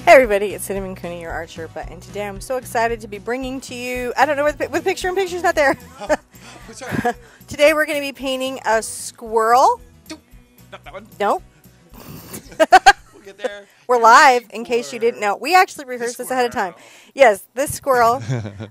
Hey everybody, it's Cinnamon Cooney, your art Sherpa, and today I'm so excited to be bringing to you, I don't know where the picture in picture's not there. Sorry. Today we're going to be painting a squirrel. Not that one. Nope. We'll get there. We're live, in case you didn't know. We actually rehearsed this ahead of time. Yes, this squirrel.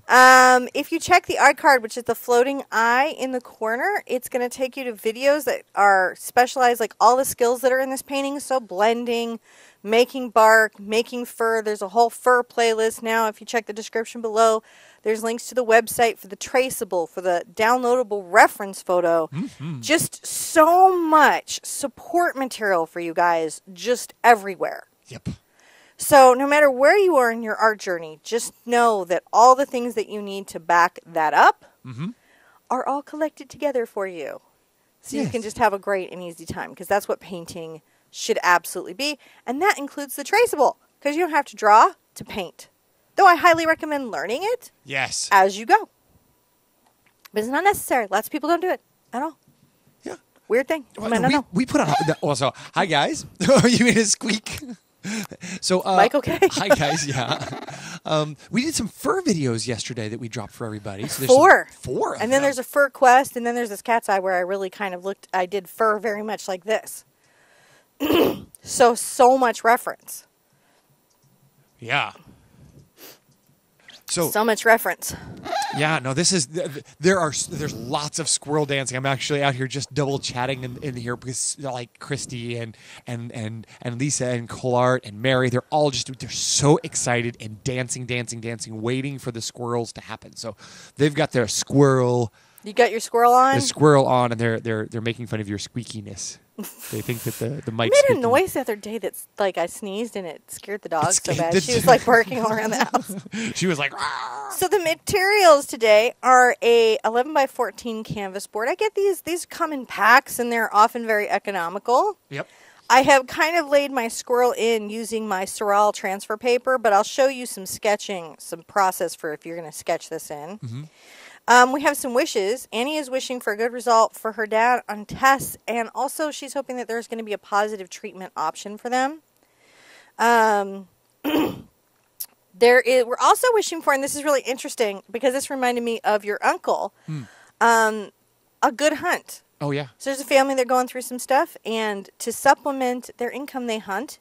If you check the art card, which is the floating eye in the corner, it's going to take you to videos that are specialized, like all the skills that are in this painting. So blending, making bark, making fur. There's a whole fur playlist now. If you check the description below, there's links to the website for the traceable, for the downloadable reference photo. Just so much support material for you guys, just everywhere. Yep. So no matter where you are in your art journey, just know that all the things that you need to back that up are all collected together for you. So you can just have a great and easy time, because that's what painting should absolutely be. And that includes the traceable, because you don't have to draw to paint. Though I highly recommend learning it as you go. But it's not necessary. Lots of people don't do it at all. Yeah. Weird thing. Well, we put on also, hi guys. You made a squeak. So Mike, okay? Hi guys, yeah. We did some fur videos yesterday that we dropped for everybody. So Four. Four. And then there's a fur quest, and then there's this cat's eye where I really kind of looked, I did fur very much like this. So much reference. Yeah. So much reference. Yeah, no, this is, there's lots of squirrel dancing. I'm actually out here just double chatting in here because like Christy and Lisa and Colart and Mary, they're so excited and dancing, waiting for the squirrels to happen. So they've got their squirrel. You got your squirrel on? The squirrel on, and they're making fun of your squeakiness. They think that the mic's I made squeaky. a noise the other day that's like I sneezed and it scared the dog so bad. She was like barking all around the house. She was like, "Rah!" So the materials today are a 11 by 14 canvas board. I get these come in packs, and they're often very economical. Yep. I have kind of laid my squirrel in using my Sorrel transfer paper, but I'll show you some sketching, some process for if you're going to sketch this in. We have some wishes. Annie is wishing for a good result for her dad on tests, and also she's hoping that there's going to be a positive treatment option for them. We're also wishing for, and this is really interesting because this reminded me of your uncle, a good hunt. Oh, yeah. So there's a family, they're going through some stuff, and to supplement their income, they hunt.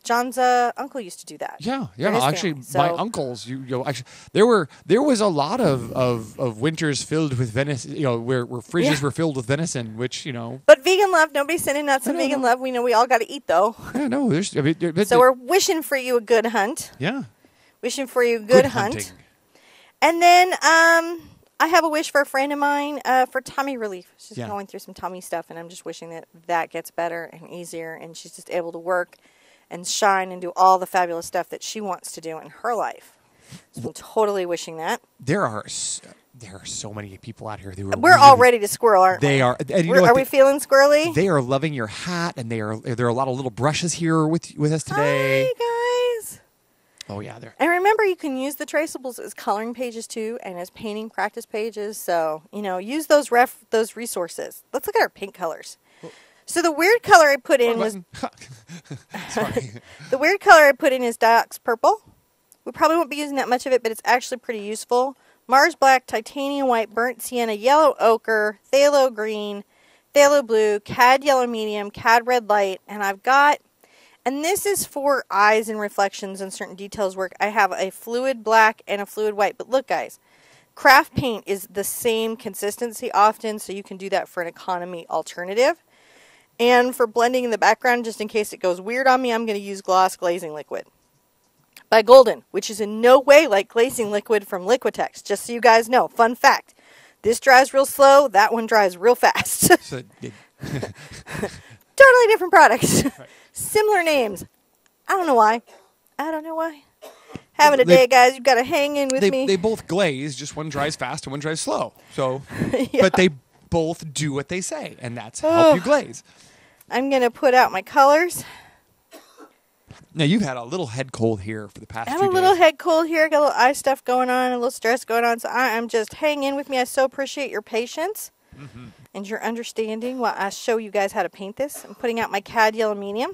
John's uncle used to do that. Yeah. Actually, my uncles, actually, there was a lot of winters filled with venison, where fridges were filled with venison, which, But vegan love, nobody's sending out some vegan love. We know we all got to eat, though. Yeah, no, so we're wishing for you a good hunt. Yeah. Wishing for you a good hunt. Hunting. And then I have a wish for a friend of mine for tummy relief. She's going through some tummy stuff, and I'm just wishing that gets better and easier, and she's just able to work and shine and do all the fabulous stuff that she wants to do in her life. So I'm totally wishing that. There are so many people out here who are. We're all ready to squirrel, aren't we? They are. And are we feeling squirrely? They are loving your hat, and there are a lot of little brushes here with us today. Hi guys. Oh yeah, there. And remember, you can use the traceables as coloring pages too, and as painting practice pages. So use those resources. Let's look at our pink colors. So the weird color I put in was the weird color I put in is Diox Purple. We probably won't be using that much of it, but it's actually pretty useful. Mars Black, Titanium White, Burnt Sienna, Yellow Ochre, Phthalo Green, Phthalo Blue, Cad Yellow Medium, Cad Red Light, and and this is for eyes and reflections and certain details work. I have a fluid black and a fluid white. But look, guys, craft paint is the same consistency often, so you can do that for an economy alternative. And for blending in the background, just in case it goes weird on me, I'm going to use Gloss Glazing Liquid by Golden, which is in no way like glazing liquid from Liquitex. Just so you guys know, fun fact, this dries real slow, that one dries real fast. Totally different products. Right. Similar names. I don't know why. Having a day, guys. You've got to hang in with me. They both glaze, just one dries fast and one dries slow. So, But they both do what they say, and that's help you glaze. I'm going to put out my colors. Now, you've had a little head cold here for the past few days. I have a little head cold here. Got a little eye stuff going on, a little stress going on. So I'm just hang in with me. I so appreciate your patience and your understanding while I show you guys how to paint this. I'm putting out my Cad Yellow Medium.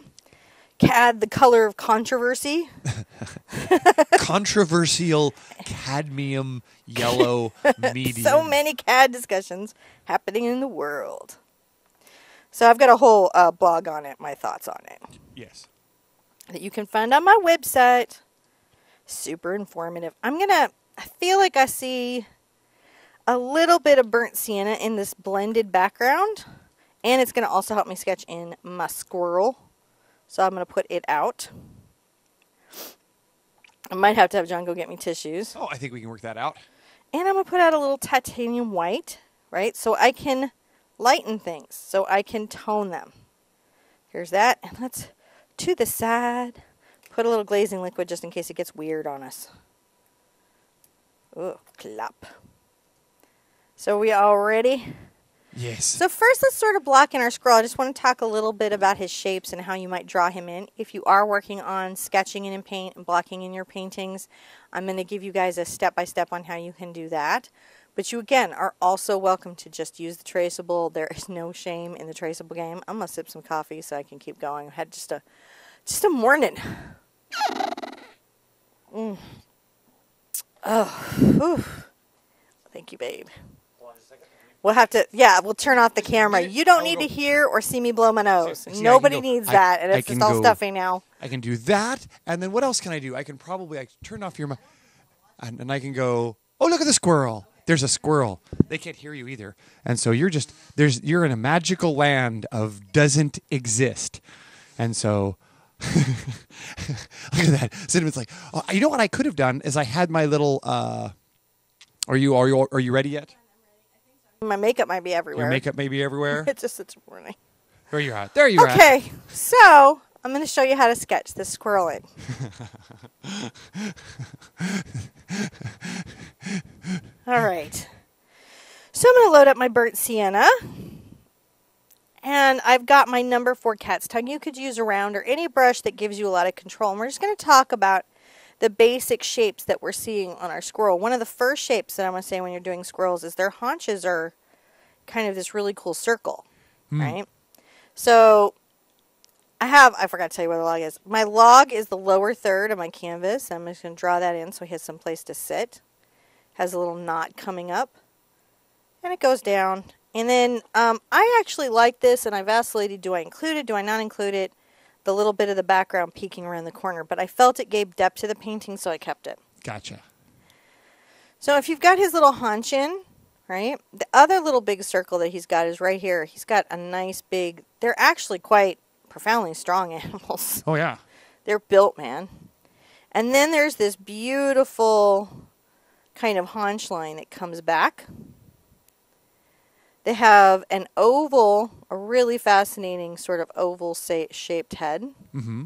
CAD, the color of controversy. Controversial cadmium yellow medium. So many CAD discussions happening in the world. So I've got a whole blog on it, my thoughts on it. Yes. That you can find on my website. Super informative. I feel like I see a little bit of burnt sienna in this blended background. And it's going to also help me sketch in my squirrel. So I'm going to put it out. I might have to have John go get me tissues. Oh, I think we can work that out. And I'm going to put out a little titanium white, right? So I can lighten things. So I can tone them. Here's that. And let's, to the side, put a little glazing liquid just in case it gets weird on us. Ooh, clap. So we all ready? Yes. So first, let's sort of block in our squirrel. I just want to talk a little bit about his shapes and how you might draw him in. If you are working on sketching in paint and blocking in your paintings, I'm going to give you guys a step-by-step on how you can do that. But you, again, are also welcome to just use the traceable. There is no shame in the traceable game. I'm going to sip some coffee so I can keep going. I had just a morning. Oh, whew. Thank you, babe. We'll have to, we'll turn off the camera. You don't need to hear or see me blow my nose. Nobody needs that, and it's just all stuffy now. I can do that, and then what else can I do? I can turn off your and I can go, oh, look at the squirrel. There's a squirrel. They can't hear you either. And so you're in a magical land of doesn't exist. And so, look at that. Cinnamon's like, oh, you know what I could have done is I had my little, are you ready yet? My makeup might be everywhere. Your makeup may be everywhere? It's morning. There you are. There you are. Okay, so I'm going to show you how to sketch this squirrel in. All right. So I'm going to load up my burnt sienna. And I've got my number 4 cat's tongue. You could use a round or any brush that gives you a lot of control. And we're just going to talk about the basic shapes that we're seeing on our squirrel. One of the first shapes that I'm going to say when you're doing squirrels is their haunches are kind of this really cool circle, right? So I forgot to tell you where the log is. My log is the lower third of my canvas. I'm just going to draw that in so he has some place to sit. Has a little knot coming up. And it goes down. And then I actually like this, and I vacillated. Do I include it? Do I not include it? The little bit of the background peeking around the corner. But I felt it gave depth to the painting, so I kept it. Gotcha. So if you've got his little haunch in, right, the other little big circle that he's got is right here. He's got a nice big, they're actually quite profoundly strong animals. Oh, yeah. They're built, man. And then there's this beautiful kind of haunch line that comes back. They have an oval, a really fascinating sort of oval shaped head. Mm-hmm.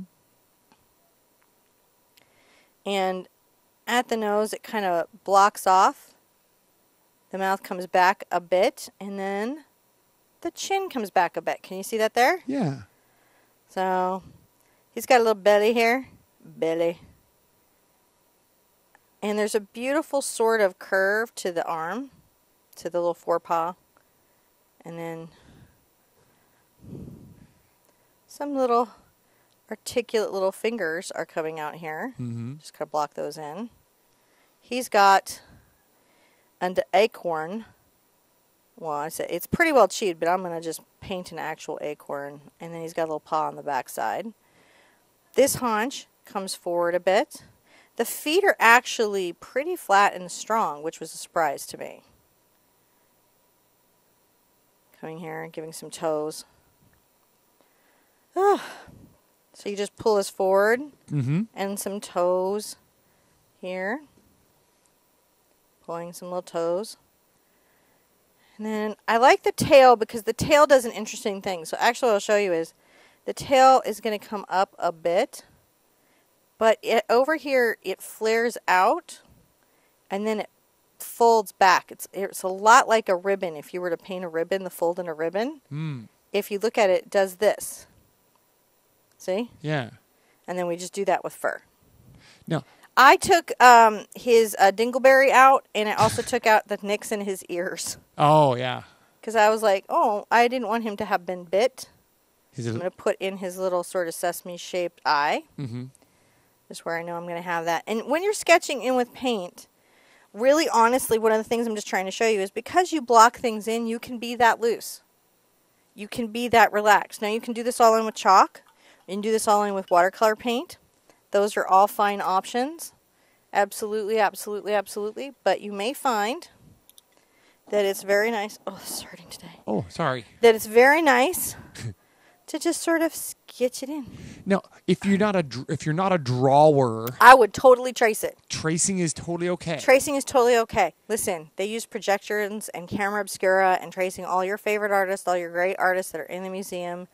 And at the nose, it kind of blocks off. The mouth comes back a bit, and then the chin comes back a bit. Can you see that there? Yeah. So he's got a little belly here. Belly. And there's a beautiful sort of curve to the arm, to the little forepaw. And then some little articulate little fingers are coming out here. Mm-hmm. Just kind of block those in. He's got an acorn. Well, I said it's pretty well chewed, but I'm going to just paint an actual acorn. And then he's got a little paw on the back side. This haunch comes forward a bit. The feet are actually pretty flat and strong, which was a surprise to me. Coming here and giving some toes. So you just pull this forward and some toes here. Pulling some little toes. And then I like the tail because the tail does an interesting thing. So actually what I'll show you is the tail is going to come up a bit. But over here it flares out and then it folds back. It's a lot like a ribbon. If you were to paint a ribbon, the fold in a ribbon, if you look at it, it does this. See? Yeah. And then we just do that with fur. No. I took his dingleberry out, and I also took out the nicks in his ears. Oh, yeah. Because I was like, oh, I didn't want him to have been bit. His I'm little, going to put in his little sort of sesame-shaped eye. mm-hmm. Just where I know I'm going to have that. And when you're sketching in with paint, really honestly, one of the things I'm just trying to show you is because you block things in, you can be that loose. You can be that relaxed. Now you can do this all in with chalk. You can do this all in with watercolor paint. Those are all fine options. Absolutely, absolutely, absolutely. But you may find that it's very nice. Oh, this is hurting today. Oh, sorry. That it's very nice to just sort of sketch it in. Now, if you're not a drawer, I would totally trace it. tracing is totally okay. Tracing is totally okay. Listen, they use projections and camera obscura and tracing all your favorite artists, all your great artists that are in the museum.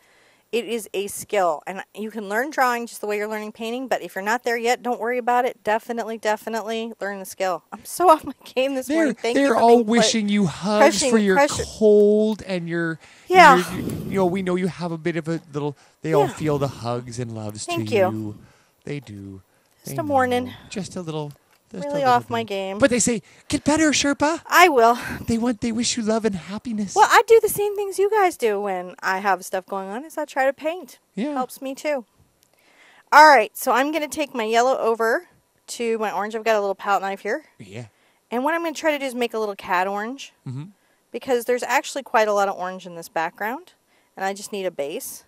It is a skill, and you can learn drawing just the way you're learning painting, but if you're not there yet, don't worry about it. Definitely, definitely learn the skill. I'm so off my game this morning. Thank you They're for all being wishing you hugs for your cold and your, Yeah. we know you have a bit of a little, they all feel the hugs and loves Thank to you. They do. Just They a morning. know. Just a little. Just Really a little off my bit. game. But they say, get better, Sherpa. I will. They wish you love and happiness. Well, I do the same things you guys do when I have stuff going on, is I try to paint. Yeah. Helps me too. All right, so I'm going to take my yellow over to my orange. I've got a little palette knife here. Yeah. And what I'm going to try to do is make a little cat orange. Mm-hmm. Because there's actually quite a lot of orange in this background. And I just need a base.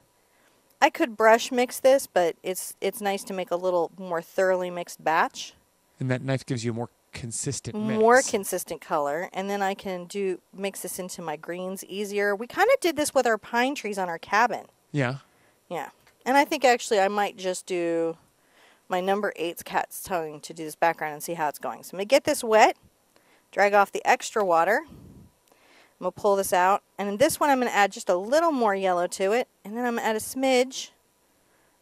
I could brush mix this, but it's nice to make a little more thoroughly mixed batch. And that knife gives you a more consistent mix. More consistent color, and then I can mix this into my greens easier. We kind of did this with our pine trees on our cabin. Yeah. Yeah, and I think actually I might just do my number 8's cat's tongue to do this background and see how it's going. So I'm going to get this wet, drag off the extra water. I'm going to pull this out, and in this one I'm going to add just a little more yellow to it, and then I'm going to add a smidge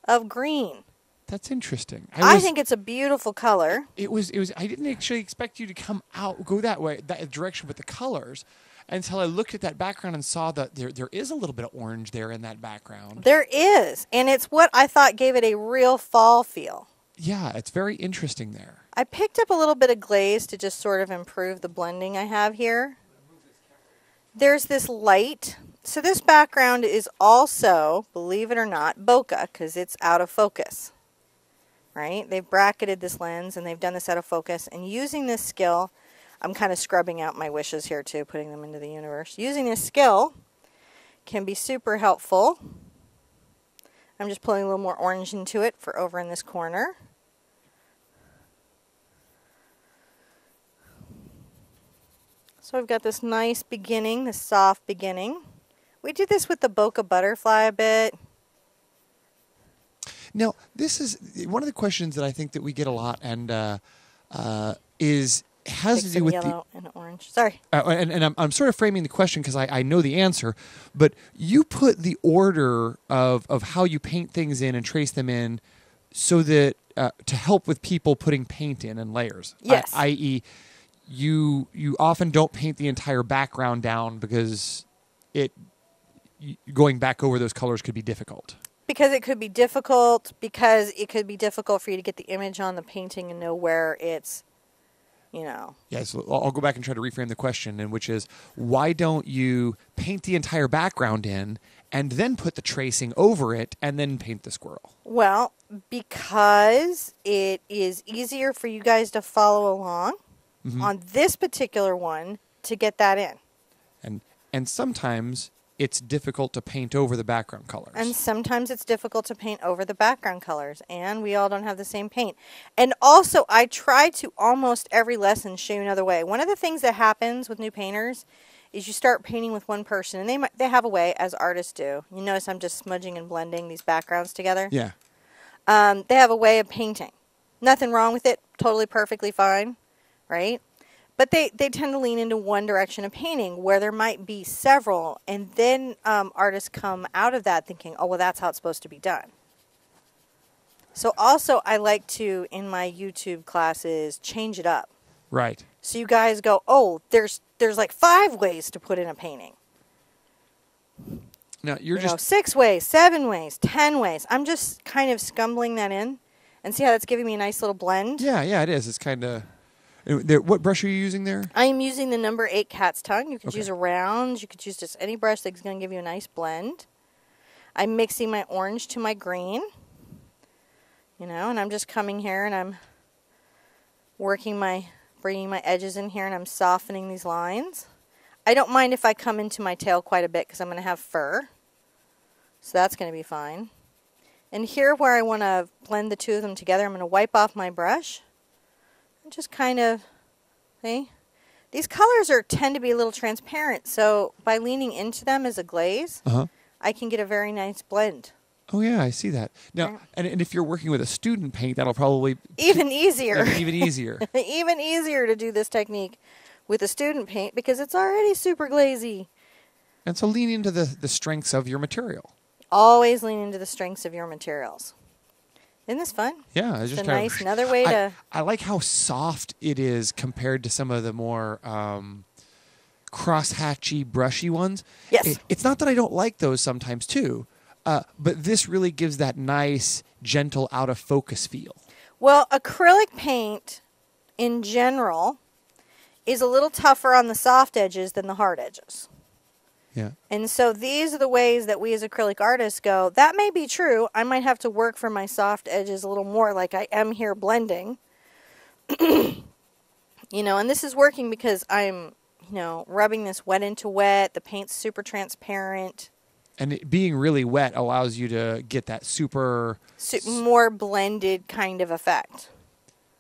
of green. That's interesting. I think it's a beautiful color. It was. I didn't actually expect you to go that way, that direction with the colors, until I looked at that background and saw that there is a little bit of orange there in that background. There is, and it's what I thought gave it a real fall feel. Yeah, it's very interesting there. I picked up a little bit of glaze to just sort of improve the blending I have here. There's this light. So this background is also, believe it or not, bokeh, because it's out of focus. Right? They've bracketed this lens and they've done this out of focus. And using this skill, I'm kind of scrubbing out my wishes here too, putting them into the universe. Using this skill can be super helpful. I'm just pulling a little more orange into it for over in this corner. So I've got this nice beginning, this soft beginning. We did this with the bokeh butterfly a bit. Now, this is one of the questions that I think that we get a lot, and has to do with yellow and orange. Sorry. And I'm sort of framing the question because I know the answer, but you put the order of how you paint things in and trace them in so that to help with people putting paint in layers. Yes. I.e., you often don't paint the entire background down because going back over those colors could be difficult. Because it could be difficult, because it could be difficult for you to get the image on the painting and know where it's, Yeah, so I'll go back and try to reframe the question, and which is, why don't you paint the entire background in and then put the tracing over it and then paint the squirrel? Well, because it is easier for you guys to follow along on this particular one to get that in. And sometimes it's difficult to paint over the background colors. And sometimes it's difficult to paint over the background colors. And we all don't have the same paint. And also, I try to almost every lesson show you another way. One of the things that happens with new painters is you start painting with one person. And they have a way, as artists do. You notice I'm just smudging and blending these backgrounds together. Yeah. They have a way of painting. Nothing wrong with it. Totally perfectly fine. Right? But they tend to lean into one direction of painting where there might be several, and then artists come out of that thinking, oh, well, that's how it's supposed to be done. So also I like to, in my YouTube classes, change it up. Right. So you guys go, oh, there's like 5 ways to put in a painting. Now, you're just 6 ways, 7 ways, 10 ways. I'm just kind of scumbling that in and see how that's giving me a nice little blend. Yeah, it is. It's kind of... What brush are you using there? I am using the number 8 cat's tongue. You could Okay. use a round. You could use just any brush that's going to give you a nice blend. I'm mixing my orange to my green, you know, and I'm just coming here and I'm bringing my edges in here and I'm softening these lines. I don't mind if I come into my tail quite a bit because I'm going to have fur. So that's going to be fine. And here where I want to blend the two of them together, I'm going to wipe off my brush. And just kind of, see? These colors tend to be a little transparent, so by leaning into them as a glaze, I can get a very nice blend. Oh yeah, I see that. Now, and if you're working with a student paint, that'll probably even easier. Even easier. Even easier to do this technique with a student paint because it's already super glazy. And so lean into the strengths of your material. Always lean into the strengths of your materials. Isn't this fun? Yeah, it's just another way to. I like how soft it is compared to some of the more cross-hatchy, brushy ones. Yes. It's not that I don't like those sometimes too, but this really gives that nice, gentle, out-of-focus feel. Well, acrylic paint in general is a little tougher on the soft edges than the hard edges. Yeah. And so these are the ways that we as acrylic artists go, that may be true. I might have to work for my soft edges a little more like I am here blending. You know, and this is working because I'm, you know, rubbing this wet into wet. The paint's super transparent. And it being really wet allows you to get that more blended kind of effect.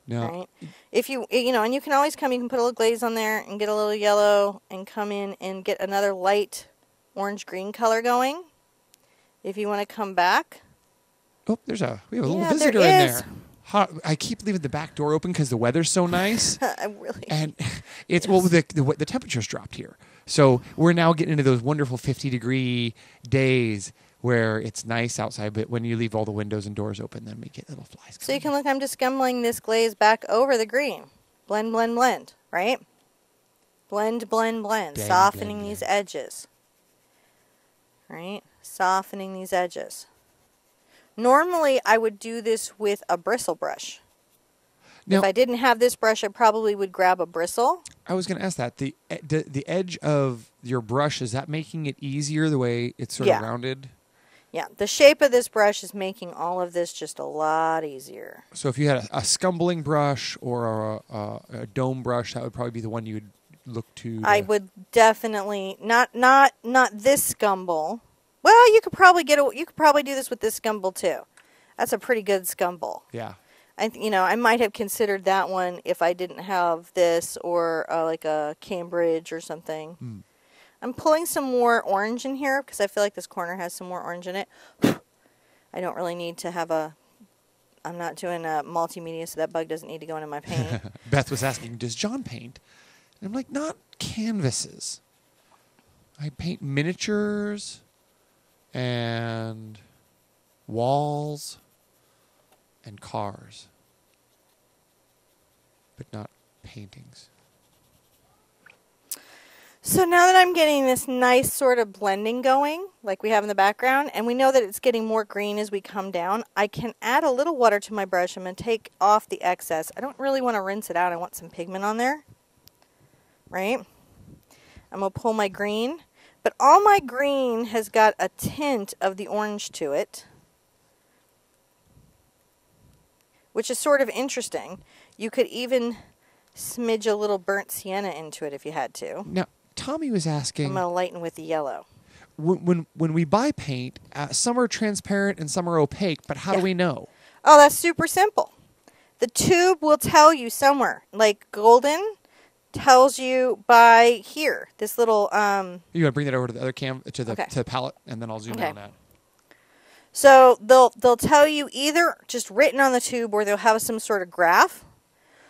No. Right? If you know, and you can always come, you can put a little glaze on there and get a little yellow and come in and get another light orange-green color going. If you want to come back. Oh, we have a little visitor in there. I keep leaving the back door open because the weather's so nice. And it's, well, the temperature's dropped here. So we're now getting into those wonderful 50-degree days where it's nice outside, but when you leave all the windows and doors open, then we get little flies coming. So you can look, I'm just scumbling this glaze back over the green. Blend, blend, blend, right? Blend, blend, blend. Softening these edges. Right? Softening these edges. Normally, I would do this with a bristle brush. Now, if I didn't have this brush, I probably would grab a bristle. I was going to ask that. The edge of your brush, is that making it easier the way it's sort of rounded? Yeah, the shape of this brush is making all of this just a lot easier. So if you had a scumbling brush or a dome brush, that would probably be the one you would look to. I would definitely not this scumble. Well, you could probably do this with this scumble too. That's a pretty good scumble. Yeah. I might have considered that one if I didn't have this or like a Cambridge or something. Mm. I'm pulling some more orange in here because I feel like this corner has some more orange in it. I don't really need to have I'm not doing a multimedia, so that bug doesn't need to go into my paint. Beth was asking, does John paint? And I'm like, not canvases. I paint miniatures and walls and cars, but not paintings. So now that I'm getting this nice sort of blending going, like we have in the background, and we know that it's getting more green as we come down, I can add a little water to my brush. I'm going to take off the excess. I don't really want to rinse it out. I want some pigment on there, right? I'm going to pull my green, but all my green has got a tint of the orange to it, which is sort of interesting. You could even smidge a little burnt sienna into it if you had to. Now, Tommy was asking... I'm going to lighten with the yellow. When we buy paint, some are transparent and some are opaque, but how do we know? Oh, that's super simple. The tube will tell you somewhere. Like golden tells you by here. This little... You want to bring that over to the other to the palette, and then I'll zoom in on that. So they'll tell you either just written on the tube or they'll have some sort of graph.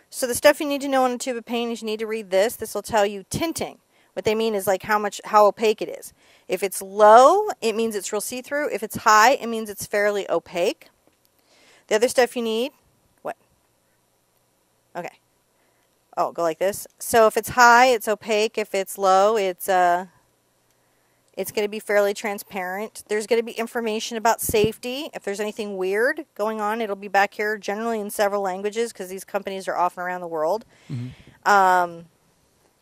So the stuff you need to know on a tube of paint is you need to read this. This will tell you tinting. What they mean is like how opaque it is. If it's low, it means it's real see-through. If it's high, it means it's fairly opaque. The other stuff you need, what? Okay. Oh, go like this. So if it's high, it's opaque. If it's low, it's going to be fairly transparent. There's going to be information about safety. If there's anything weird going on, it'll be back here, generally in several languages, because these companies are often around the world. Mm-hmm.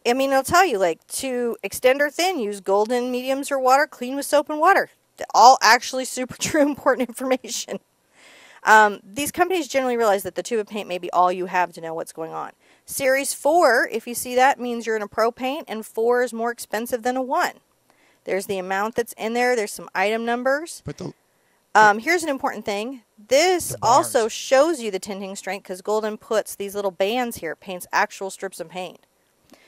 I mean, it'll tell you, like, to extend or thin, use golden, mediums, or water, clean with soap and water. All actually super true, important information. These companies generally realize that the tube of paint may be all you have to know what's going on. Series 4, if you see that, means you're in a pro paint, and 4 is more expensive than a 1. There's the amount that's in there. There's some item numbers. But here's an important thing. This also shows you the tinting strength because Golden puts these little bands here. It paints actual strips of paint.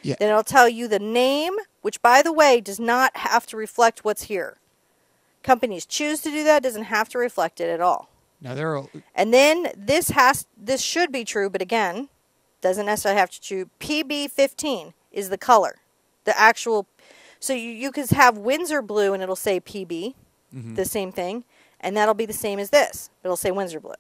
Yeah. Then it'll tell you the name, which, by the way, does not have to reflect what's here. Companies choose to do that. Doesn't have to reflect it at all. Now and then this should be true, but again, doesn't necessarily have to true. PB15 is the color, the actual. So you could have Windsor blue and it'll say PB, the same thing, and that'll be the same as this. It'll say Windsor blue.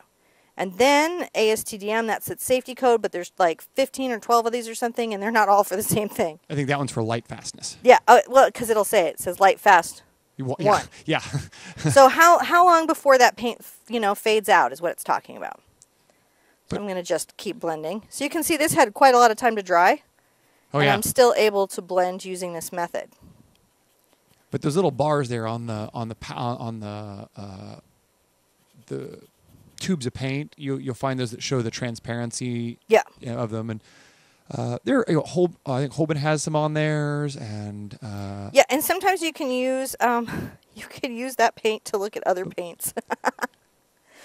And then ASTDM, that's its safety code, but there's like 15 or 12 of these or something, and they're not all for the same thing. I think that one's for light fastness. Yeah, well, because it'll say it says light fast. Yeah. Yeah. So how long before that paint, fades out is what it's talking about. So I'm going to just keep blending. So you can see this had quite a lot of time to dry. Oh, and yeah. I'm still able to blend using this method. But those little bars there on the tubes of paint, you'll find those that show the transparency of them, and I think Holben has some on theirs, and yeah, and sometimes you can use that paint to look at other paints.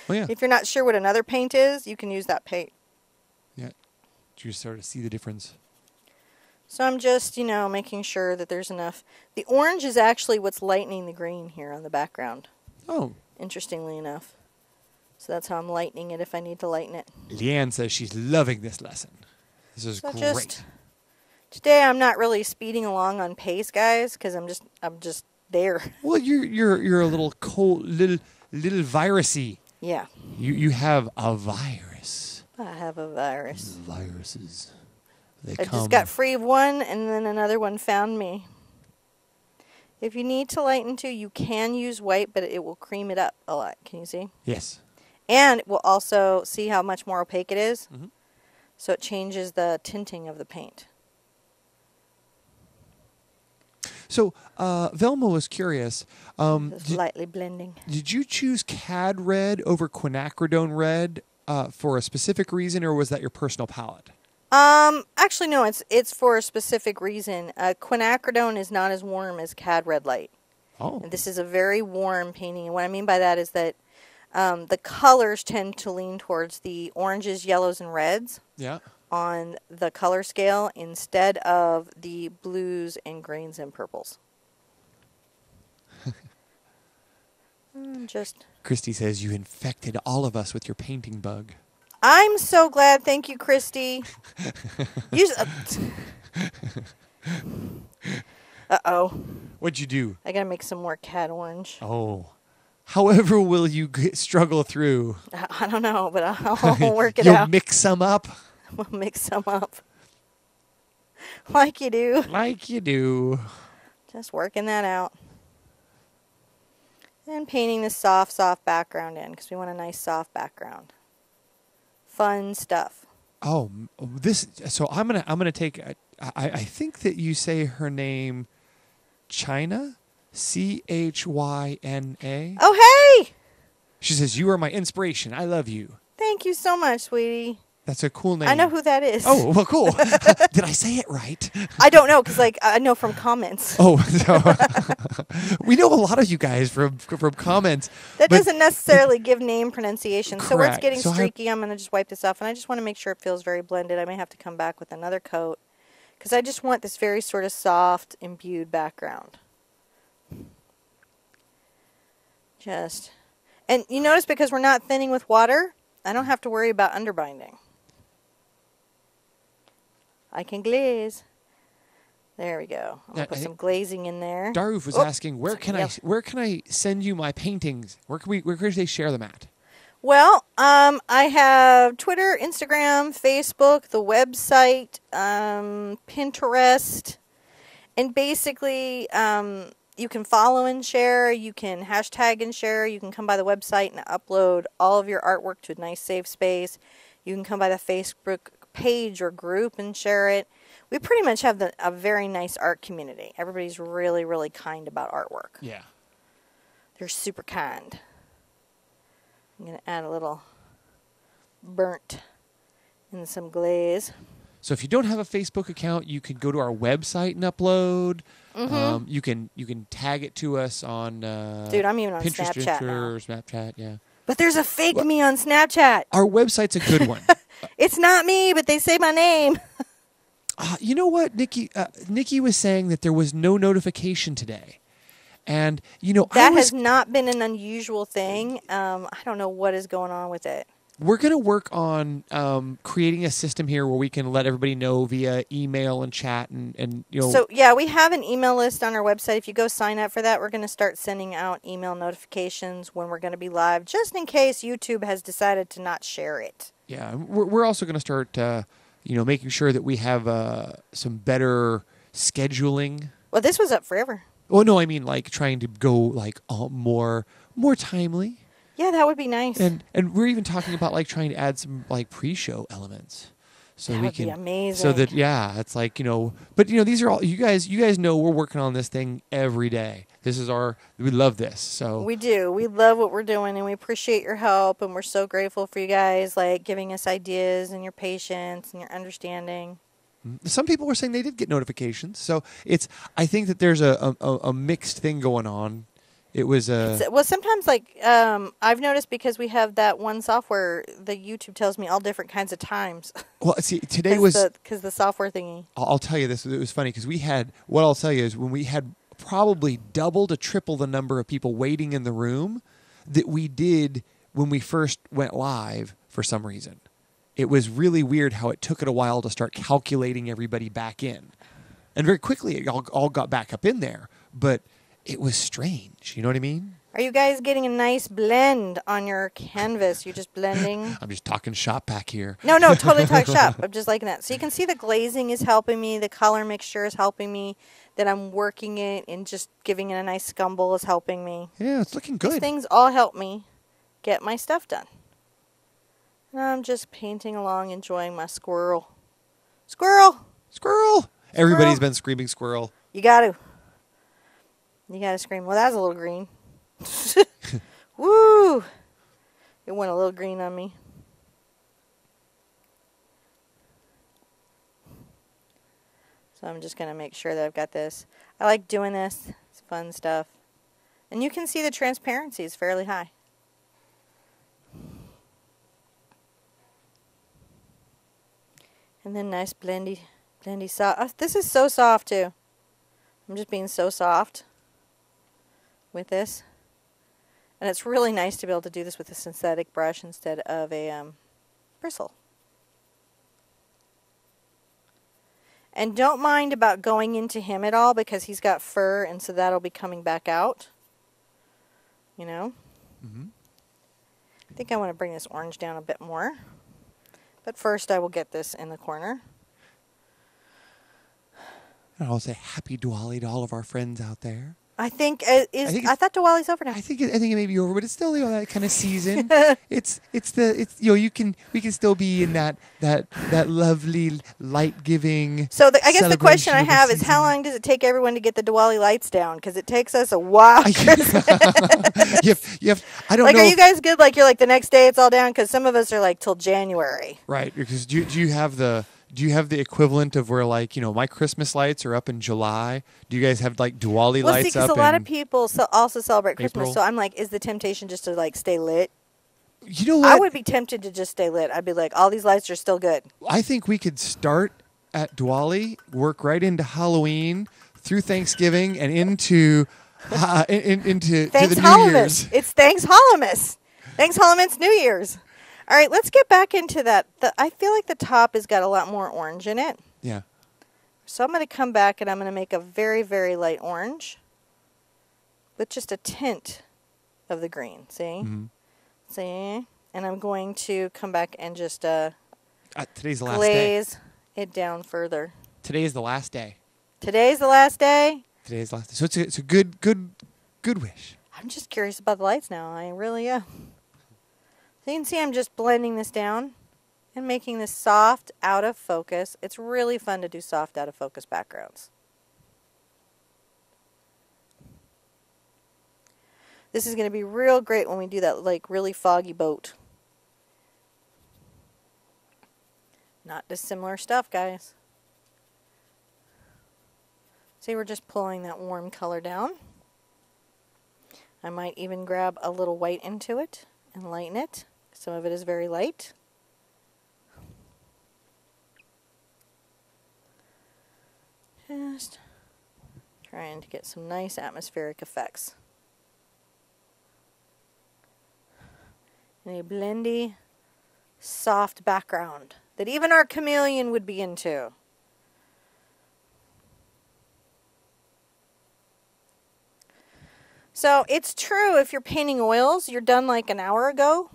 Oh yeah. If you're not sure what another paint is, you can use that paint. Yeah, you sort of see the difference. So I'm just making sure that there's enough. The orange is actually what's lightening the green here on the background. Oh. Interestingly enough. So that's how I'm lightening it if I need to lighten it. Leanne says she's loving this lesson. This is great. Today I'm not really speeding along on pace, guys, because I'm just there. Well, you're a little cold, little virusy. Yeah. You have a virus. I have a virus. Viruses. I just got free of one, and then another one found me. If you need to lighten too, you can use white, but it will cream it up a lot. Can you see? Yes. And it will also see how much more opaque it is. Mm-hmm. So it changes the tinting of the paint. So Velma was curious. Just lightly blending. Did you choose CAD red over quinacridone red for a specific reason, or was that your personal palette? Actually, no. It's for a specific reason. Quinacridone is not as warm as CAD red light. Oh. And this is a very warm painting. And what I mean by that is that the colors tend to lean towards the oranges, yellows, and reds. Yeah. On the color scale instead of the blues and greens and purples. Christy says you infected all of us with your painting bug. I'm so glad. Thank you, Christy. Uh-oh. What'd you do? I gotta make some more cat orange. Oh. However will you struggle through? I don't know, but I'll work it You'll out. mix some up? We'll mix some up. Like you do. Like you do. Just working that out. And painting this soft background in, because we want a nice soft background. Fun stuff. Oh, this. So I'm gonna take. I think that you say her name, China, Chyna. Oh hey! She says you are my inspiration. I love you. Thank you so much, sweetie. That's a cool name. I know who that is. Oh, well, cool. Did I say it right? I don't know, because I know from comments. Oh, so we know a lot of you guys from comments. That doesn't necessarily give name pronunciation. Correct. So where it's getting streaky, I'm going to just wipe this off, and I just want to make sure it feels very blended. I may have to come back with another coat, because I just want this very sort of soft, imbued background. And you notice because we're not thinning with water, I don't have to worry about underbinding. I can glaze. There we go. I'm gonna put some glazing in there. Daruf was asking, where can I send you my paintings? Where can they share them at? Well, I have Twitter, Instagram, Facebook, the website, Pinterest, and basically you can follow and share, you can hashtag and share, you can come by the website and upload all of your artwork to a nice safe space. You can come by the Facebook page or group and share it. We pretty much have a very nice art community. Everybody's really, really kind about artwork. Yeah. They're super kind. I'm going to add a little burnt and some glaze. So if you don't have a Facebook account, you can go to our website and upload. You can tag it to us on Dude, I'm even on Pinterest, Snapchat now. or Snapchat, yeah. But there's a fake me on Snapchat. Our website's a good one. It's not me, but they say my name. You know what, Nikki? Nikki was saying that there was no notification today. And, that has not been an unusual thing. I don't know what is going on with it. We're going to work on creating a system here where we can let everybody know via email and chat and. So, yeah, we have an email list on our website. If you go sign up for that, we're going to start sending out email notifications when we're going to be live, just in case YouTube has decided to not share it. Yeah, we're also going to start, making sure that we have some better scheduling. Well, this was up forever. Oh, no, I mean, like, trying to go, like, more timely. Yeah, that would be nice. And we're even talking about, like, trying to add some, like, pre-show elements. So that we would can be amazing. So that, yeah, it's like, but, these are all, you guys know we're working on this thing every day. We love this. So we do. We love what we're doing, and we appreciate your help, and we're so grateful for you guys, like, giving us ideas and your patience and your understanding. Some people were saying they did get notifications. So I think that there's a mixed thing going on. It was well, sometimes, like, I've noticed because we have that one software, the YouTube tells me all different kinds of times. Well, see, today was because the software thingy. I'll tell you this. It was funny because what I'll tell you is when we had probably double to triple the number of people waiting in the room that we did when we first went live for some reason. It was really weird how it took it a while to start calculating everybody back in. And very quickly it all got back up in there. But it was strange. You know what I mean? Are you guys getting a nice blend on your canvas? You're just blending? I'm just talking shop back here. No, totally talk shop. I'm just liking that. So you can see the glazing is helping me. The color mixture is helping me. That I'm working it and just giving it a nice scumble is helping me. Yeah, it's looking good. These things all help me get my stuff done. And I'm just painting along, enjoying my squirrel. Squirrel! Squirrel! Everybody's been screaming squirrel. You got to scream. Well, that was a little green. Woo! It went a little green on me. So I'm just going to make sure that I've got this. I like doing this. It's fun stuff. And you can see the transparency is fairly high. And then nice blendy soft. This is so soft too. I'm just being so soft with this. And it's really nice to be able to do this with a synthetic brush instead of a bristle. And don't mind about going into him at all because he's got fur and so that'll be coming back out. You know? Mm-hmm. I think I want to bring this orange down a bit more. But first I will get this in the corner. And I'll say happy Diwali to all of our friends out there. I thought Diwali's over now. I think it may be over, but it's still that kind of season. we can still be in that lovely light giving. So I guess the question I have is how long does it take everyone to get the Diwali lights down? Because it takes us a while. Christmas. I don't know. Are you guys good? Like you're like the next day it's all down? Because some of us are like till January. Right. Because do you have the equivalent of where my Christmas lights are up in July? Do you guys have like Diwali lights up? Well, see, because a lot of people also celebrate Christmas. April? So I'm like, is the temptation just to like stay lit? You know what? I would be tempted to just stay lit. I'd be like, all these lights are still good. I think we could start at Diwali, work right into Halloween, through Thanksgiving, and into into the New Year's. It's Thanks Holomas. Thanks Holomas New Year's. All right, let's get back into that. I feel like the top has got a lot more orange in it. Yeah. So I'm going to come back and I'm going to make a very, very light orange with just a tint of the green. See? Mm-hmm. See? And I'm going to come back and just today's the last glaze day. It down further. Today is the last day. Today's the last day? Today's the last day. So it's a good wish. I'm just curious about the lights now. I really am. So you can see I'm just blending this down and making this soft, out of focus. It's really fun to do soft, out of focus backgrounds. This is going to be real great when we do that like really foggy boat. Not dissimilar stuff, guys. See, we're just pulling that warm color down. I might even grab a little white into it and lighten it. Some of it is very light. Just trying to get some nice atmospheric effects. And a blendy, soft background that even our chameleon would be into. So it's true, if you're painting oils, you're done like an hour ago.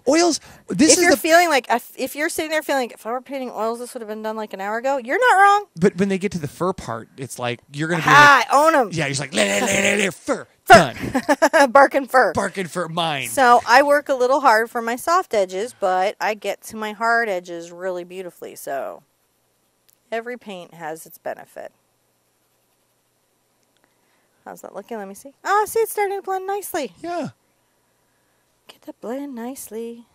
Oils. If you're feeling like, if you're sitting there feeling like, if I were painting oils, this would have been done like an hour ago. You're not wrong. But when they get to the fur part, it's like you're gonna be. I own them. Yeah, you're just like fur. Done. Bark and fur. Bark and fur. Mine. So I work a little hard for my soft edges, but I get to my hard edges really beautifully. So every paint has its benefit. How's that looking? Let me see. Oh, see, it's starting to blend nicely. Yeah. Get that blend nicely.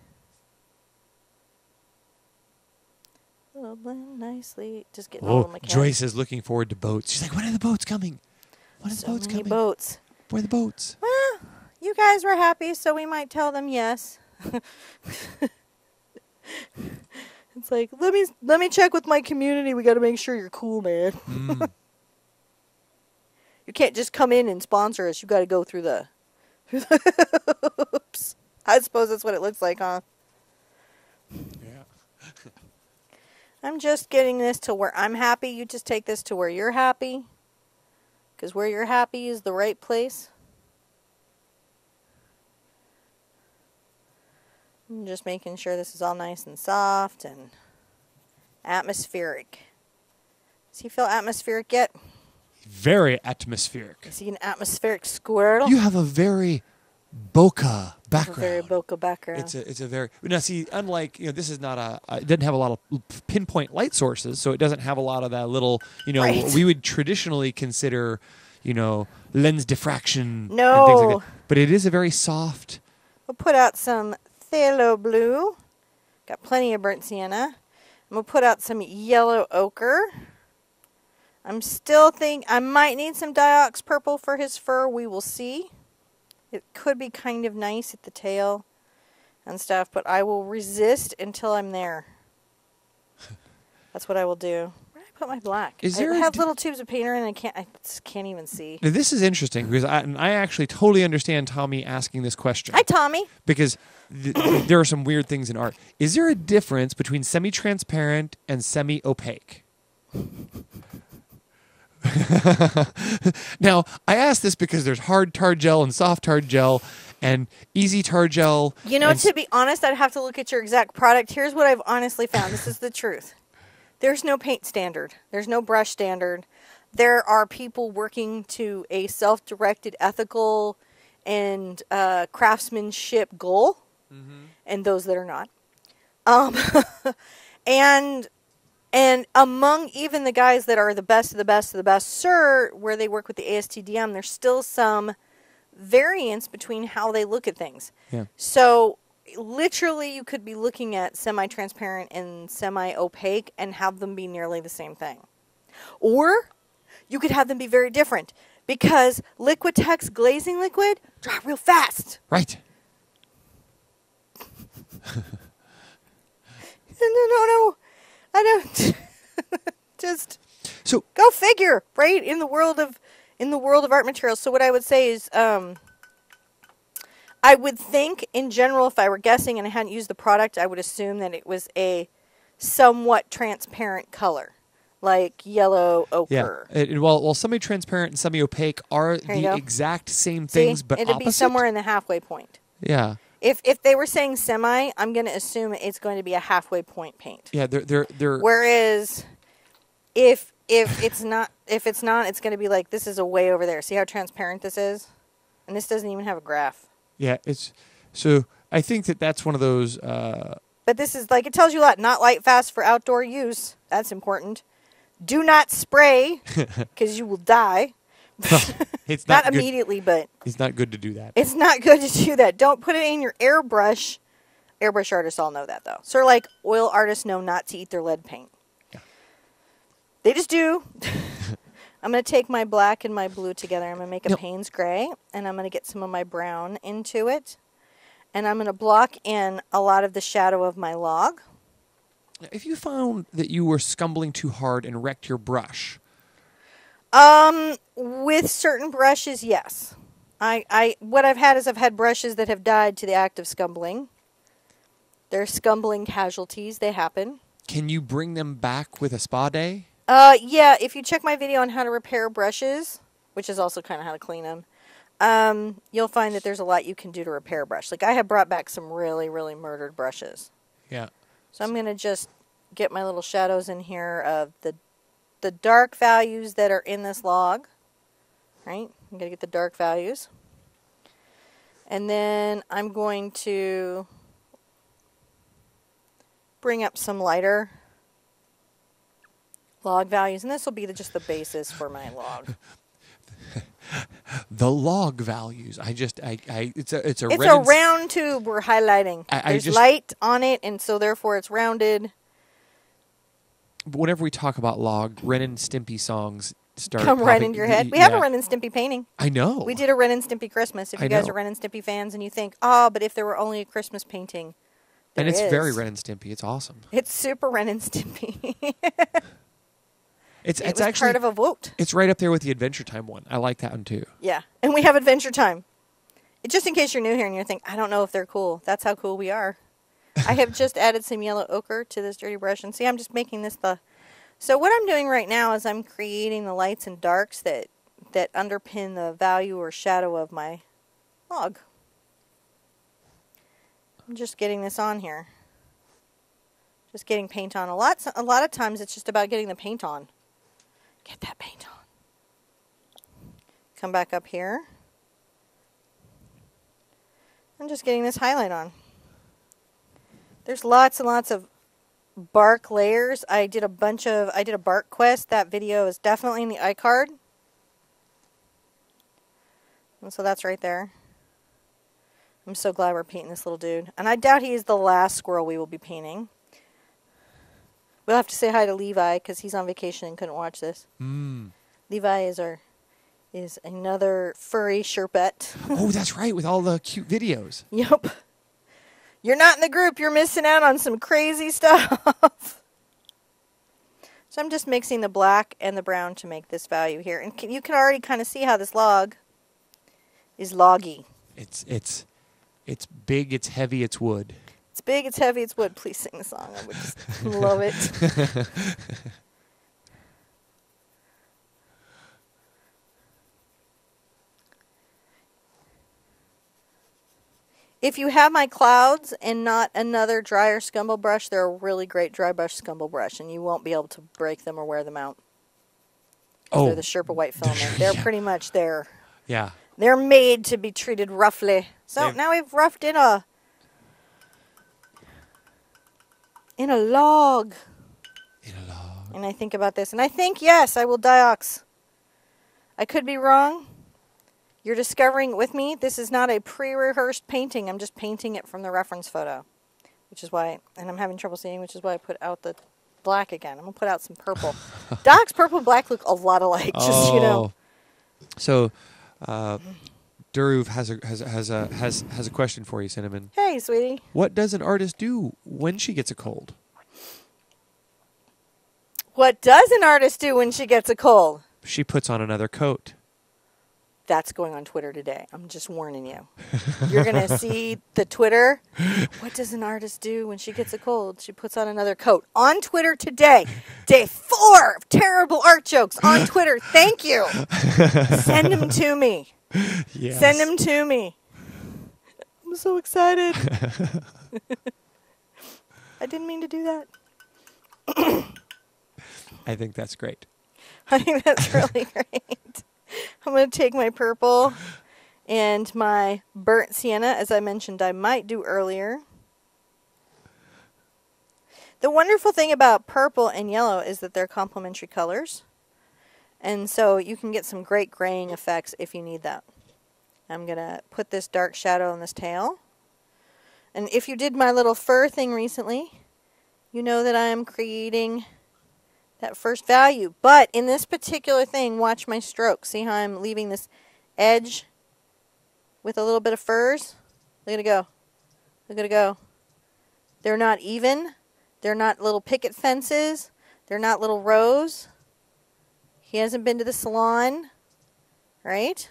It'll blend nicely. Just getting a little mechanical. Joyce is looking forward to boats. She's like, when are the boats coming? When are the boats coming? Boats. Where are the boats? Well, you guys were happy, so we might tell them yes. It's like, let me check with my community. We got to make sure you're cool, man. Mm. You can't just come in and sponsor us. You got to go through the. Oops. I suppose that's what it looks like, huh? Yeah. I'm just getting this to where I'm happy. You just take this to where you're happy. Because where you're happy is the right place. I'm just making sure this is all nice and soft and atmospheric. Does he feel atmospheric yet? Very atmospheric. Is he an atmospheric squirrel? You have a very bokeh background. A very bokeh background. It's a very now. See, unlike this is not it doesn't have a lot of pinpoint light sources, so it doesn't have a lot of that little Right. we would traditionally consider lens diffraction. No. And things like that. But it is a very soft. We'll put out some phthalo blue. Got plenty of burnt sienna. And we'll put out some yellow ochre. I'm still thinking I might need some diox purple for his fur. We will see. It could be kind of nice at the tail and stuff, but I will resist until I'm there. That's what I will do. Where did I put my black? I have little tubes of painter and I just can't even see. Now, this is interesting because I actually totally understand Tommy asking this question. Hi, Tommy. Because there are some weird things in art. Is there a difference between semi-transparent and semi-opaque? Now, I ask this because there's hard tar gel and soft tar gel and easy tar gel. To be honest, I'd have to look at your exact product. Here's what I've honestly found. This is the truth. There's no paint standard. There's no brush standard. There are people working to a self-directed, ethical, and craftsmanship goal, and those that are not. And among even the guys that are the best of the best of the best, sir, where they work with the ASTDM, there's still some variance between how they look at things. Yeah. So literally you could be looking at semi-transparent and semi-opaque and have them be nearly the same thing. Or you could have them be very different because Liquitex glazing liquid dry real fast. Right. No. I don't. Just so go figure, right? In the world of art materials. So what I would say is, I would think in general, if I were guessing and I hadn't used the product, I would assume that it was a somewhat transparent color, like yellow ochre. Yeah. Well, semi-transparent and semi-opaque are the exact same things, but it'd opposite. Be somewhere in the halfway point. Yeah. If they were saying semi, I'm going to assume it's going to be a halfway point paint. Yeah, they're. Whereas, if it's not, it's going to be like this is a way over there. See how transparent this is, and this doesn't even have a graph. Yeah, so I think that's one of those. But this is like it tells you a lot. Not light fast for outdoor use. That's important. Do not spray because you will die. It's Not good. immediately, but It's not good to do that. it's not good to do that. Don't put it in your airbrush. Airbrush artists all know that, though. Sort of like oil artists know not to eat their lead paint. Yeah. They just do. I'm going to take my black and my blue together. I'm going to make a Payne's gray, and I'm going to get some of my brown into it. And I'm going to block in a lot of the shadow of my log. If you found that you were scumbling too hard and wrecked your brush, With certain brushes, yes. What I've had is I've had brushes that have died to the act of scumbling. They're scumbling casualties. They happen. can you bring them back with a spa day? Yeah, if you check my video on how to repair brushes, which is also kind of how to clean them, you'll find that there's a lot you can do to repair a brush. Like I have brought back some really, really murdered brushes. Yeah. So I'm going to just get my little shadows in here of the dark values that are in this log. Right? I'm going to get the dark values. And then I'm going to bring up some lighter log values. And this will be just the basis for my log. The log values. It's a round tube we're highlighting. There's light on it, and so therefore it's rounded. Whenever we talk about log, Ren and Stimpy songs start Come right into your head. We have a Ren and Stimpy painting. I know. We did a Ren and Stimpy Christmas. If you guys are Ren and Stimpy fans and you think, but if there were only a Christmas painting, and it's very Ren and Stimpy. It's awesome. It's super Ren and Stimpy. It's was actually part of a vote. It's right up there with the Adventure Time one. I like that one too. Yeah, and we have Adventure Time. Just in case you're new here and you're thinking, I don't know if they're cool. That's how cool we are. I have just added some yellow ochre to this dirty brush, and see, I'm just making this So what I'm doing right now is I'm creating the lights and darks that underpin the value or shadow of my log. I'm just getting this on here. Just getting paint on. A lot of times it's just about getting the paint on. Get that paint on. Come back up here. I'm just getting this highlight on. There's lots and lots of bark layers. I did a bark quest. That video is definitely in the iCard. And so that's right there. I'm so glad we're painting this little dude. And I doubt he is the last squirrel we will be painting. We'll have to say hi to Levi because he's on vacation and couldn't watch this. Levi is another furry Sherpette. Oh, that's right, with all the cute videos. Yep. You're not in the group. You're missing out on some crazy stuff. So I'm just mixing the black and the brown to make this value here. And you can already kind of see how this log is loggy. It's big, it's heavy, it's wood. It's big, it's heavy, it's wood. Please sing the song. I would just love it. If you have my clouds and not another drier scumble brush, they're a really great dry brush scumble brush, and you won't be able to break them or wear them out. They're the Sherpa white filament. They're pretty much there. Yeah. They're made to be treated roughly. So now we've roughed in a log. And I think about this, and I think, yes, I will diox. I could be wrong. You're discovering with me, this is not a pre-rehearsed painting. I'm just painting it from the reference photo, which is why, and I'm having trouble seeing, which is why I put out the black again. I'm going to put out some purple. Doc's purple and black look a lot alike, just, you know. So, Duruv has a question for you, Cinnamon. Hey, sweetie. What does an artist do when she gets a cold? What does an artist do when she gets a cold? She puts on another coat. That's going on Twitter today. I'm just warning you. You're going to see the Twitter. What does an artist do when she gets a cold? She puts on another coat. On Twitter today. Day 4 of terrible art jokes on Twitter. Thank you. Send them to me. Yes. Send them to me. I'm so excited. I didn't mean to do that. I think that's great. I think that's really great. I'm going to take my purple and my burnt sienna, as I mentioned I might do earlier. The wonderful thing about purple and yellow is that they're complementary colors. And so you can get some great graying effects if you need that. I'm going to put this dark shadow on this tail. And if you did my little fur thing recently, you know that I am creating that first value. But in this particular thing, watch my stroke. See how I'm leaving this edge with a little bit of furs? Look at it go. Look at it go. They're not even. They're not little picket fences. They're not little rows. He hasn't been to the salon, right?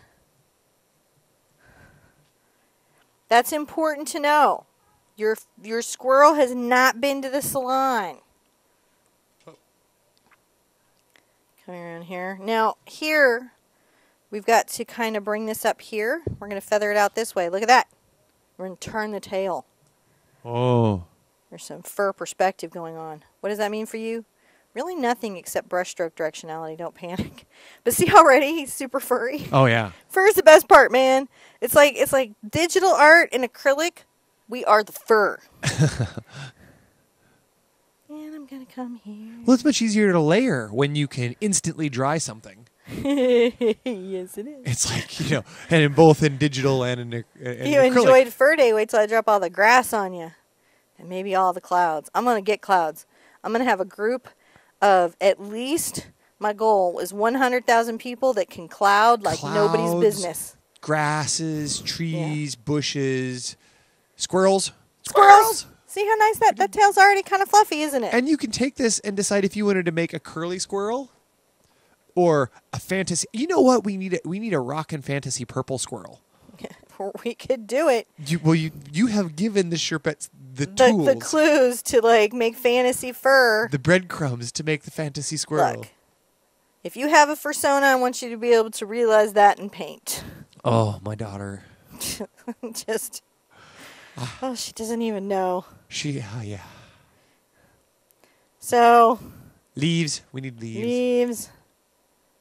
That's important to know. Your squirrel has not been to the salon. Coming around here. Now, here, we've got to kind of bring this up here. We're going to feather it out this way. Look at that. We're going to turn the tail. Oh. There's some fur perspective going on. What does that mean for you? Really nothing except brushstroke directionality. Don't panic. But see already he's super furry. Oh yeah. Fur is the best part, man. It's like digital art and acrylic. We are the fur. And I'm gonna come here. Well, it's much easier to layer when you can instantly dry something. Yes, it is. It's like, you know, and in digital and in You acrylic. enjoyed Fur Day. Wait till I drop all the grass on you. And maybe all the clouds. I'm gonna get clouds. I'm gonna have a group of at least, my goal is 100,000 people that can cloud like nobody's business. Grasses, trees, bushes, squirrels. Squirrels! See how nice that tail's already kind of fluffy, isn't it? And you can take this and decide if you wanted to make a curly squirrel or a fantasy. You know what? We need a rockin' fantasy purple squirrel. We could do it. You have given the Sherpets the tools. The clues to like make fantasy fur. The breadcrumbs to make the fantasy squirrel. Look, if you have a fursona, I want you to be able to realize that in paint. Oh, my daughter. Just, oh, she doesn't even know. Yeah. So. Leaves. We need leaves. Leaves.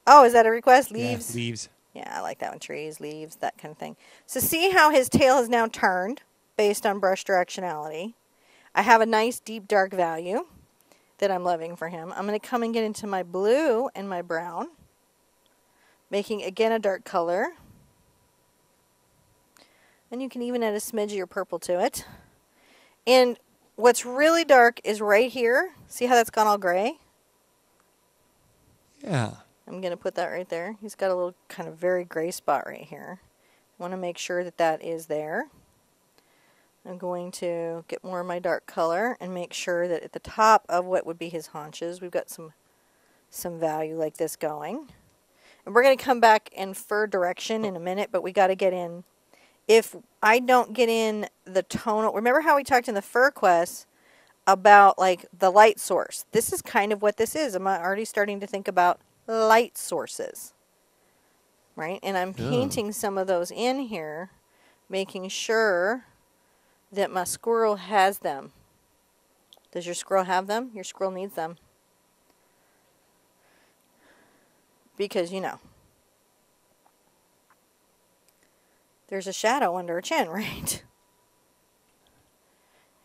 Oh, is that a request? Leaves? Yeah, leaves. Yeah, I like that one. Trees, leaves, that kind of thing. So see how his tail has now turned based on brush directionality. I have a nice deep dark value that I'm loving for him. I'm going to come and get into my blue and my brown, making again a dark color. And you can even add a smidge of your purple to it. And what's really dark is right here. See how that's gone all gray? Yeah. I'm going to put that right there. He's got a little kind of very gray spot right here. I want to make sure that that is there. I'm going to get more of my dark color and make sure that at the top of what would be his haunches, we've got some value like this going. And we're going to come back in fur direction in a minute, but we got to get in. If I don't get in the tonal, remember how we talked in the Fur Quest about like the light source? This is kind of what this is. I'm already starting to think about light sources, right? And I'm painting some of those in here, making sure that my squirrel has them. Does your squirrel have them? Your squirrel needs them. Because, you know, there's a shadow under her chin, right?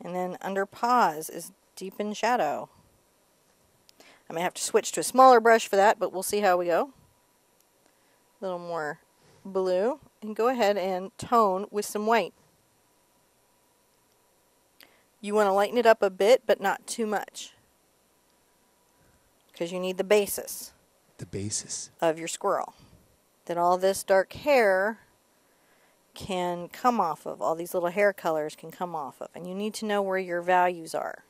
And then under paws is deep in shadow. I may have to switch to a smaller brush for that, but we'll see how we go. A little more blue. And go ahead and tone with some white. You want to lighten it up a bit, but not too much. Because you need the basis. The basis. Of your squirrel. That all this dark hair can come off of. All these little hair colors can come off of. And you need to know where your values are.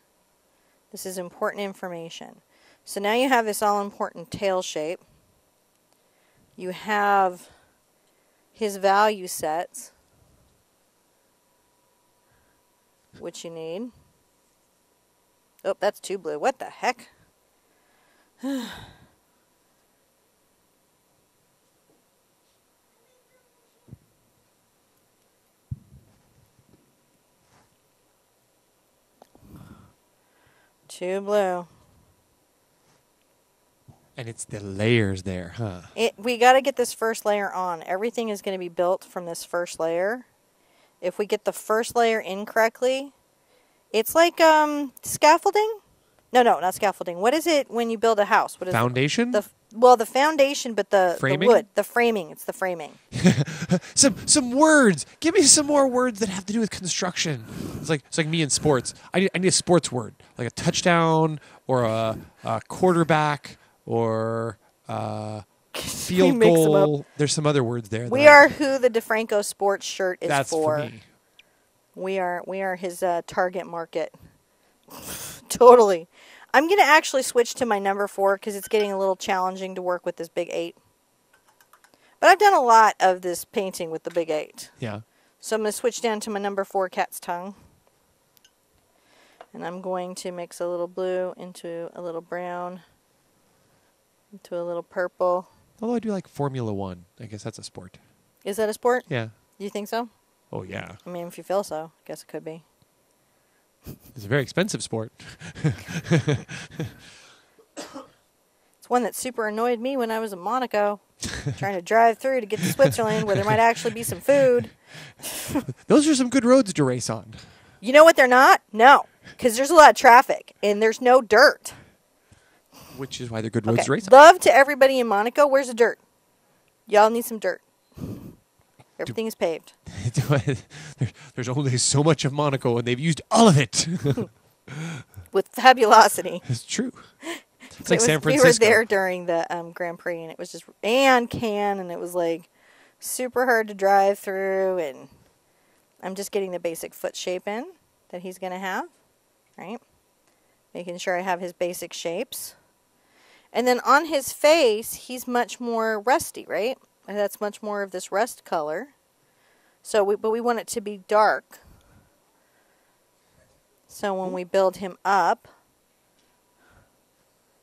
This is important information. So now you have this all-important tail shape. You have his value sets, which you need. Oh, that's too blue. What the heck? Too blue. And it's the layers there, huh? We got to get this first layer on. Everything is going to be built from this first layer. If we get the first layer in correctly, it's like scaffolding? No, not scaffolding. What is it when you build a house? What is Foundation? it? Well, the foundation, but the Framing? wood, the framing. It's the framing. Some words. Give me some more words that have to do with construction. It's like me in sports. I need a sports word, like a touchdown or a quarterback or field mix 'em up. goal. There's some other words there. We are who the DeFranco sports shirt is That's for me. We are his target market. Totally. I'm going to actually switch to my number 4 because it's getting a little challenging to work with this big 8. But I've done a lot of this painting with the big 8. Yeah. So I'm going to switch down to my number 4 cat's tongue. And I'm going to mix a little blue into a little brown, into a little purple. Although I do like Formula One. I guess that's a sport. Is that a sport? Yeah. You think so? Oh, yeah. I mean, if you feel so, I guess it could be. It's a very expensive sport. It's one that super annoyed me when I was in Monaco, trying to drive through to get to Switzerland where there might actually be some food. Those are some good roads to race on. You know what they're not? No, because there's a lot of traffic and there's no dirt. Which is why they're good roads to race on. Love to everybody in Monaco. Where's the dirt? Y'all need some dirt. Everything is paved. There's only so much of Monaco, and they've used all of it. With fabulosity. It's true. It's like San Francisco. We were there during the Grand Prix, and it was just and it was like super hard to drive through. And I'm just getting the basic foot shape in that he's going to have, right? Making sure I have his basic shapes. And then on his face, he's much more rusty, right? And that's much more of this rust color. So, but we want it to be dark. So when we build him up,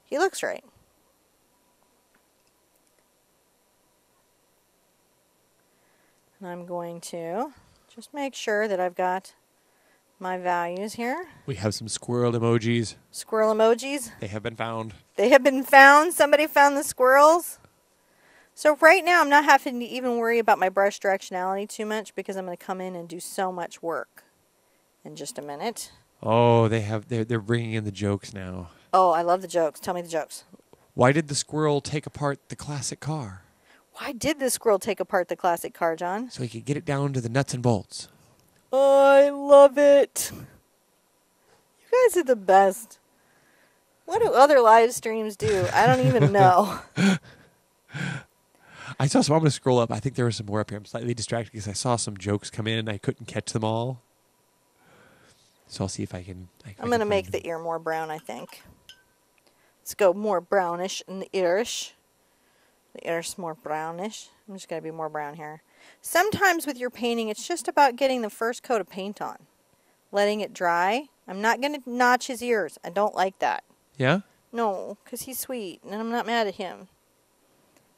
he looks right. And I'm going to just make sure that I've got my values here. We have some squirrel emojis. Squirrel emojis. They have been found. They have been found. Somebody found the squirrels. So right now I'm not having to even worry about my brush directionality too much because I'm going to come in and do so much work in just a minute. Oh, they're bringing in the jokes now. Oh, I love the jokes. Tell me the jokes. Why did the squirrel take apart the classic car? Why did the squirrel take apart the classic car, John? So he could get it down to the nuts and bolts. Oh, I love it. You guys are the best. What do other live streams do? I don't even know. I saw some. I'm going to scroll up. I think there was some more up here. I'm slightly distracted because I saw some jokes come in. I couldn't catch them all. So I'll see if I can. I'm going to make the ear more brown, I think. Let's go more brownish in the earish. The ear's more brownish. I'm just going to be more brown here. Sometimes with your painting, it's just about getting the first coat of paint on. Letting it dry. I'm not going to notch his ears. I don't like that. Yeah? No, because he's sweet, and I'm not mad at him.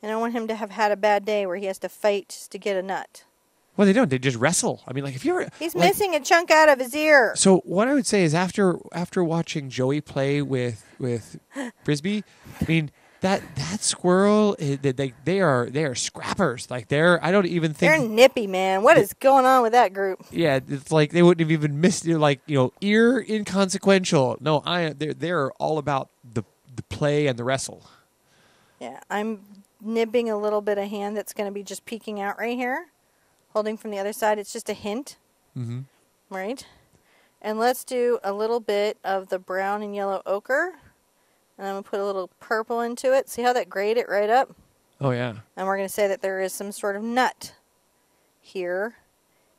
And I don't want him to have had a bad day where he has to fight just to get a nut. Well, they don't. They just wrestle. I mean, like if you're... He's missing a chunk out of his ear. So what I would say is after watching Joey play with Frisbee, I mean... That squirrel, they are scrappers. Like I don't even think they're nippy, man. What is going on with that group? Yeah, it's like they wouldn't have even missed it. Like ear inconsequential. No, they're all about the play and the wrestle. Yeah, I'm nibbing a little bit of hand that's going to be just peeking out right here, holding from the other side. It's just a hint, right? And let's do a little bit of the brown and yellow ochre. And I'm going to put a little purple into it. See how that grayed it right up? Oh, yeah. And we're going to say that there is some sort of nut here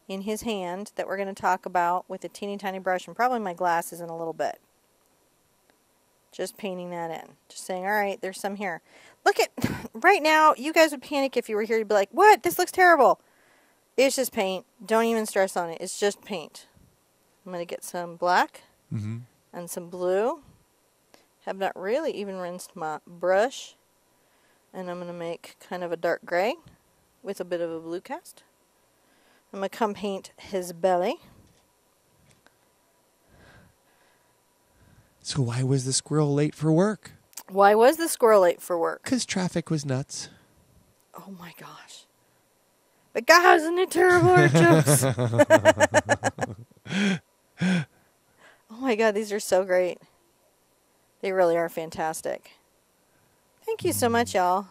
in his hand that we're going to talk about with a teeny tiny brush and probably my glasses in a little bit. Just painting that in. Just saying, all right, there's some here. Look at, right now, you guys would panic if you were here. You'd be like, what? This looks terrible. It's just paint. Don't even stress on it. It's just paint. I'm going to get some black and some blue. Have not really even rinsed my brush. And I'm going to make kind of a dark gray with a bit of a blue cast. I'm going to come paint his belly. So why was the squirrel late for work? Why was the squirrel late for work? Because traffic was nuts. Oh my gosh. But guys, isn't it terrible, our jokes? Oh my god, these are so great. They really are fantastic. Thank you so much, y'all.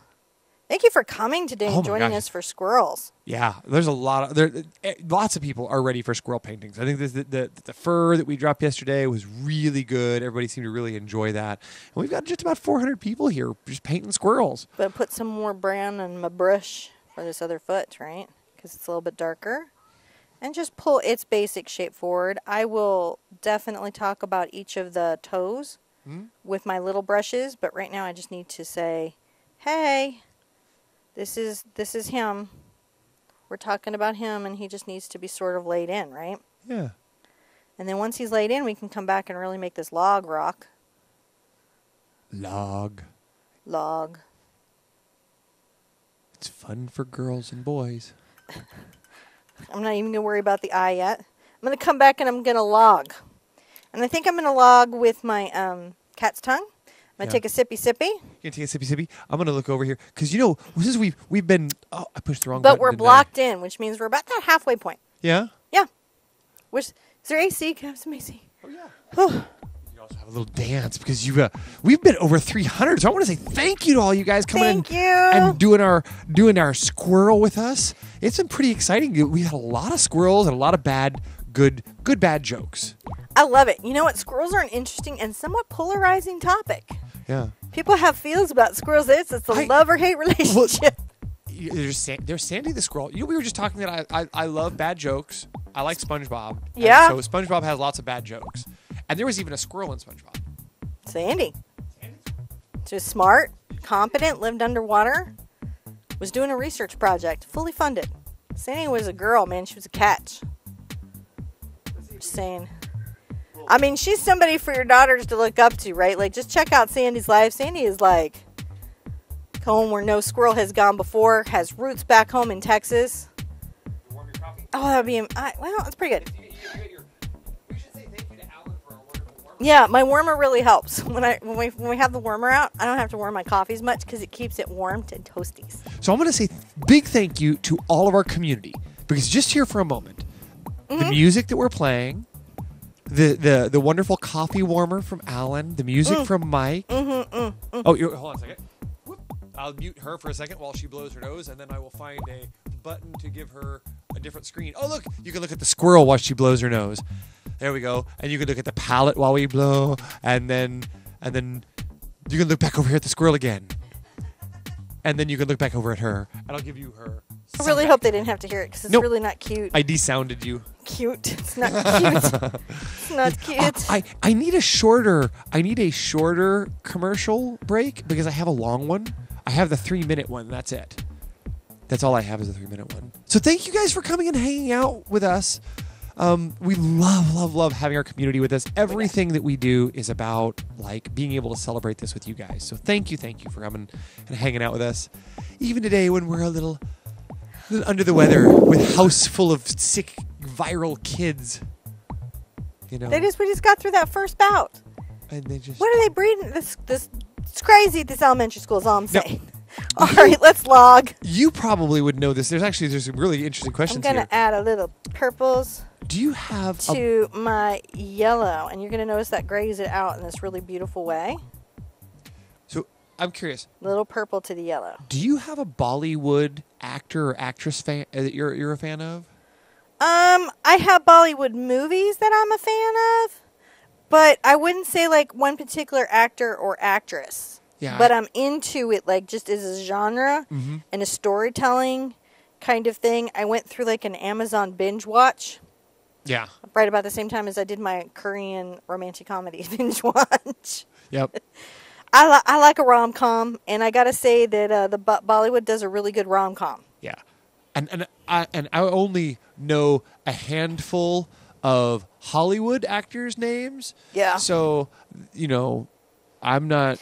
Thank you for coming today and joining us for squirrels. Yeah, there's a lot of lots of people are ready for squirrel paintings. I think the fur that we dropped yesterday was really good. Everybody seemed to really enjoy that. And we've got just about 400 people here just painting squirrels. But put some more brown on my brush for this other foot, right? Because it's a little bit darker. And just pull its basic shape forward. I will definitely talk about each of the toes with my little brushes, but right now I just need to say, hey, this is him. We're talking about him, and he just needs to be sort of laid in, right? Yeah. And then once he's laid in, we can come back and really make this log rock. Log. It's fun for girls and boys. I'm not even going to worry about the eye yet. I'm going to come back and I'm going to log. And I think I'm going to log with my cat's tongue. I'm going to take a sippy. You're going to take a sippy? I'm going to look over here. Because, since we've been... Oh, I pushed the wrong button. But we're blocked in, which means we're about that halfway point. Yeah? Yeah. Is there AC? Can I have some AC? Oh, yeah. You also have a little dance because we've been over 300. So I want to say thank you to all you guys coming in and doing our squirrel with us. It's been pretty exciting. We had a lot of squirrels and a lot of good bad jokes. I love it. You know what? Squirrels are an interesting and somewhat polarizing topic. Yeah. People have feels about squirrels. It's a love or hate relationship. There's Sandy the squirrel. We were just talking that I love bad jokes. I like SpongeBob. Yeah. So SpongeBob has lots of bad jokes. And there was even a squirrel in SpongeBob. Sandy. Just smart, competent, lived underwater, was doing a research project, fully funded. Sandy was a girl, man. She was a catch. Just saying. I mean, she's somebody for your daughters to look up to, right? Like, just check out Sandy's life. Sandy is like home where no squirrel has gone before, has roots back home in Texas. Warm your coffee? Oh, that would be, well, that's pretty good. We should say thank you to Alan for our wonderful warmer. Yeah, my warmer really helps. When we have the warmer out, I don't have to warm my coffee as much because it keeps it warmed and toasties. So I'm going to say big thank you to all of our community because just here for a moment, the music that we're playing, the wonderful coffee warmer from Alan, the music from Mike. Oh, hold on a second. I'll mute her for a second while she blows her nose, and then I will find a button to give her a different screen. Oh, look, you can look at the squirrel while she blows her nose. There we go. And you can look at the palette while we blow, and then you can look back over here at the squirrel again. And then you can look back over at her, and I'll give you her. I really hope they didn't have to hear it because it's really not cute. I desounded you. Cute. It's not cute. It's not cute. I need a shorter commercial break because I have a long one. I have the 3-minute one. That's it. That's all I have is a 3-minute one. So thank you guys for coming and hanging out with us. We love having our community with us. Everything that we do is about like being able to celebrate this with you guys. So thank you for coming and hanging out with us. Even today when we're a little under the weather with a house full of sick viral kids. We just got through that first bout. And they just what are they breeding? This it's crazy at this elementary school is all I'm saying. All right, let's log. You probably would know this. There's some really interesting questions I'm going to add a little purples Do you have to my yellow, and you're going to notice that grays it out in this really beautiful way. So I'm curious. Little purple to the yellow. Do you have a Bollywood actor or actress fan that you're a fan of? I have Bollywood movies that I'm a fan of, but I wouldn't say like one particular actor or actress. Yeah. But I'm into it like just as a genre and a storytelling kind of thing. I went through like an Amazon binge watch. Yeah. Right about the same time as I did my Korean romantic comedy binge watch. Yep. I like a rom-com, and I got to say that the Bollywood does a really good rom-com. Yeah. And I only know a handful of Hollywood actors' names. Yeah. So, I'm not...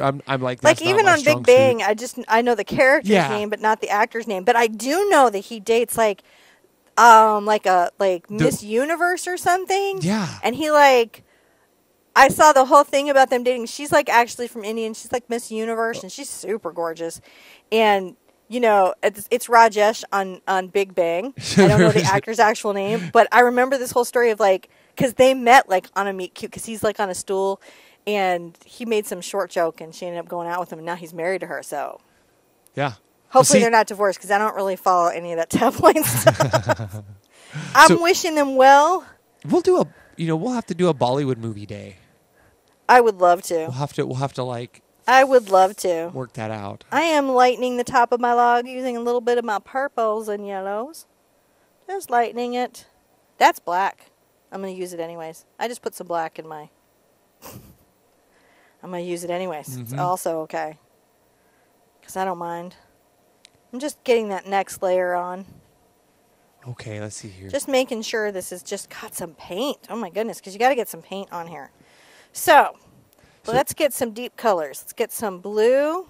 I'm like that's even on Big Bang. I know the character's name, but not the actor's name. But I do know that he dates like Miss Universe or something. Yeah, and he I saw the whole thing about them dating. She's like actually from India, and she's like Miss Universe, and she's super gorgeous. And it's Rajesh on Big Bang. I don't know the actor's actual name, but I remember this whole story of because they met on a meet cute because he's on a stool. And he made some short joke, and she ended up going out with him, and now he's married to her. So Yeah. hopefully they're not divorced, because I don't really follow any of that tabloid stuff. I'm wishing them well. We'll do we'll have to do a Bollywood movie day. I would love to. We'll have to like. I would love to work that out. I am lightening the top of my log using a little bit of my purples and yellows. Just lightening it. That's black. I'm going to use it anyways. I just put some black in my... I'm going to use it anyways. Mm-hmm. It's also okay. Because I don't mind. I'm just getting that next layer on. Okay, let's see here. Just making sure this has just got some paint. Oh my goodness, because you got to get some paint on here. So let's get some deep colors. Let's get some blue.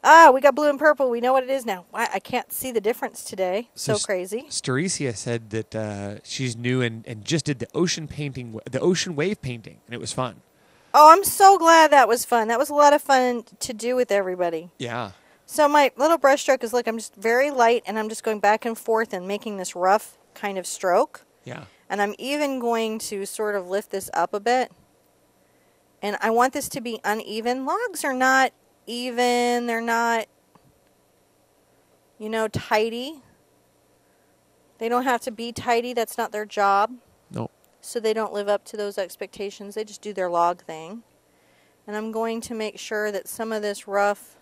We got blue and purple. We know what it is now. I can't see the difference today. So crazy. Stericia said that she's new and just did the ocean painting, the ocean wave painting, and it was fun. Oh, I'm so glad that was fun. That was a lot of fun to do with everybody. Yeah. So my little brush stroke is, look, I'm just very light, and I'm just going back and forth and making this rough kind of stroke. Yeah. And I'm even going to sort of lift this up a bit. And I want this to be uneven. Logs are not even. They're not, tidy. They don't have to be tidy. That's not their job. Nope. So they don't live up to those expectations. They just do their log thing. And I'm going to make sure that some of this rough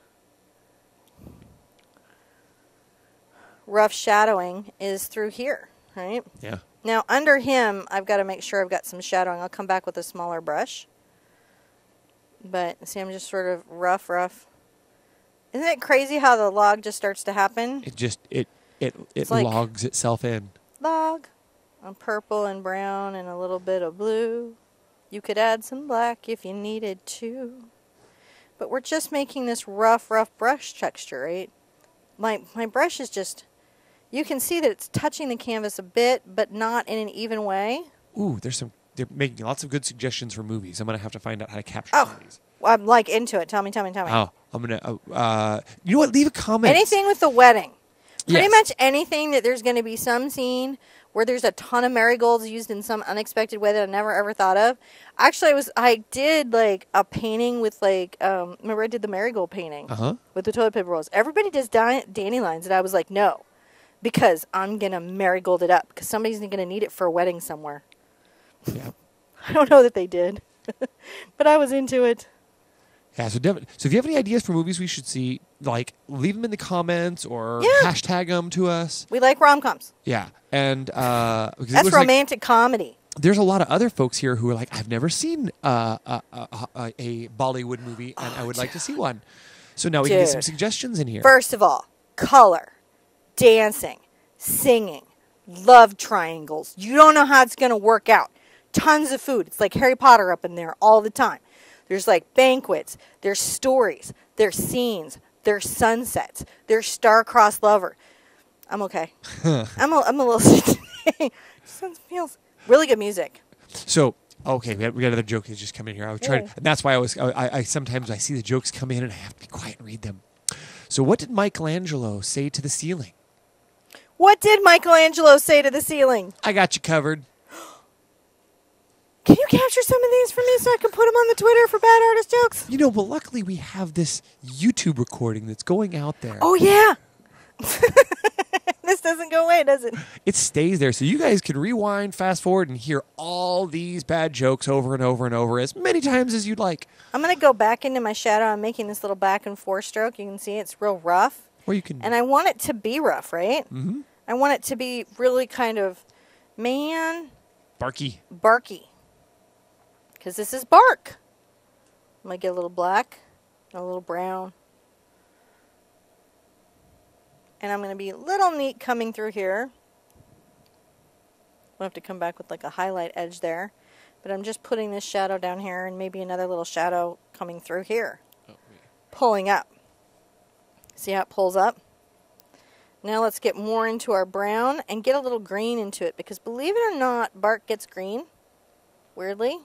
shadowing is through here, right? Yeah. Now, under him, I've got to make sure I've got some shadowing. I'll come back with a smaller brush. But, see, I'm just sort of rough. Isn't it crazy how the log just starts to happen? It logs itself in. Log on purple and brown and a little bit of blue. You could add some black if you needed to. But we're just making this rough brush texture, right? My brush is just... You can see that it's touching the canvas a bit, but not in an even way. Ooh, they're making lots of good suggestions for movies. I'm going to have to find out how to capture some of these. I'm like into it. Tell me. Oh, I'm going to, you know what? Leave a comment. Anything with the wedding. Pretty much anything that there's going to be some scene where there's a ton of marigolds used in some unexpected way that I never ever thought of. Actually, I did like a painting with remember I did the marigold painting with the toilet paper rolls. Everybody does dandelions, and I was like, no. Because I'm going to marigold it up. Because somebody's going to need it for a wedding somewhere. Yeah. I don't know that they did. But I was into it. Yeah, so if you have any ideas for movies we should see, like, leave them in the comments or hashtag them to us. We like rom-coms. Yeah. And that's romantic comedy. There's a lot of other folks here who are like, I've never seen a Bollywood movie, and I would like to see one. So now we can get some suggestions in here. First of all, color. Dancing, singing, love triangles. You don't know how it's going to work out. Tons of food. It's like Harry Potter up in there all the time. There's like banquets. There's stories. There's scenes. There's sunsets. There's star-crossed lover. I'm okay. I'm a little sick. Feels really good music. So, okay, we got another joke that's just come in here. I was trying, and that's why I sometimes I see the jokes come in and I have to be quiet and read them. So what did Michelangelo say to the ceiling? What did Michelangelo say to the ceiling? I got you covered. Can you capture some of these for me so I can put them on the Twitter for bad artist jokes? Well, luckily we have this YouTube recording that's going out there. Oh, yeah. This doesn't go away, does it? It stays there, so you guys can rewind, fast forward, and hear all these bad jokes over and over and over as many times as you'd like. I'm going to go back into my shadow. I'm making this little back and forth stroke. You can see it's real rough. Or you can... And I want it to be rough, right? Mm-hmm. I want it to be really kind of, barky. Because this is bark. I'm going to get a little black, a little brown. And I'm going to be a little neat coming through here. We'll have to come back with like a highlight edge there. But I'm just putting this shadow down here and maybe another little shadow coming through here. Pulling up. See how it pulls up? Now let's get more into our brown and get a little green into it. Because believe it or not, bark gets green. Weirdly.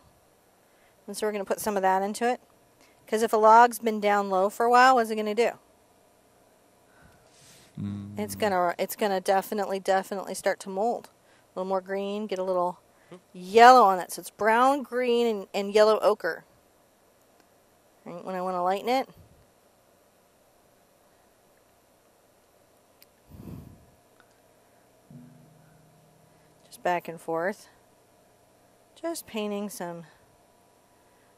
And so we're going to put some of that into it. Because if a log's been down low for a while, what's it going to do? It's gonna definitely start to mold. A little more green, get a little yellow on it. So it's brown, green, and yellow ochre. right, when I want to lighten it. Just back and forth. Just painting some.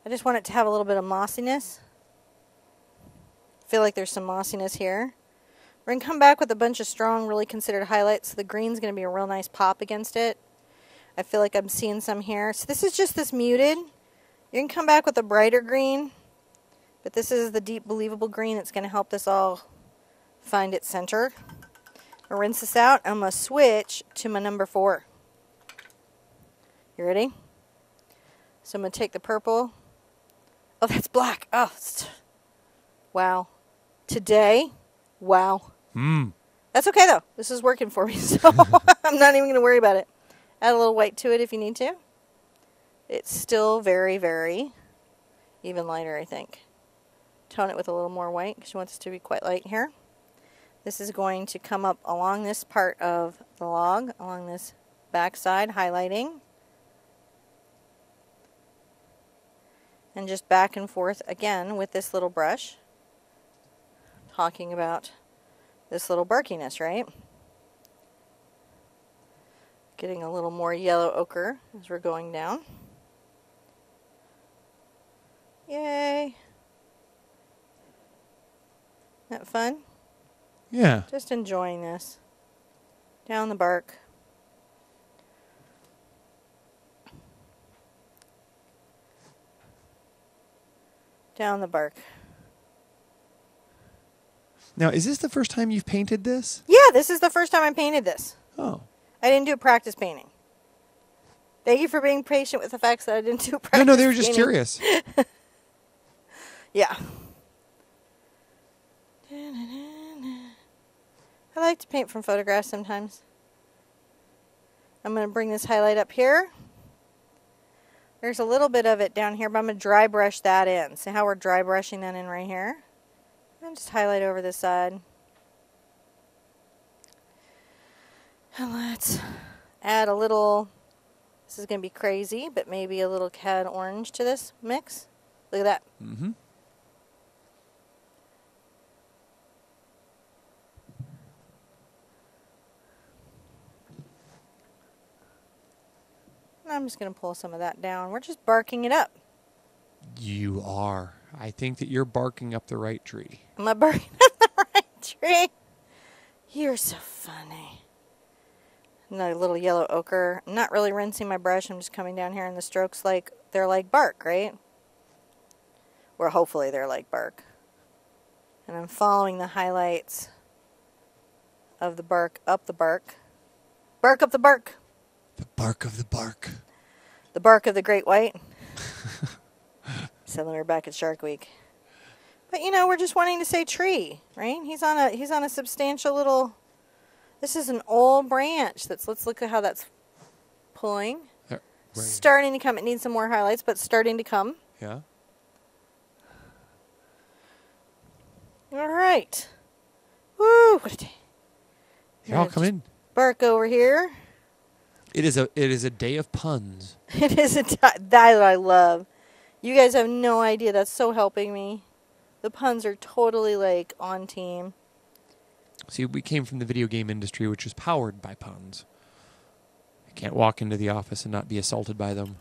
I just want it to have a little bit of mossiness. Feel like there's some mossiness here. We're going to come back with a bunch of strong, really considered highlights. So the green's going to be a real nice pop against it. I feel like I'm seeing some here. So this is just this muted. You can come back with a brighter green, but this is the deep, believable green that's going to help this all find its center. I'll rinse this out. I'm going to switch to my number 4. You ready? So I'm going to take the purple. Oh, that's black. Oh, wow. Today, wow. That's okay, though. This is working for me, so I'm not even going to worry about it. Add a little white to it if you need to. It's still very, very even lighter, I think. Tone it with a little more white because you want this to be quite light here. This is going to come up along this part of the log, along this back side, highlighting. And just back and forth again with this little brush. Talking about this little barkiness, right? Getting a little more yellow ochre as we're going down. Yay! Isn't that fun? Yeah. Just enjoying this. Down the bark. Down the bark. Now, is this the first time you've painted this? Yeah, this is the first time I painted this. Oh. I didn't do practice painting. Thank you for being patient with the facts that I didn't do practice No, they were just painting. curious. Yeah. I like to paint from photographs sometimes. I'm going to bring this highlight up here. There's a little bit of it down here, but I'm going to dry brush that in. See how we're dry brushing that in right here? And just highlight over this side. And let's add a little, this is going to be crazy, but maybe a little cad orange to this mix. Look at that. Mm-hmm. I'm just going to pull some of that down. We're just barking it up. You are. I think that you're barking up the right tree. Am I barking up the right tree? You're so funny. Another little yellow ochre. I'm not really rinsing my brush. I'm just coming down here, and the strokes like they're like bark, right? Or hopefully they're like bark. And I'm following the highlights of the bark up the bark. Bark up the bark. The bark of the bark. The bark of the great white. Said when we were back at Shark Week. But you know, we're just wanting to say tree, right? He's on a substantial little. This is an old branch. Let's look at how that's pulling. Right. Starting to come. It needs some more highlights, but starting to come. Yeah. All right. Woo! What a day. Y'all come in. Bark over here. It is a day of puns. It is that I love. You guys have no idea. That's so helping me. The puns are totally like on team. See, we came from the video game industry, which is powered by puns. You can't walk into the office and not be assaulted by them.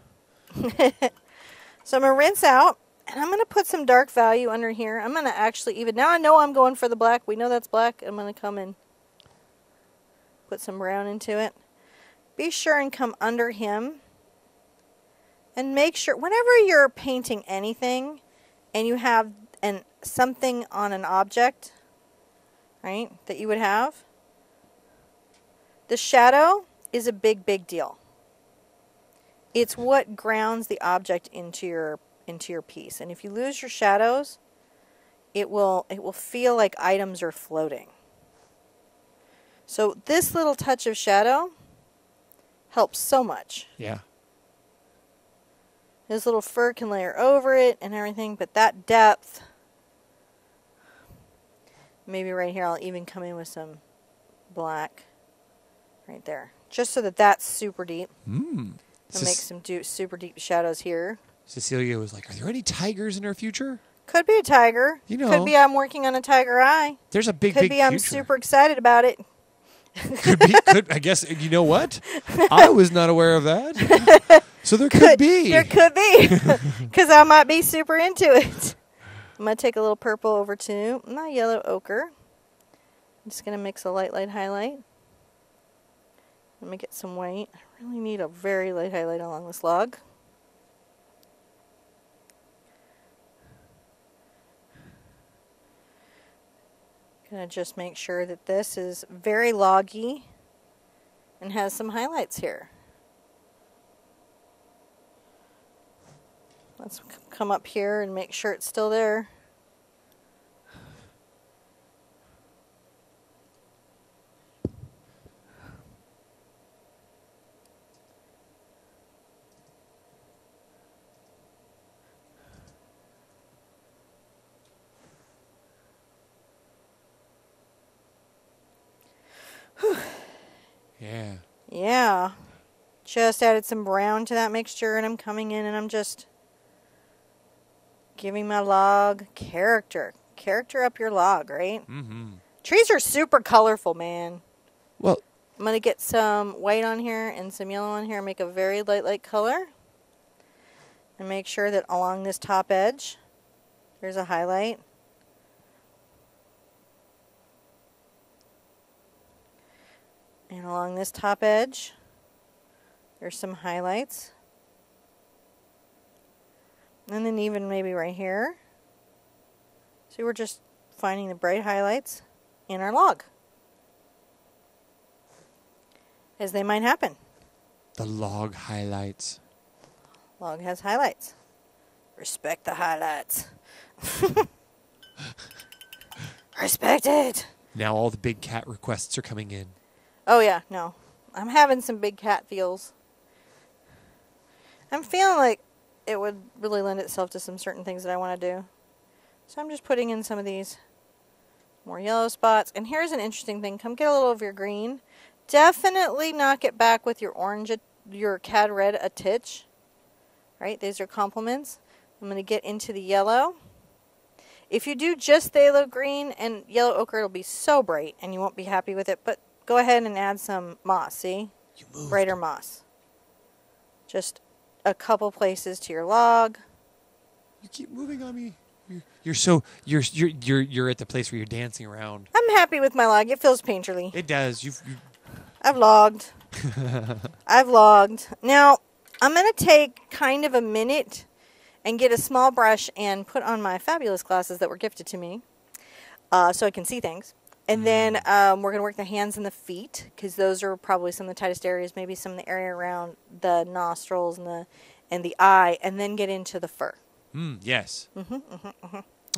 So I'm going to rinse out, and I'm going to put some dark value under here. I'm going to actually even, now I know I'm going for the black. We know that's black. I'm going to come and put some brown into it. Be sure and come under him. And make sure, whenever you're painting anything, and you have something on an object, right, that you would have, the shadow is a big, big deal. It's what grounds the object into your piece. And if you lose your shadows, it will feel like items are floating. So this little touch of shadow helps so much. Yeah. This little fur can layer over it and everything, but that depth, maybe right here I'll even come in with some black right there. Just so that that's super deep. Mm. I'll make some super deep shadows here. Cecilia was like, are there any tigers in our future? Could be a tiger. You know. Could be I'm working on a tiger eye. There's a big, Could big be I'm future. super excited about it. Could be. I guess, you know what? I was not aware of that. So there could be. There could be. Because I might be super into it. I'm going to take a little purple over to my yellow ochre. I'm just going to mix a light highlight. Let me get some white. I really need a very light highlight along this log. Gonna just make sure that this is very loggy and has some highlights here. Let's come up here and make sure it's still there. Yeah. Yeah. Just added some brown to that mixture, and I'm coming in and I'm just giving my log character. Character up your log, right? Mm-hmm. Trees are super colorful, man. Well, I'm going to get some white on here and some yellow on here and make a very light color. And make sure that along this top edge, there's a highlight. And along this top edge, there's some highlights. And then even maybe right here. See, we're just finding the bright highlights in our log. As they might happen. the log highlights. Log has highlights. Respect the highlights. Respect it. Now all the big cat requests are coming in. Oh yeah, no. I'm having some big cat feels. I'm feeling like it would really lend itself to some certain things that I want to do. So I'm just putting in some of these more yellow spots. And here's an interesting thing. Come get a little of your green. Definitely knock it back with your orange, your cad red a titch. Right? These are complements. I'm going to get into the yellow. If you do just phthalo green and yellow ochre, it'll be so bright and you won't be happy with it. But go ahead and add some moss, see? Brighter moss. Just a couple places to your log. You keep moving on me. You're at the place where you're dancing around. I'm happy with my log. It feels painterly. It does. I've logged. I've logged. Now, I'm going to take kind of a minute and get a small brush and put on my fabulous glasses that were gifted to me so I can see things. And then we're going to work the hands and the feet because those are probably some of the tightest areas, maybe some of the area around the nostrils and the eye, and then get into the fur. Yes.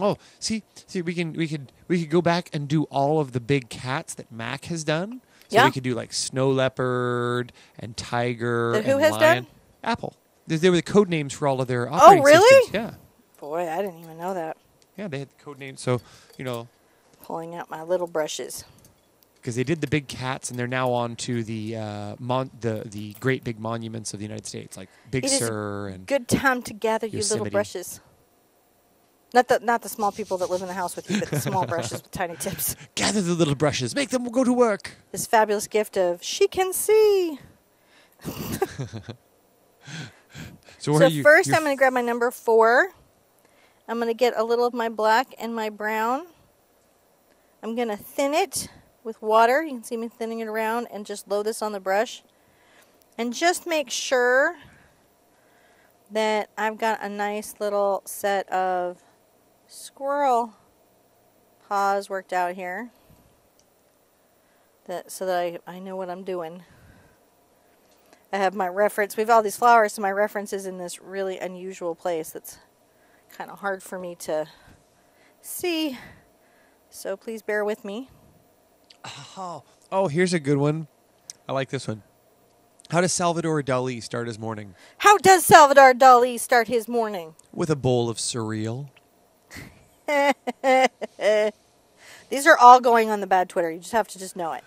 Oh, see, we could go back and do all of the big cats that Mac has done. So we could do like snow leopard and tiger that who and has lion. done? Apple. They were the code names for all of their operating really? systems. Yeah. Boy, I didn't even know that. Yeah, they had the code names. So, Pulling out my little brushes. because they did the big cats, and they're now on to the great big monuments of the United States, like Big Sur and good time to gather your little Yosemite. brushes. Not the small people that live in the house with you, but the small brushes with tiny tips. Gather the little brushes, make them go to work. This fabulous gift of she can see. So first I'm going to grab my number 4. I'm going to get a little of my black and my brown. I'm going to thin it with water. You can see me thinning it around and just load this on the brush. And just make sure that I've got a nice little set of squirrel paws worked out here. So that I know what I'm doing. I have my reference. We have all these flowers, so my reference is in this really unusual place that's kind of hard for me to see. So please bear with me. Oh, here's a good one. I like this one. How does Salvador Dali start his morning? How does Salvador Dali start his morning? With a bowl of cereal. These are all going on the bad Twitter. You just have to just know it.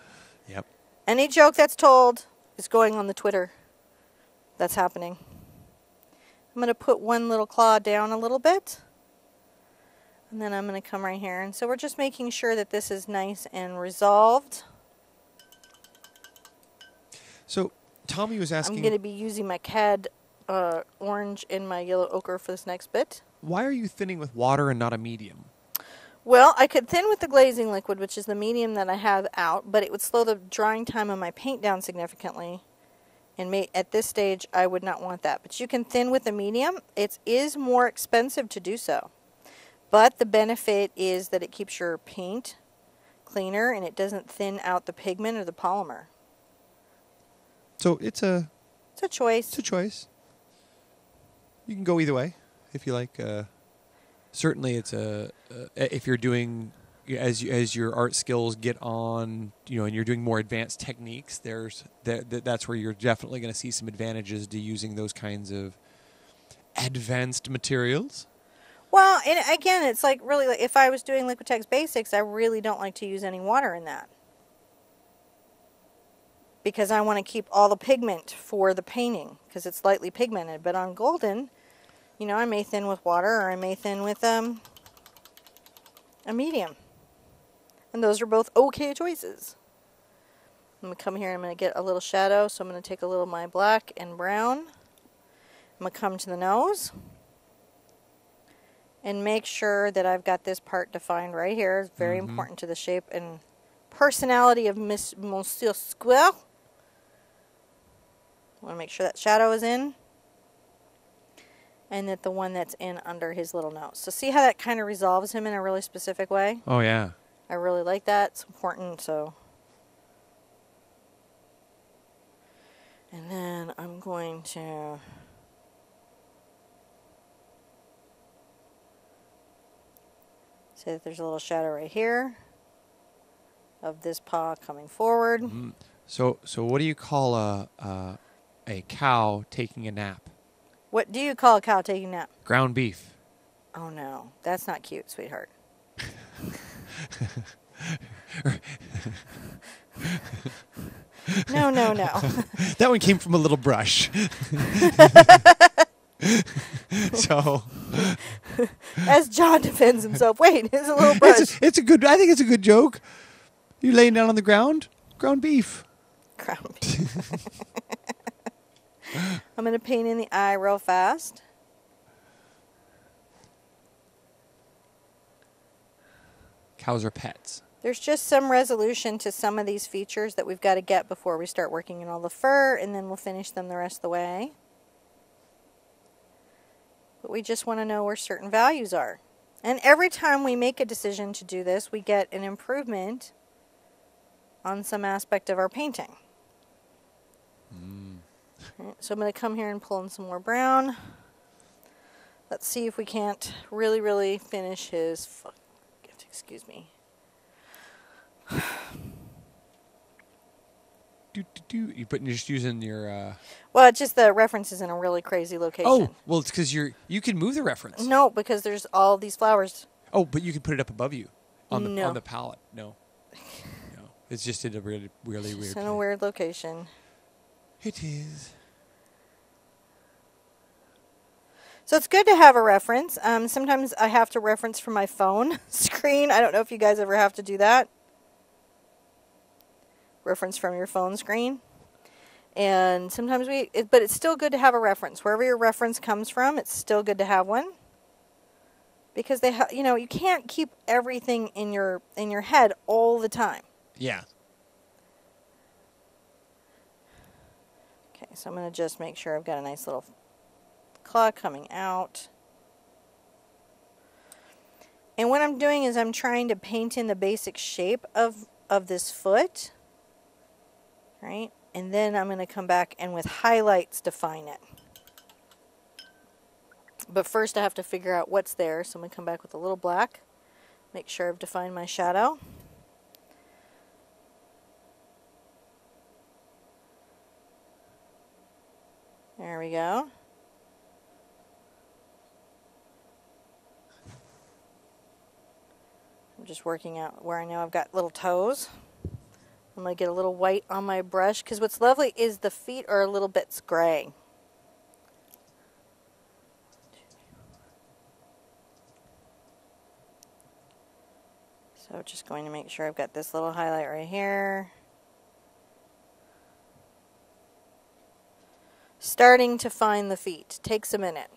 Yep. Any joke that's told is going on the Twitter. That's happening. I'm going to put one little claw down a little bit. And then I'm going to come right here. And so we're just making sure that this is nice and resolved. So Tommy was asking, I'm going to be using my cad orange and my yellow ochre for this next bit. why are you thinning with water and not a medium? Well, I could thin with the glazing liquid, which is the medium that I have out, but it would slow the drying time of my paint down significantly. And at this stage, I would not want that. But you can thin with the medium. It is more expensive to do so. But the benefit is that it keeps your paint cleaner and it doesn't thin out the pigment or the polymer. So it's a choice. It's a choice. You can go either way if you like. Certainly, it's if you're doing as your art skills get on, and you're doing more advanced techniques. That's where you're definitely going to see some advantages to using those kinds of advanced materials. Well, and again, it's like really, like if I was doing Liquitex Basics, I really don't like to use any water in that. Because I want to keep all the pigment for the painting, because it's lightly pigmented. But on Golden, I may thin with water, or I may thin with a medium. And those are both okay choices. I'm going to come here and I'm going to get a little shadow, so I'm going to take a little of my black and brown. I'm going to come to the nose. And make sure that I've got this part defined right here. It's very important to the shape and personality of Monsieur Squirrel. I want to make sure that shadow is in. And that the one that's in under his little nose. So see how that kind of resolves him in a really specific way? Oh, yeah. I really like that. It's important, so. And then I'm going to say that there's a little shadow right here of this paw coming forward. So what do you call a cow taking a nap? What do you call a cow taking a nap? Ground beef. Oh no, that's not cute, sweetheart. No. That one came from a little brush. So, as John defends himself, wait, it's a little brush. It's a good. I think it's a good joke. You laying down on the ground, ground beef. Ground beef. I'm going to paint in the eye real fast. Cows are pets. There's just some resolution to some of these features that we've got to get before we start working in all the fur, and then we'll finish them the rest of the way. But we just want to know where certain values are. And every time we make a decision to do this, we get an improvement on some aspect of our painting. Right, so I'm going to come here and pull in some more brown. Let's see if we can't really finish his... Excuse me. You're just using your. Well, it's just the reference is in a really crazy location. Oh, well, it's because you can move the reference. No, because there's all these flowers. Oh, but you can put it up above you on the palette. No, it's just in a really weird. It's in a weird location. It is. So it's good to have a reference. Sometimes I have to reference from my phone screen. I don't know if you guys ever have to do that. Reference from your phone screen. And sometimes but it's still good to have a reference. Wherever your reference comes from, it's still good to have one. Because you can't keep everything in your head all the time. Yeah. Okay, so I'm going to just make sure I've got a nice little claw coming out. And what I'm doing is I'm trying to paint in the basic shape of this foot. Right? And then I'm going to come back and with highlights define it. But first I have to figure out what's there. So I'm going to come back with a little black. Make sure I've defined my shadow. There we go. I'm just working out where I know I've got little toes. I'm going to get a little white on my brush because what's lovely is the feet are a little bit gray. So just going to make sure I've got this little highlight right here. Starting to find the feet. Takes a minute.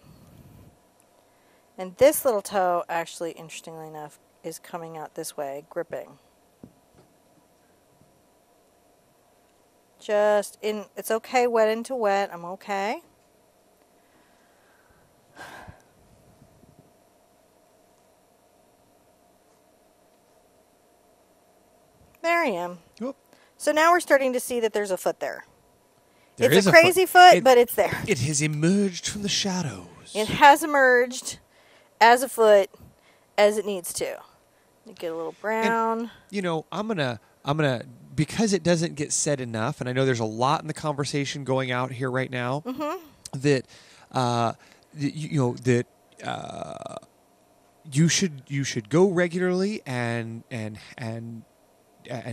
And this little toe, actually, interestingly enough, is coming out this way, gripping. Just in, it's okay, wet into wet. I'm okay. There I am. Whoop. So now we're starting to see that there's a foot there. There It's is a crazy foot, but it's there. It has emerged from the shadows. It has emerged as a foot as it needs to. Get a little brown. And, you know, I'm gonna because it doesn't get said enough, and I know there's a lot in the conversation going out here right now that you should go regularly and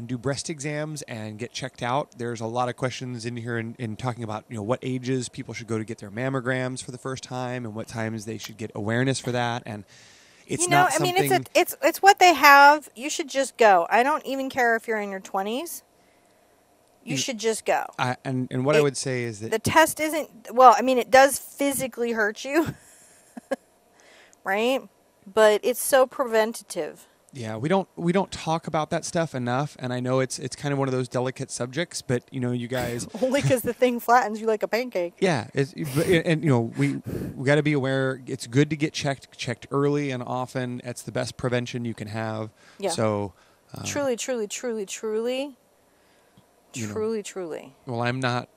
do breast exams and get checked out. There's a lot of questions in here in talking about, you know, what ages people should go to get their mammograms for the first time and what times they should get awareness for that. And it's not something... I mean, it's what they have. You should just go. I don't even care if you're in your 20s. You should just go. And what I would say is that... The test isn't... Well, I mean, it does physically hurt you. Right? But it's so preventative. Yeah, we don't talk about that stuff enough, and I know it's kind of one of those delicate subjects. But you know, you guys only because the thing flattens you like a pancake. Yeah, and you know we got to be aware. It's good to get checked early and often. It's the best prevention you can have. Yeah. So truly. Well, I'm not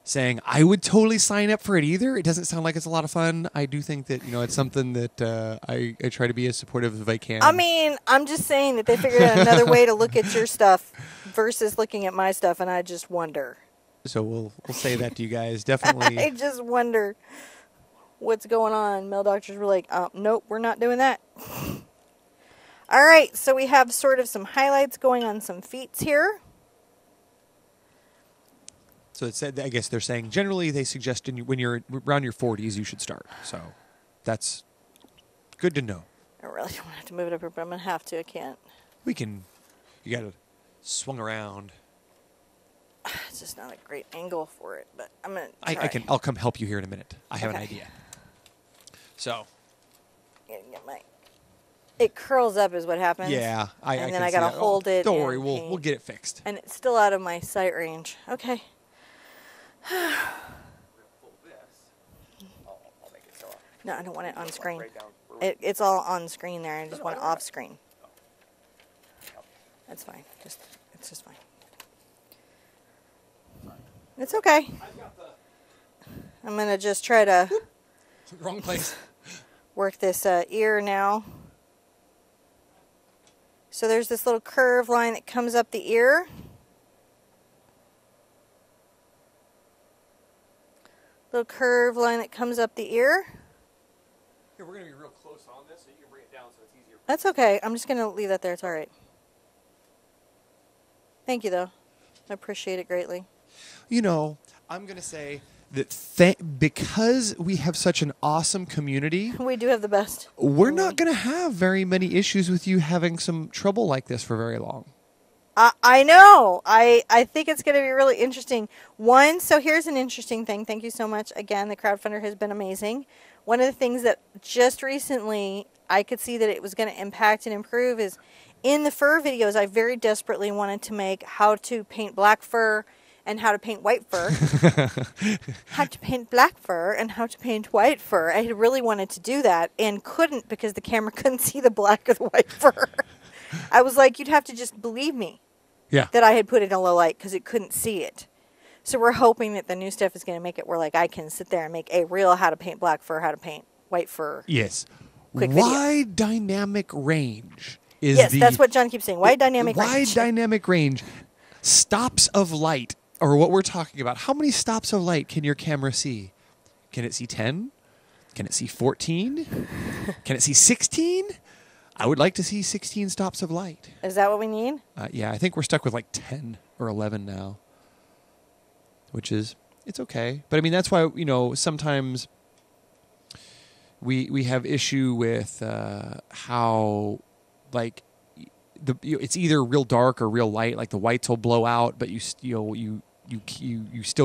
saying I would totally sign up for it either. It doesn't sound like it's a lot of fun. I do think that it's something that I try to be as supportive as I can. I mean, I'm just saying that they figured out another way to look at your stuff versus looking at my stuff, and I just wonder. So we'll say that to you guys. Definitely. I just wonder what's going on. Male doctors were like, nope, we're not doing that. All right, so we have sort of some highlights going on some feet here. So it said, I guess they're saying generally they suggest when you're around your 40s you should start. So that's good to know. I really don't have to move it up here, but I'm going to have to. I can't. We can. You got to swung around. It's just not a great angle for it, but I'm going to try. I'll come help you here in a minute. I have an idea. So. It curls up is what happens. Yeah. And then I got to hold it. Don't worry. We'll get it fixed. And it's still out of my sight range. Okay. No, I don't want it on screen. It's all on screen there. I just want it off screen. That's fine. It's just fine. It's okay. I'm going to just try to wrong place. Work this ear now. So there's this little curve line that comes up the ear. Little curve line that comes up the ear. Here, we're going to be real close on this, so you can bring it down so it's easier. That's okay. I'm just going to leave that there. It's all right. Thank you, though. I appreciate it greatly. You know, I'm going to say that because we have such an awesome community. We do have the best. We're not going to have very many issues with you having some trouble like this for very long. I know. I think it's going to be really interesting. So here's an interesting thing. Thank you so much. Again, the crowdfunder has been amazing. One of the things that just recently I could see that it was going to impact and improve is in the fur videos, I very desperately wanted to make how to paint black fur and how to paint white fur. How to paint black fur and how to paint white fur. I really wanted to do that and couldn't because the camera couldn't see the black or the white fur. I was like, you'd have to just believe me. Yeah. That I had put it in a low light because it couldn't see it. So we're hoping that the new stuff is going to make it where like I can sit there and make a real how to paint black fur, how to paint white fur. Yes. Quick Wide dynamic range is Yes, that's what John keeps saying. Wide dynamic range. Wide dynamic range. Stops of light are what we're talking about. How many stops of light can your camera see? Can it see 10? Can it see 14? Can it see 16? I would like to see 16 stops of light. Is that what we need? Yeah, I think we're stuck with like 10 or 11 now, which is, it's okay. But I mean, that's why, sometimes we have issue with how, like, it's either real dark or real light. Like the whites will blow out, but you still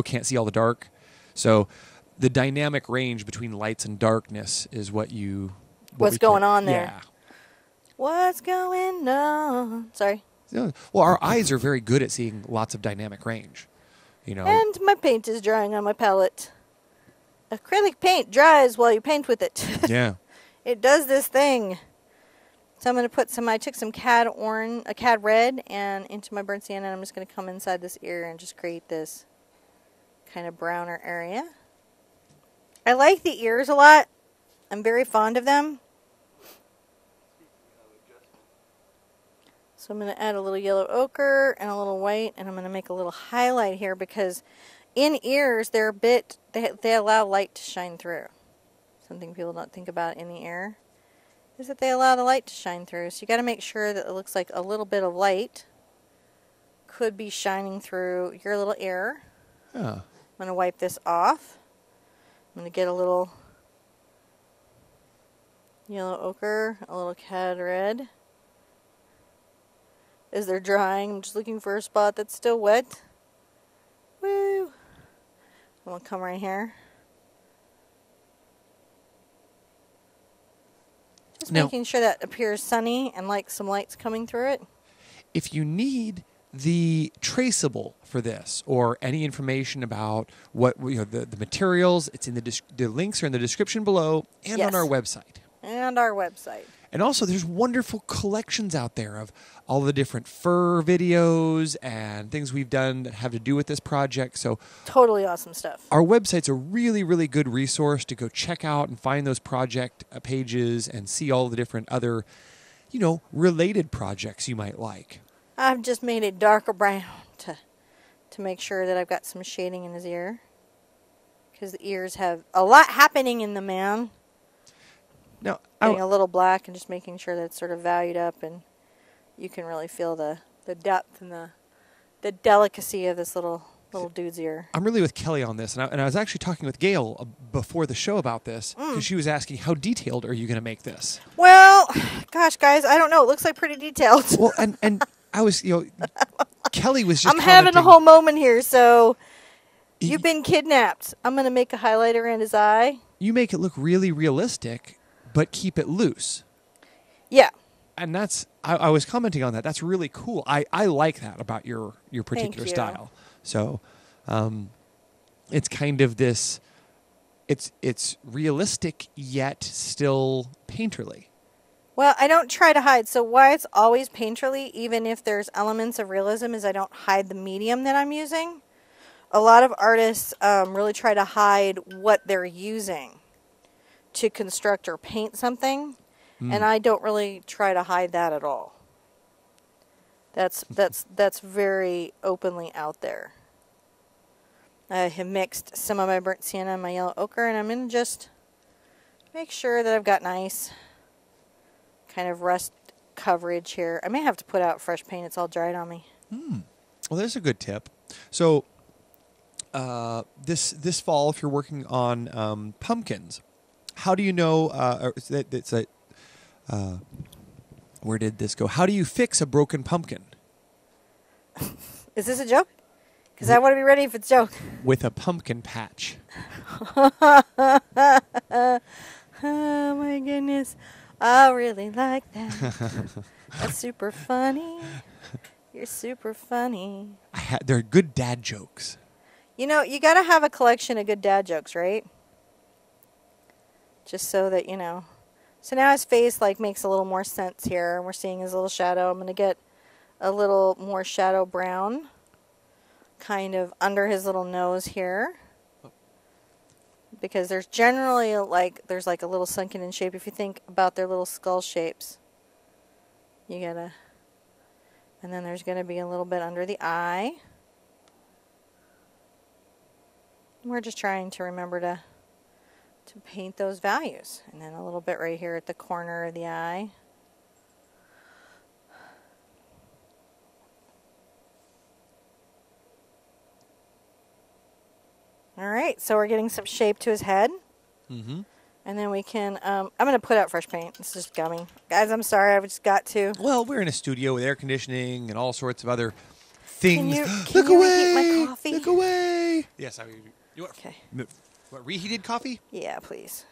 can't see all the dark. So the dynamic range between lights and darkness is what's going on there. Yeah. What's going on? Sorry. Yeah. Well, our eyes are very good at seeing lots of dynamic range. You know. And my paint is drying on my palette. Acrylic paint dries while you paint with it. Yeah. It does this thing. So I'm going to put I took some cad red and into my burnt sienna, and I'm just going to come inside this ear and just create this kind of browner area. I like the ears a lot. I'm very fond of them. So I'm going to add a little yellow ochre and a little white, and I'm going to make a little highlight here because in ears they're a bit, they allow light to shine through. Something people don't think about in the ear is that they allow the light to shine through. So you got to make sure that it looks like a little bit of light could be shining through your little ear. Yeah. I'm going to wipe this off. I'm going to get a little yellow ochre, a little cad red. As they're drying, I'm just looking for a spot that's still wet. Woo! I'm going to come right here. Just making sure that appears sunny and like some light's coming through it. If you need the traceable for this or any information about what the materials, it's in the links are in the description below and on our website. And our website. And also, there's wonderful collections out there of all the different fur videos and things we've done that have to do with this project. So totally awesome stuff. Our website's a really, really good resource to go check out and find those project pages and see all the different other, related projects you might like. I've just made it darker brown to make sure that I've got some shading in his ear. Because the ears have a lot happening in them, man. Now, getting a little black and just making sure that it's sort of valued up, and you can really feel the depth and the delicacy of this little dude's ear. I'm really with Kelly on this, and I was actually talking with Gail before the show about this because she was asking, how detailed are you going to make this? Well, gosh, guys, I don't know. It looks like pretty detailed. Well, and I was, Kelly was just I'm having a whole moment here, so you've been kidnapped. I'm going to make a highlight around his eye. You make it look really realistic, but keep it loose. Yeah. And that's, I was commenting on that. That's really cool. I like that about your particular style. So it's kind of this, it's realistic yet still painterly. Well, I don't try to hide. So why it's always painterly, even if there's elements of realism, is I don't hide the medium that I'm using. A lot of artists really try to hide what they're using to construct or paint something, and I don't really try to hide that at all. That's very openly out there. I have mixed some of my burnt sienna and my yellow ochre, and I'm going to just make sure that I've got nice kind of rust coverage here. I may have to put out fresh paint. It's all dried on me. Well, there's a good tip. So this fall, if you're working on pumpkins, how do you know? Where did this go? How do you fix a broken pumpkin? Is this a joke? Because I want to be ready if it's a joke. With a pumpkin patch. Oh my goodness. I really like that. That's super funny. You're super funny. They're good dad jokes. You got to have a collection of good dad jokes, right? Just so that, So now his face makes a little more sense here. And we're seeing his little shadow. I'm going to get a little more shadow brown kind of under his little nose here. Because there's generally there's a little sunken in shape. If you think about their little skull shapes. You got to... And then there's going to be a little bit under the eye. We're just trying to remember to paint those values. And then a little bit right here at the corner of the eye. Alright, so we're getting some shape to his head. And then we can, I'm going to put out fresh paint. It's just gummy. Guys, I'm sorry. I've just got to. Well, we're in a studio with air conditioning and all sorts of other things. Can you reheat my coffee? Look away! Yes, you want, Okay. What, reheated coffee? Yeah, please.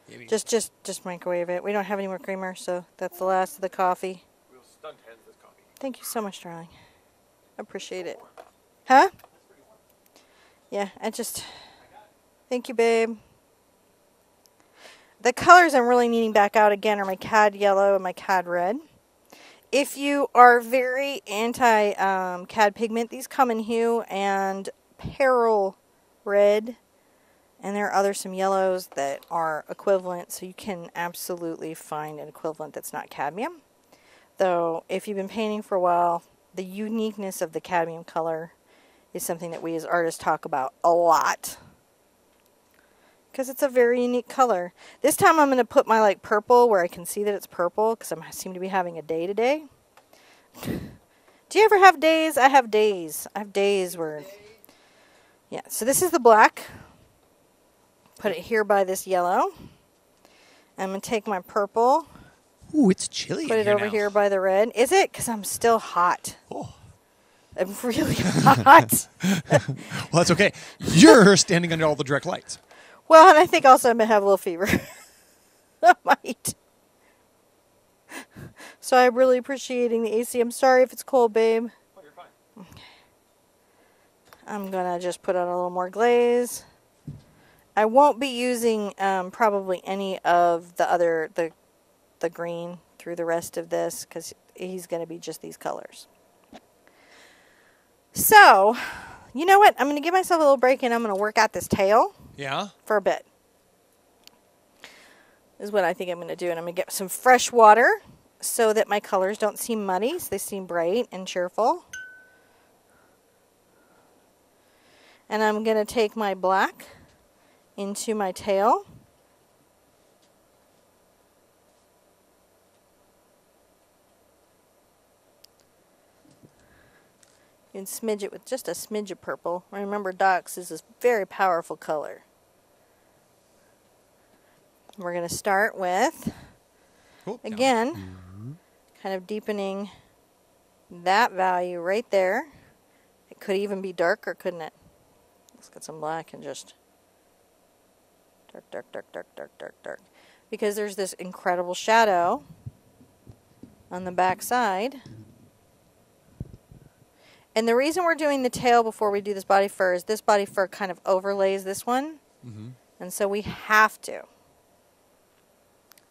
Maybe. Just microwave it. We don't have any more creamer, so that's the last of the coffee. We'll stunt hens this coffee. Thank you so much, darling. I appreciate it. Huh? Yeah, thank you, babe. The colors I'm really needing back out again are my cad yellow and my cad red. If you are very anti cad pigment, these come in hue and peril red. And there are some yellows that are equivalent, so you can absolutely find an equivalent that's not cadmium. Though, if you've been painting for a while, the uniqueness of the cadmium color is something that we as artists talk about a lot. Because it's a very unique color. This time I'm going to put my purple where I can see that it's purple, because I seem to be having a day today. Do you ever have days? I have days. I have days where... Yeah, so this is the black. Put it here by this yellow. I'm going to take my purple. Ooh, it's chilly. Put it over here by the red. Is it? Because I'm still hot. Oh. I'm really hot. Well, that's okay. You're standing under all the direct lights. Well, and I think also I'm going to have a little fever. I might. So I'm really appreciating the AC. I'm sorry if it's cold, babe. Oh, you're fine. Okay. I'm going to just put on a little more glaze. I won't be using probably any of the green through the rest of this because he's going to be just these colors. So, you know what? I'm going to give myself a little break and I'm going to work out this tail. Yeah? For a bit. Is what I think I'm going to do. And I'm going to get some fresh water so that my colors don't seem muddy. So they seem bright and cheerful. And I'm going to take my black into my tail. You can smidge it with just a smidge of purple. Remember, Docs is this very powerful color. We're going to start with, again, kind of deepening that value right there. It could even be darker, couldn't it? Let's get some black and just dark, dark, dark, dark, dark, dark, dark. Because there's this incredible shadow on the back side. And the reason we're doing the tail before we do this body fur is this body fur kind of overlays this one. Mm-hmm. And so we have to.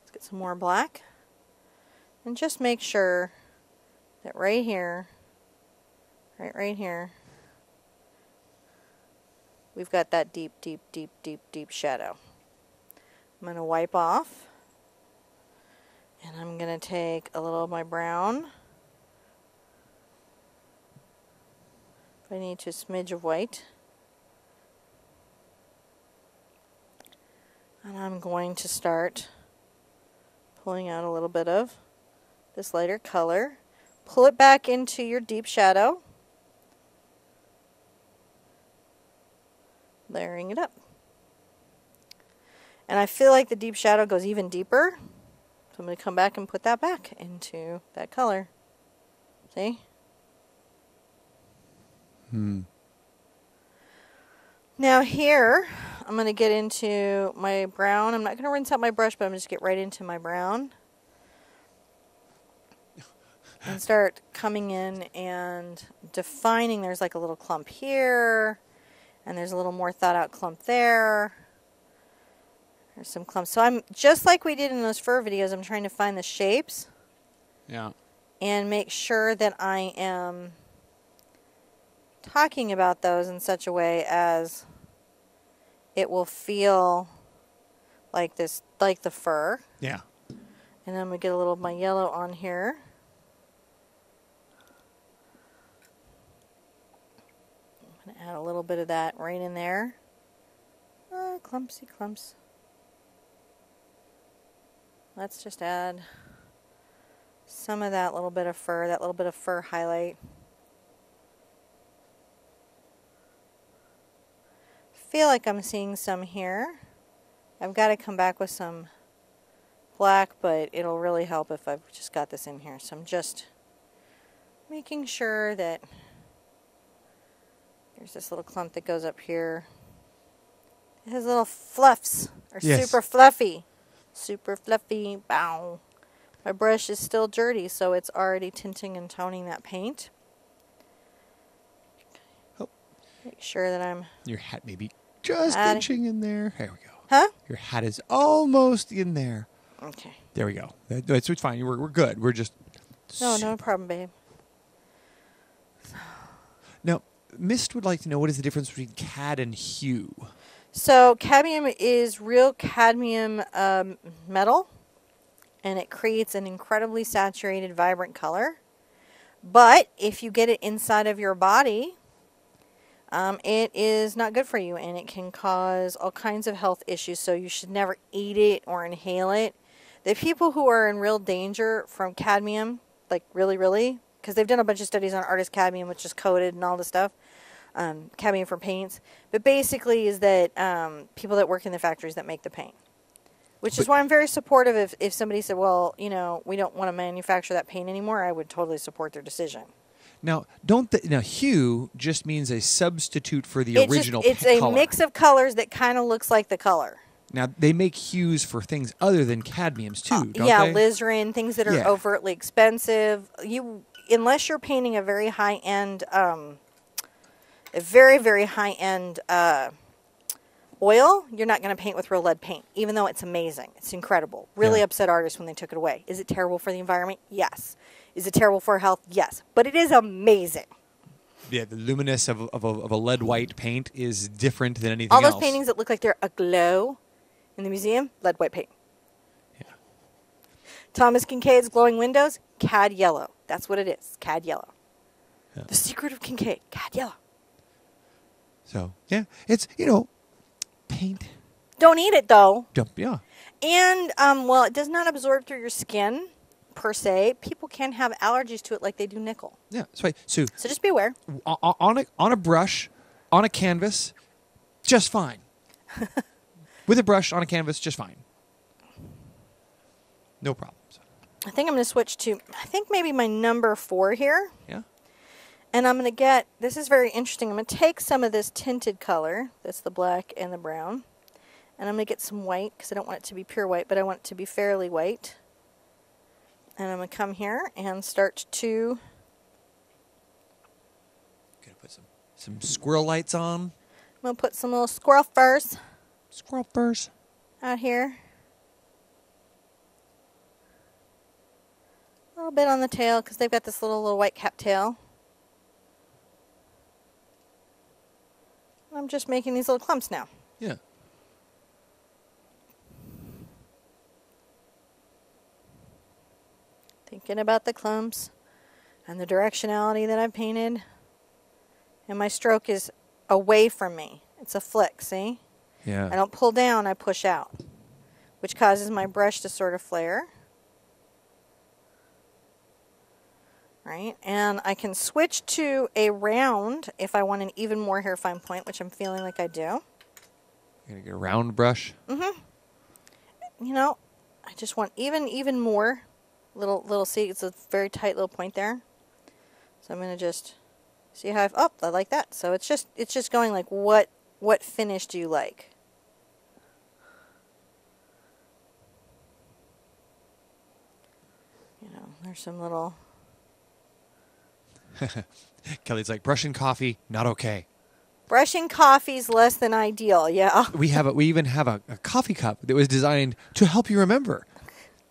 Let's get some more black. And just make sure that right here, right here, we've got that deep, deep, deep, deep, deep shadow. I'm going to wipe off. And I'm going to take a little of my brown. I need to smidge of white. And I'm going to start pulling out a little bit of this lighter color. Pull it back into your deep shadow. Layering it up. And I feel like the deep shadow goes even deeper. So I'm going to come back and put that back into that color. See? Now here, I'm going to get into my brown. I'm not going to rinse out my brush, but I'm going to just get right into my brown. And start coming in and defining. There's like a little clump here. And there's a little more thought out clump there. There's some clumps. So I'm, just like we did in those fur videos, I'm trying to find the shapes. Yeah. And make sure that I am talking about those in such a way as it will feel like this, like the fur. Yeah. And I'm going to get a little of my yellow on here. I'm going to add a little bit of that right in there. Clumpsy clumps. Let's just add some of that little bit of fur, that little bit of fur highlight. Feel like I'm seeing some here. I've got to come back with some black, but it'll really help if I've just got this in here. So I'm just making sure that there's this little clump that goes up here. It has little fluffs, or Yes. super fluffy. Super fluffy. Bow. My brush is still dirty, so it's already tinting and toning that paint. Oh. Make sure that I'm... Your hat may be just inching in there. There we go. Huh? Your hat is almost in there. Okay. There we go. It's fine. We're good. We're just... No problem, babe. Now, Mist would like to know what is the difference between cad and hue. So cadmium is real cadmium metal, and it creates an incredibly saturated, vibrant color. But if you get it inside of your body, it is not good for you, and it can cause all kinds of health issues, so you should never eat it or inhale it. The people who are in real danger from cadmium, like really, because they've done a bunch of studies on artist cadmium, which is coated and all this stuff, cadmium for paints, but basically is that people that work in the factories that make the paint. Which is why I'm very supportive if somebody said, well, you know, we don't want to manufacture that paint anymore, I would totally support their decision. Now, hue just means a substitute for the original It's color. It's a mix of colors that kind of looks like the color. Now, they make hues for things other than cadmiums, too, don't yeah, they? alizarin, things that are overtly expensive. Unless you're painting a very high-end, a very high-end oil, you're not going to paint with real lead paint, even though it's amazing. It's incredible. Really upset artists when they took it away. Is it terrible for the environment? Yes. Is it terrible for health? Yes. But it is amazing. Yeah, the luminous of a lead white paint is different than anything else. All those paintings that look like they're aglow in the museum, lead white paint. Yeah. Thomas Kincaid's glowing windows, cad yellow. That's what it is, cad yellow. Yeah. The secret of Kincaid, cad yellow. So, yeah, it's, paint. Don't eat it, though. Yeah. And, well, it does not absorb through your skin, per se. People can have allergies to it like they do nickel. Yeah, that's right. So just be aware. On a brush, on a canvas, just fine. With a brush on a canvas, just fine. No problems. I think I'm going to switch to, I think maybe my number 4 here. Yeah. And I'm going to get, this is very interesting, I'm going to take some of this tinted color, that's the black and the brown, and I'm going to get some white, because I don't want it to be pure white, but I want it to be fairly white. And I'm going to come here and start to... Gonna put some squirrel lights on. I'm going to put some little squirrel furs. Squirrel furs. Out here. A little bit on the tail, because they've got this little white cap tail. I'm just making these little clumps now. Yeah. Thinking about the clumps and the directionality that I've painted. And my stroke is away from me. It's a flick, see? Yeah. I don't pull down, I push out, which causes my brush to sort of flare. Right? And I can switch to a round if I want an even more hair fine point, which I'm feeling like I do. You're going to get a round brush? Mm-hmm. You know, I just want even more. Little, see, it's a very tight little point there. So I'm going to just see how I like that. So it's just going like, what finish do you like? You know, there's some little... Kelly's like, brushing coffee, not okay. Brushing coffee's less than ideal, yeah. We even have a coffee cup that was designed to help you remember.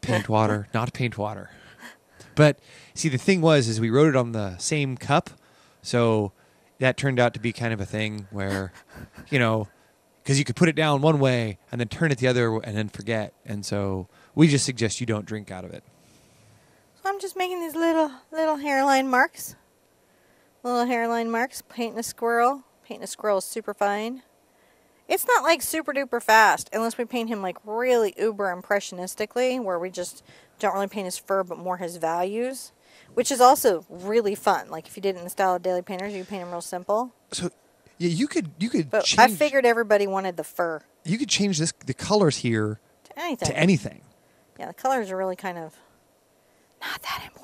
Paint water, not paint water. But see, the thing is we wrote it on the same cup, so that turned out to be kind of a thing where, because you could put it down one way and then turn it the other and then forget. And so we just suggest you don't drink out of it. So I'm just making these little hairline marks. Little hairline marks, painting a squirrel. Painting a squirrel is super fine. It's not like super duper fast unless we paint him like really uber impressionistically, where we just don't really paint his fur but more his values, which is also really fun. Like if you did it in the style of daily painters, you paint him real simple. So Yeah, you could But change. I figured everybody wanted the fur. You could change the colors here To anything. to anything. Yeah, the colors are really kind of not that important.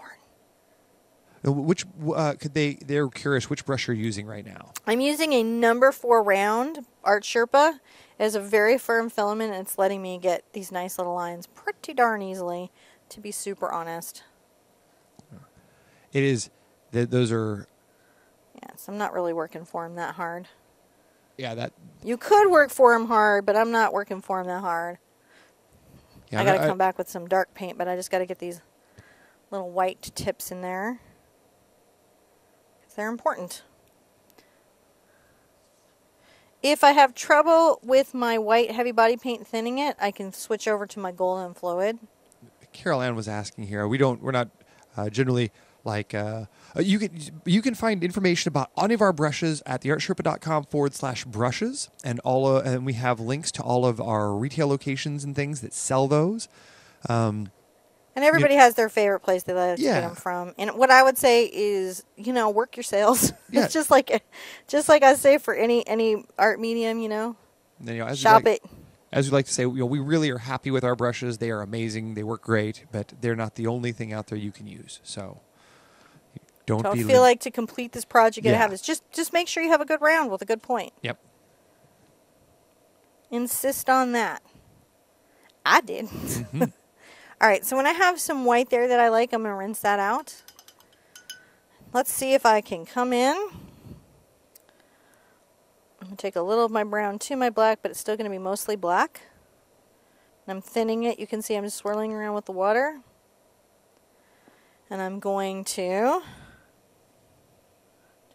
Which they're curious which brush you're using right now. I'm using a number 4 round TheArtSherpa. It has a very firm filament, and it's letting me get these nice little lines pretty darn easily, to be super honest. It is. Those are. Yes, I'm not really working for him that hard. Yeah, that. You could work for him hard, but I'm not working for him that hard. Yeah, I got to come back with some dark paint, but I just got to get these little white tips in there. They're important. If I have trouble with my white heavy body paint thinning it, I can switch over to my golden fluid. Carol Ann was asking here. We're not generally like you can find information about any of our brushes at theartsherpa.com/brushes, and and we have links to all of our retail locations and things that sell those. And everybody has their favorite place they like to Yeah. get them from. And what I would say is, work your sales. Yeah. It's just like I say for any art medium, And, as shop we it. As we like to say, we really are happy with our brushes. They are amazing. They work great, but they're not the only thing out there you can use. So don't feel like to complete this project, you Yeah. have this. Just make sure you have a good round with a good point. Yep. Insist on that. I did. Mm-hmm. All right, so when I have some white there that I like, I'm going to rinse that out. Let's see if I can come in. I'm going to take a little of my brown to my black, but it's still going to be mostly black. And I'm thinning it. You can see I'm just swirling around with the water. And I'm going to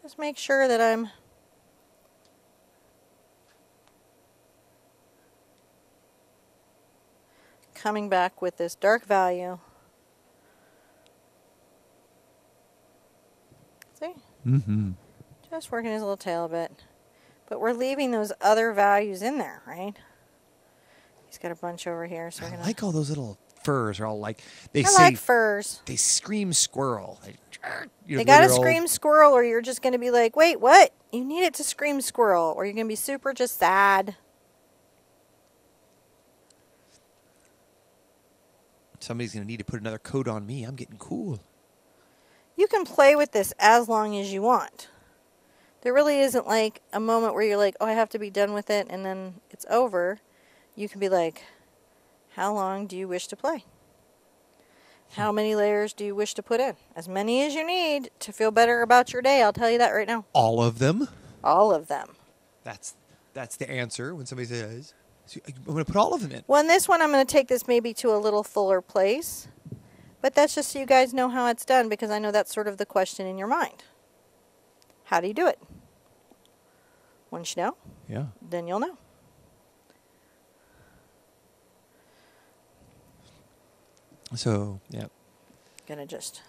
just make sure that I'm coming back with this dark value. See? Mm-hmm. Just working his little tail a bit. But we're leaving those other values in there, right? He's got a bunch over here, so we're I gonna like all those little furs. Are all like I like furs. They scream squirrel. They gotta scream squirrel, or you're just gonna be like, wait, what? You need it to scream squirrel, or you're gonna be super just sad. Somebody's going to need to put another coat on me. I'm getting cool. You can play with this as long as you want. There really isn't like a moment where you're like, oh, I have to be done with it, and then it's over. You can be like, how long do you wish to play? How many layers do you wish to put in? As many as you need to feel better about your day. I'll tell you that right now. All of them? All of them. That's the answer when somebody says, I'm going to put all of them in. Well, in this one, I'm going to take this maybe to a little fuller place. But that's just so you guys know how it's done, because I know that's sort of the question in your mind. How do you do it? Once you know, Yeah. then you'll know. So, yeah. Gonna just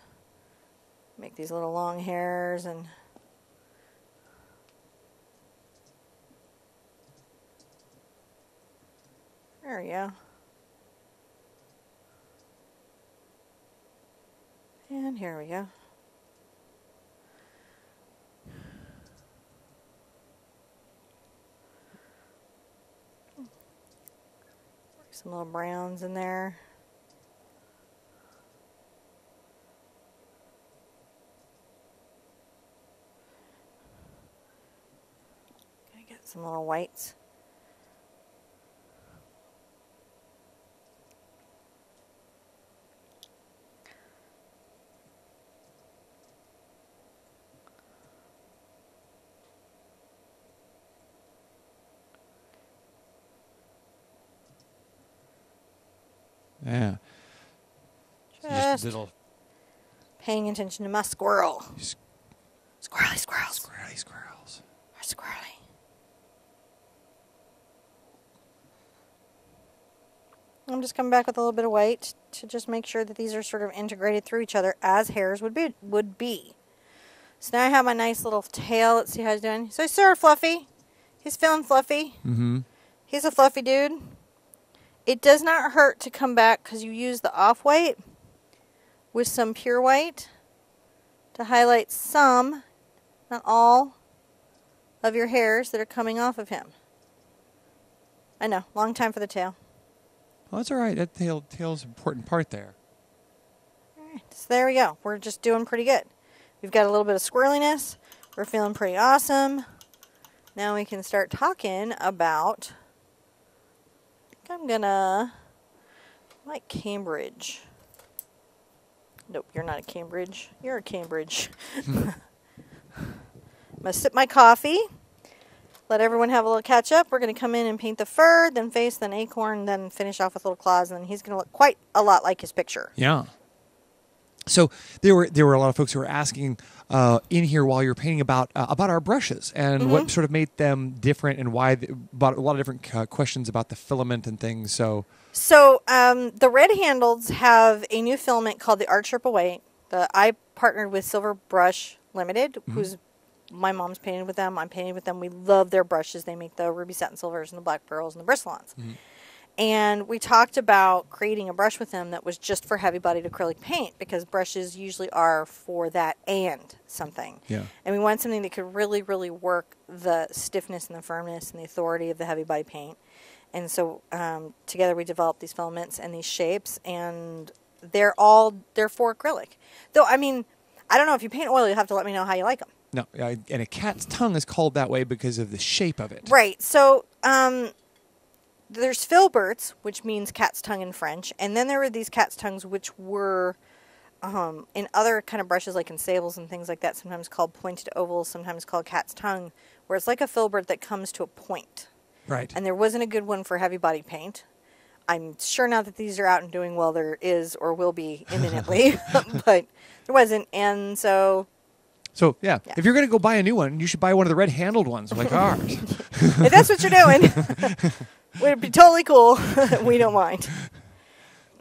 make these little long hairs and there we go. And here we go. Some little browns in there. Gonna get some little whites. Yeah. Just little paying attention to my squirrel. Squirrely squirrels. squirrely squirrels. Are squirrely. I'm just coming back with a little bit of white to just make sure that these are sort of integrated through each other as hairs would be. So now I have my nice little tail. Let's see how he's doing. So he's sort of fluffy. He's feeling fluffy. Mm-hmm. He's a fluffy dude. It does not hurt to come back because you use the off-white with some pure white to highlight some, not all, of your hairs that are coming off of him. I know, long time for the tail. Well, that's all right. That tail's an important part there. All right, so there we go. We're just doing pretty good. We've got a little bit of squirreliness. We're feeling pretty awesome. Now we can start talking about, I'm gonna, like Cambridge. Nope, you're not a Cambridge. You're a Cambridge. I'm gonna sip my coffee. Let everyone have a little catch up. We're going to come in and paint the fur, then face, then acorn, then finish off with little claws, and then he's going to look quite a lot like his picture. Yeah. So there were a lot of folks who were asking in here while you were painting about our brushes and what sort of made them different and why. About a lot of different questions about the filament and things. So the red handles have a new filament called the TheArtSherpa White. I partnered with Silver Brush Limited, who's my mom's painted with them. I'm painting with them. We love their brushes. They make the ruby satin silvers and the black pearls and the Bristles. And we talked about creating a brush with them that was just for heavy-bodied acrylic paint, because brushes usually are for that and something. Yeah. And we wanted something that could really, really work the stiffness and the firmness and the authority of the heavy-body paint. And so together we developed these filaments and these shapes, and they're for acrylic. Though, I mean, I don't know, if you paint oil, you'll have to let me know how you like them. no, and a cat's tongue is called that way because of the shape of it. Right. So there's filberts, which means cat's tongue in French, and then there were these cat's tongues, which were in other kind of brushes, like in sables and things like that, sometimes called pointed ovals, sometimes called cat's tongue, where it's like a filbert that comes to a point. Right. And there wasn't a good one for heavy body paint. I'm sure now that these are out and doing well, there is or will be imminently, but there wasn't, and so... So, yeah, if you're going to go buy a new one, you should buy one of the red-handled ones like ours. If that's what you're doing, would be totally cool. We don't mind.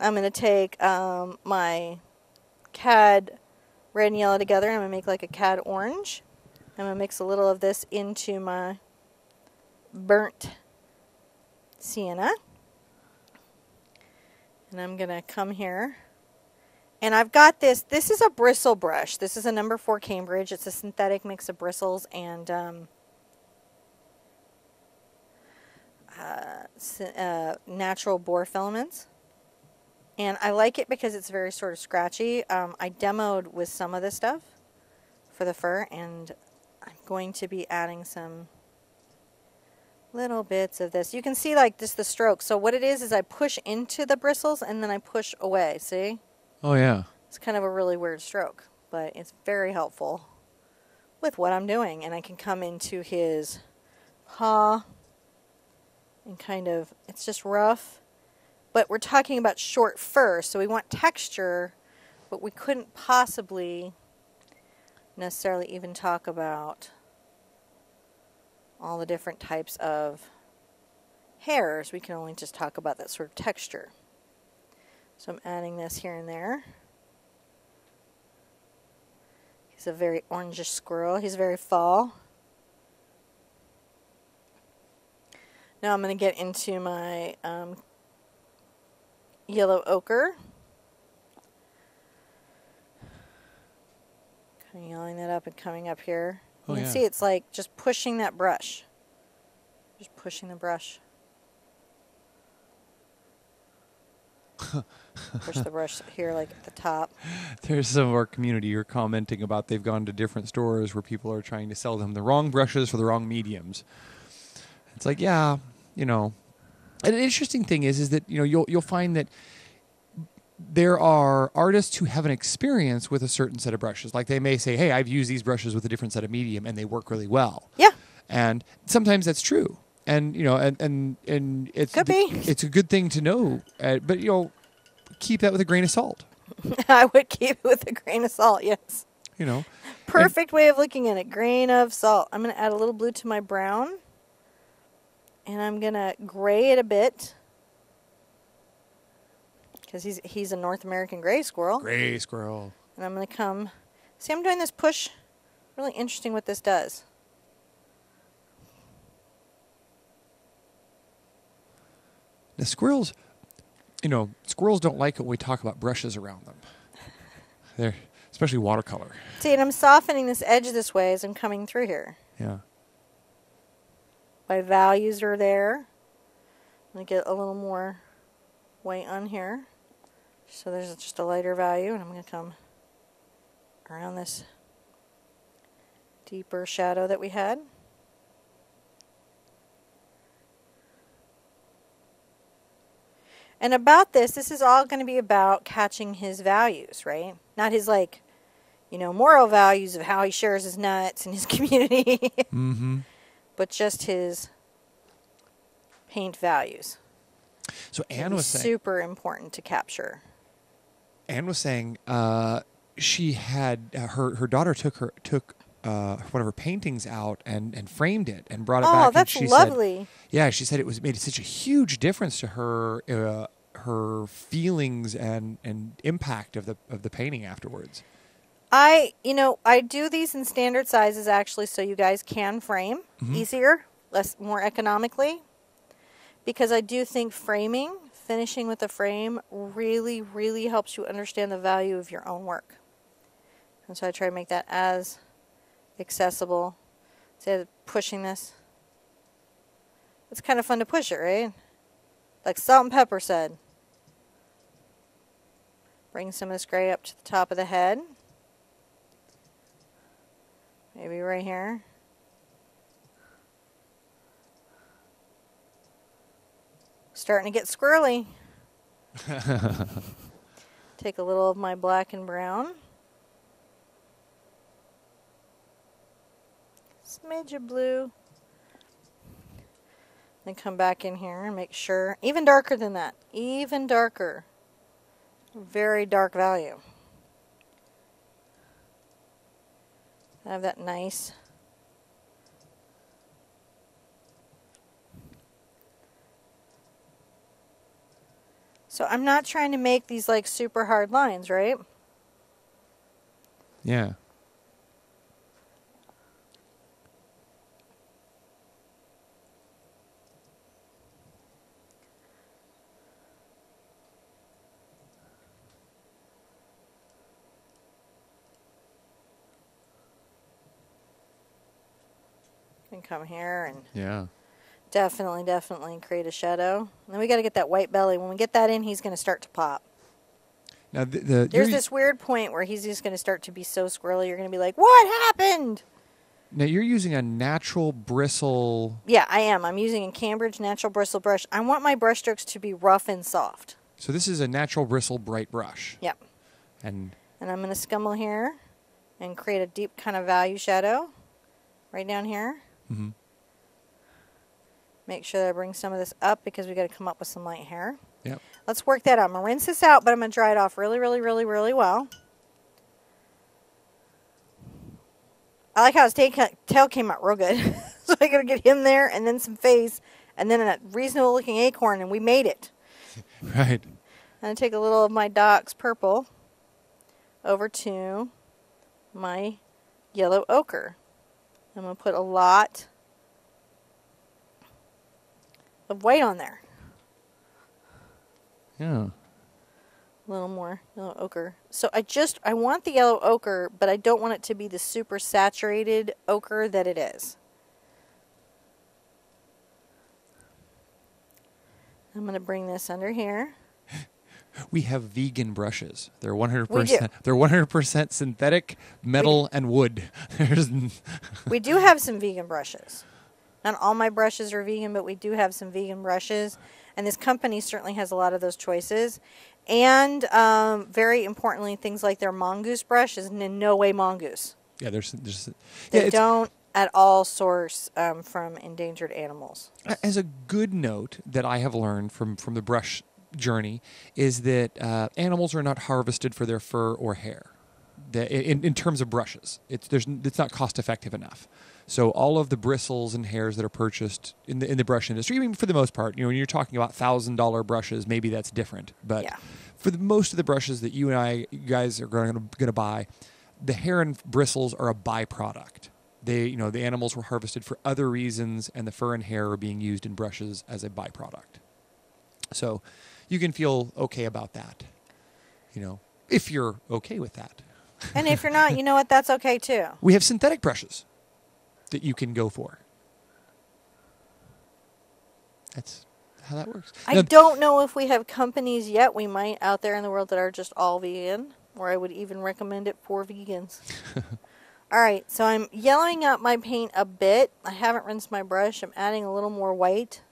I'm going to take my cad red and yellow together, and I'm going to make like a cad orange. I'm going to mix a little of this into my burnt sienna. And I'm going to come here. And I've got this. This is a bristle brush. This is a number 4 Cambridge. It's a synthetic mix of bristles and natural boar filaments. And I like it because it's very sort of scratchy. I demoed with some of this stuff for the fur, and I'm going to be adding some little bits of this. You can see like just the stroke. So what it is I push into the bristles and then I push away. See? Oh, yeah. It's kind of a really weird stroke, but it's very helpful with what I'm doing. And I can come into his paw and kind of, it's just rough. But we're talking about short fur, so we want texture, but we couldn't possibly necessarily even talk about all the different types of hairs. We can only just talk about that sort of texture. So I'm adding this here and there. He's a very orangish squirrel. He's very fall. Now I'm going to get into my yellow ochre. Kind of yelling that up and coming up here. You can see it's like just pushing that brush. Just pushing the brush. Push the brush here, like at the top. There's some of our community who are commenting about they've gone to different stores where people are trying to sell them the wrong brushes for the wrong mediums. It's like, yeah, you know. And an interesting thing is that, you know, you'll find that there are artists who have an experience with a certain set of brushes. Like they may say, hey, I've used these brushes with a different set of medium and they work really well. Yeah. And sometimes that's true. And, you know, and it's, could be. It's a good thing to know. But, you know, keep that with a grain of salt. I would keep it with a grain of salt, yes. You know. Perfect way of looking at it. Grain of salt. I'm going to add a little blue to my brown. And I'm going to gray it a bit. Because he's a North American gray squirrel. Gray squirrel. And I'm going to come. See, I'm doing this push. Really interesting what this does. The squirrels, you know, squirrels don't like it when we talk about brushes around them. They're especially watercolor. See, and I'm softening this edge this way as I'm coming through here. Yeah. My values are there. I'm going to get a little more white on here. So there's just a lighter value, and I'm going to come around this deeper shadow that we had. And about this is all going to be about catching his values, right? Not his, like, you know, moral values of how he shares his nuts in his community, Mm-hmm. but just his paint values. So Anne was saying, super important to capture. Anne was saying she had her daughter took one of her paintings out and framed it and brought it back. Oh, that's and she lovely. Said, yeah, she said it made such a huge difference to her her feelings and impact of the painting afterwards. I do these in standard sizes actually, so you guys can frame easier, more economically, because I do think finishing with a frame really, really helps you understand the value of your own work. And so I try to make that as accessible. Instead of pushing this, it's kind of fun to push it, right? Like Salt and Pepper said. Bring some of this gray up to the top of the head. Maybe right here. Starting to get squirrely. Take a little of my black and brown. Smidge of blue. Then come back in here and make sure, even darker than that, even darker. Very dark value. I have that nice so I'm not trying to make these like super hard lines, right? Yeah. Can come here and Yeah. definitely create a shadow. And then we got to get that white belly. When we get that in, he's going to start to pop. Now There's this weird point where he's just going to start to be so squirrely. You're going to be like, "What happened?" Now you're using a natural bristle. Yeah, I am. I'm using a Cambridge natural bristle brush. I want my brush strokes to be rough and soft. So this is a natural bristle bright brush. Yep. And I'm going to scummel here and create a deep kind of value shadow right down here. mm-hmm. Make sure that I bring some of this up because we got to come up with some light hair. Yep. Let's work that out. I'm going to rinse this out, but I'm going to dry it off really, really, really, really well. I like how his tail came out real good. So I got to get him there and then some face and then a reasonable looking acorn, and we made it. Right. I'm going to take a little of my Doc's purple over to my yellow ochre. I'm going to put a lot of white on there. Yeah. A little more yellow ochre. So I want the yellow ochre, but I don't want it to be the super saturated ochre that it is. I'm going to bring this under here. We have vegan brushes. They're 100%. We do. They're 100% synthetic metal and wood. We do have some vegan brushes. Not all my brushes are vegan, but we do have some vegan brushes. And this company certainly has a lot of those choices. And very importantly, things like their mongoose brush is in no way mongoose. Yeah, They don't at all source from endangered animals. As a good note that I have learned from the brush journey is that animals are not harvested for their fur or hair. In terms of brushes, it's not cost effective enough. So all of the bristles and hairs that are purchased in the brush industry, I mean, for the most part, when you're talking about $1,000 brushes, maybe that's different. But yeah. For most of the brushes that you guys are going to buy, the hair and bristles are a byproduct. The animals were harvested for other reasons, and the fur and hair are being used in brushes as a byproduct. So you can feel okay about that, if you're okay with that. And if you're not, you know what? That's okay too. We have synthetic brushes that you can go for. That's how that works. I Now, don't know if we have companies yet. We might out there in the world that are just all vegan, or I would even recommend it for vegans. All right, so I'm yellowing out my paint a bit. I haven't rinsed my brush. I'm adding a little more white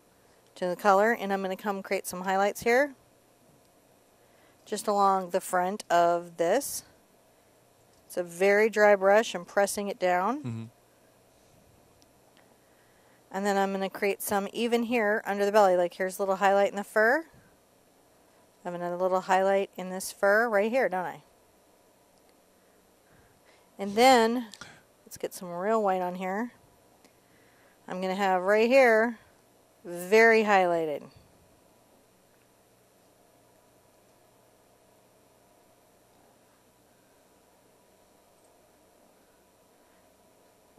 to the color, and I'm going to come create some highlights here, just along the front of this. It's a very dry brush. I'm pressing it down. mm-hmm. And then I'm going to create some even here under the belly. Like here's a little highlight in the fur. I have another little highlight in this fur right here, don't I? And then, let's get some real white on here. I'm going to have right here, very highlighted.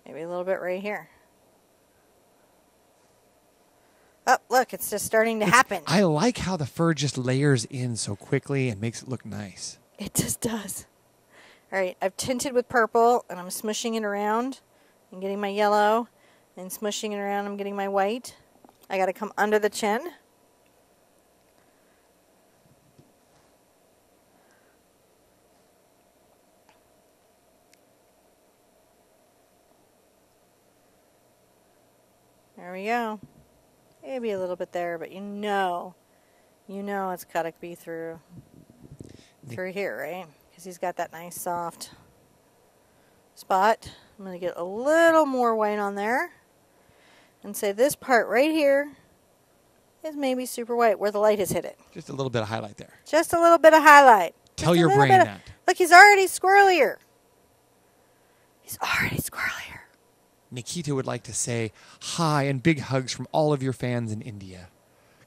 Maybe a little bit right here. Oh, look, it's just starting to happen. I like how the fur just layers in so quickly and makes it look nice. It just does. All right, I've tinted with purple, and I'm smushing it around and getting my yellow, and smushing it around, I'm getting my white. I got to come under the chin. There we go. Maybe a little bit there, but you know it's got to be through here, right? Because he's got that nice soft spot. I'm going to get a little more white on there and say this part right here is maybe super white where the light has hit it. Just a little bit of highlight there. Just a little bit of highlight. Tell your brain that. Look, he's already squirrelier. He's already squirrelier. Nikita would like to say hi and big hugs from all of your fans in India.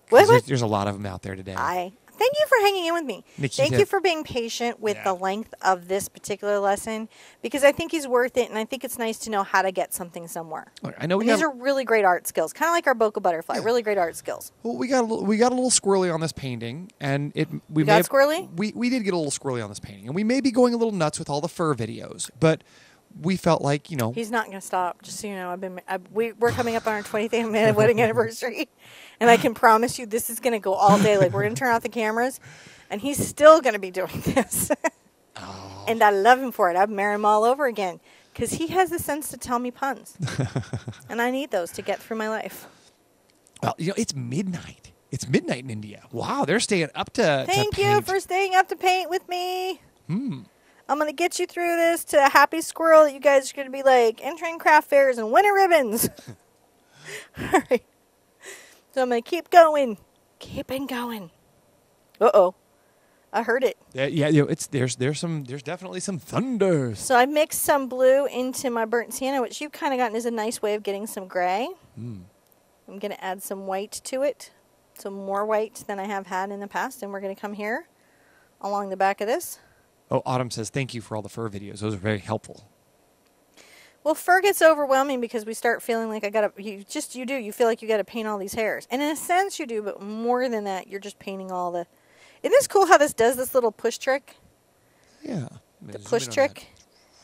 What? There's a lot of them out there today. Hi. Thank you for hanging in with me. Nikita, Thank you for being patient with the length of this particular lesson, because I think he's worth it, and I think it's nice to know how to get something somewhere. I know these are really great art skills, kind of like our bokeh butterfly. Yeah. Really great art skills. Well, we got a little squirrely on this painting, and we got squirrely. We did get a little squirrely on this painting, and we may be going a little nuts with all the fur videos, but we felt like, he's not going to stop. Just so you know, we're coming up on our 20th wedding anniversary, and I can promise you this is going to go all day. Like, we're going to turn off the cameras, and he's still going to be doing this. Oh. And I love him for it. I'd marry him all over again, because he has the sense to tell me puns, and I need those to get through my life. Well, it's midnight. It's midnight in India. Wow, they're staying up to Thank you for staying up to paint with me. I'm going to get you through this to a happy squirrel that you guys are going to be like entering craft fairs and winning ribbons. All right. So I'm going to keep going. Keeping going. Uh-oh. I heard it. Yeah, there's definitely some thunder. So I mixed some blue into my burnt sienna, which you've kind of gotten is a nice way of getting some gray. I'm going to add some white to it. Some more white than I have had in the past. And we're going to come here along the back of this. Oh, Autumn says, thank you for all the fur videos. Those are very helpful. Well, fur gets overwhelming because we start feeling like you feel like you got to paint all these hairs. And in a sense you do, but more than that, you're just painting all the... Isn't this cool how this does this little push trick? Yeah. The push trick.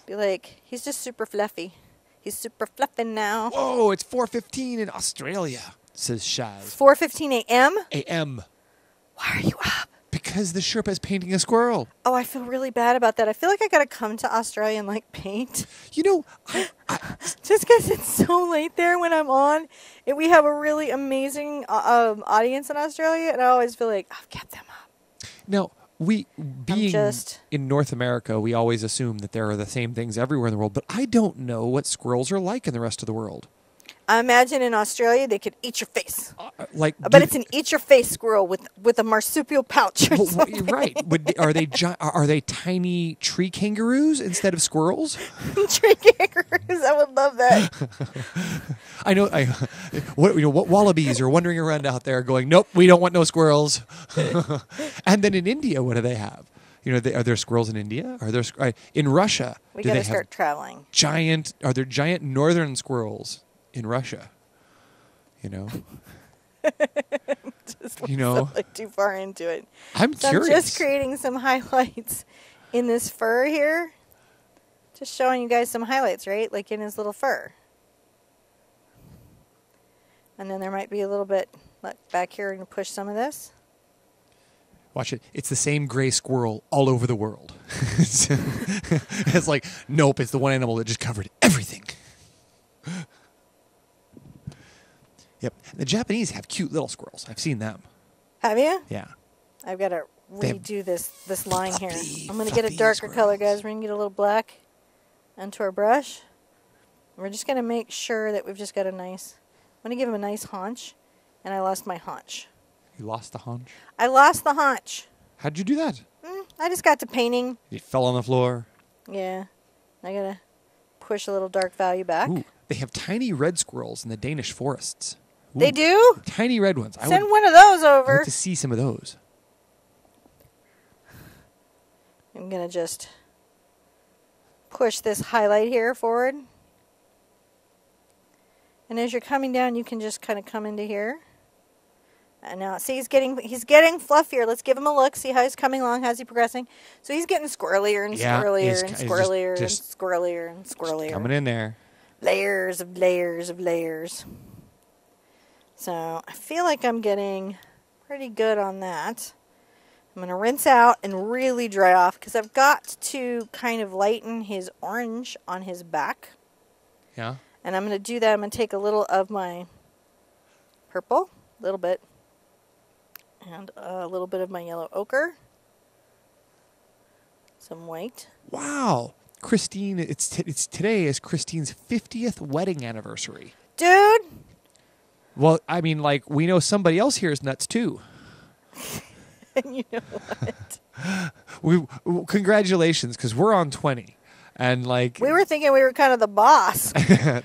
Be like, he's just super fluffy. He's super fluffy now. Whoa, it's 4:15 in Australia, says Shaz. 4:15 a.m.? A.m. Why are you up? Because the Sherpa is painting a squirrel. Oh, I feel really bad about that. I feel like I got to come to Australia and, paint. Just because it's so late there when I'm on. And we have a really amazing audience in Australia, and I always feel like I've kept them up. Now, in North America, we always assume that there are the same things everywhere in the world, but I don't know what squirrels are like in the rest of the world. I imagine in Australia they could eat your face. But it's an eat-your-face squirrel with a marsupial pouch. Or something. Right? Are they tiny tree kangaroos instead of squirrels? Tree kangaroos, I would love that. I know. What wallabies are wandering around out there, going, "Nope, we don't want no squirrels." And then in India, what do they have? Are there squirrels in India? Are there in Russia? We got to start traveling. Are there giant northern squirrels in Russia? Too far into it. I'm curious. I'm just creating some highlights in this fur here. Just showing you guys some highlights, right? Like in his little fur. And then there might be a little bit Look, back here, we're going to push some of this. Watch it. It's the same gray squirrel all over the world. It's like, nope, it's the one animal that just covered everything. Yep. The Japanese have cute little squirrels. I've seen them. Have you? Yeah. I've got to redo this line here. I'm going to get a fluffy darker color, squirrels. guys. We're going to get a little black onto our brush. We're just going to make sure that we've just got a nice... I'm going to give him a nice haunch. And I lost my haunch. You lost the haunch? I lost the haunch. How'd you do that? I just got to painting. It fell on the floor. Yeah. I got to push a little dark value back. Ooh, they have tiny red squirrels in the Danish forests. Ooh, They do? tiny red ones. Send one of those I over. want to see some of those. I'm going to just push this highlight here forward. And as you're coming down, you can just kind of come into here. And now, see, he's getting fluffier. Let's give him a look. See how he's coming along. How's he progressing? So he's getting squirrelier and squirrelier and squirrelier and squirrelier and squirrelier. Coming in there. Layers of layers of layers. So I feel like I'm getting pretty good on that. I'm going to rinse out and really dry off because I've got to kind of lighten his orange on his back. Yeah. And I'm going to do that. I'm going to take a little of my purple, a little bit, and a little bit of my yellow ochre, some white. Wow. Christine, it's today is Christine's 50th wedding anniversary. Dude! Well, I mean, like, we know somebody else here is nuts, too. And you know what? Congratulations, because we're on 20. And, like... We were thinking we were kind of the boss.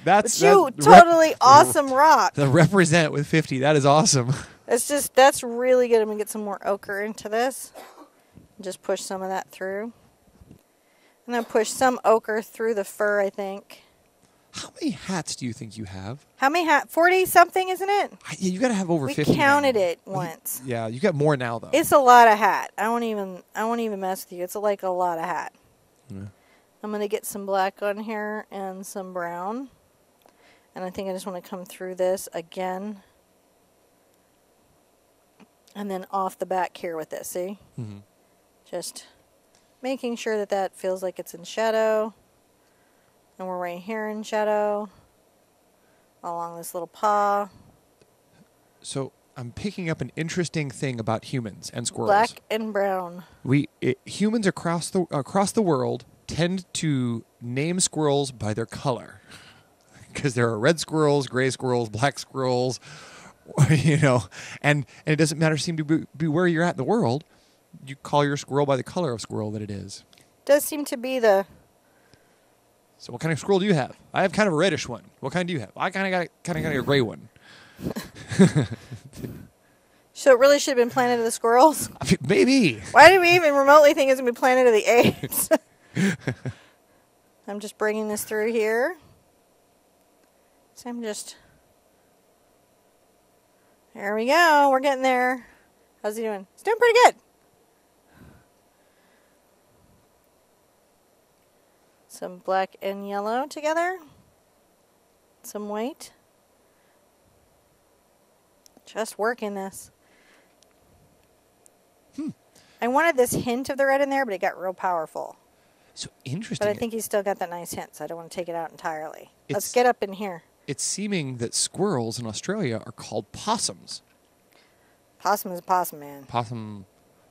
But you totally awesome rock. The represent with 50. That is awesome. That's really good. I'm going to get some more ochre into this. Just push some of that through. And then push some ochre through the fur, I think. How many hats do you think you have? How many hats? 40-something, isn't it? Yeah, you got to have over 50 We counted now. it once. Yeah, you got more now, though. It's a lot of hat. I won't even mess with you. It's like a lot of hat. Yeah. I'm going to get some black on here and some brown. And I think I just want to come through this again. And then off the back here with this, see? Mm-hmm. Just making sure that that feels like it's in shadow. And we're right here in shadow. Along this little paw. So I'm picking up an interesting thing about humans and squirrels. Black and brown. Humans across the world tend to name squirrels by their color. Because there are red squirrels, gray squirrels, black squirrels, you know, and it doesn't matter seem to be where you're at in the world. You call your squirrel by the color of squirrel that it is. Does seem to be the... So what kind of squirrel do you have? I have kind of a reddish one. What kind do you have? I kind of got a gray one. So it really should have been Planet of the Squirrels? I mean, maybe. Why did we even remotely think it's going to be Planet of the Apes? I'm just bringing this through here. So I'm just... There we go. We're getting there. How's he doing? He's doing pretty good. Some black and yellow together. Some white. Just working this. I wanted this hint of the red in there, but it got real powerful. So interesting. But I think he's still got that nice hint, so I don't want to take it out entirely. Let's get up in here. It's seeming that squirrels in Australia are called possums. Possum is a possum, man. Possum,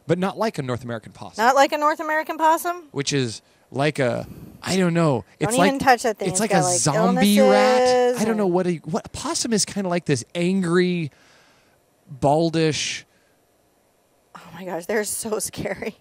but not like a North American possum. Not like a North American possum? Which is like a, I don't know. Don't even touch that thing. It's It's like got, a like, zombie rat. illnesses I don't know what a possum is. Kind of like this angry, baldish. Oh my gosh, they're so scary.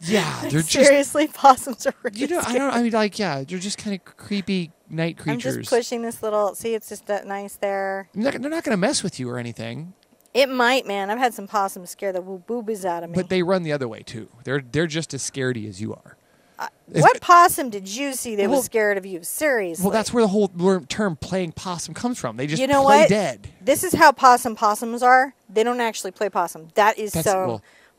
Yeah, they're just seriously, possums are really scary. they're just kind of creepy night creatures. I'm just pushing this little. See, it's just that nice there. They're not going to mess with you or anything. It might, man. I've had some possums scare the boobies out of me. But they run the other way too. They're just as scaredy as you are. What possum did you see that was scared of you? Seriously. Well, that's where the whole term "playing possum" comes from. They just you know play what? dead. This is how possums are. They don't actually play possum. That is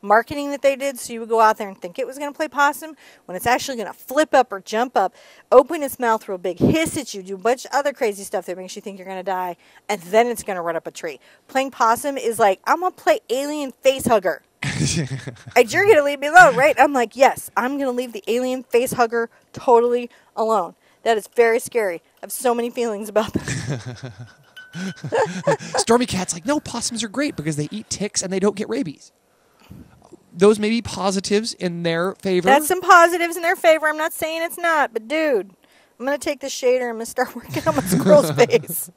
marketing that they did, so you would go out there and think it was going to play possum, when it's actually going to flip up or jump up, open its mouth real big, hiss at you, do a bunch of other crazy stuff that makes you think you're going to die, and then it's going to run up a tree. Playing possum is like, I'm going to play alien face hugger. And you're going to leave me alone, right? I'm like, yes, I'm going to leave the alien face hugger totally alone. That is very scary. I have so many feelings about that. Stormy Cat's like, no, possums are great because they eat ticks and they don't get rabies. Those may be positives in their favor. That's some positives in their favor. I'm not saying it's not, but dude, I'm going to take this shader and I'm going to start working on my squirrel's face.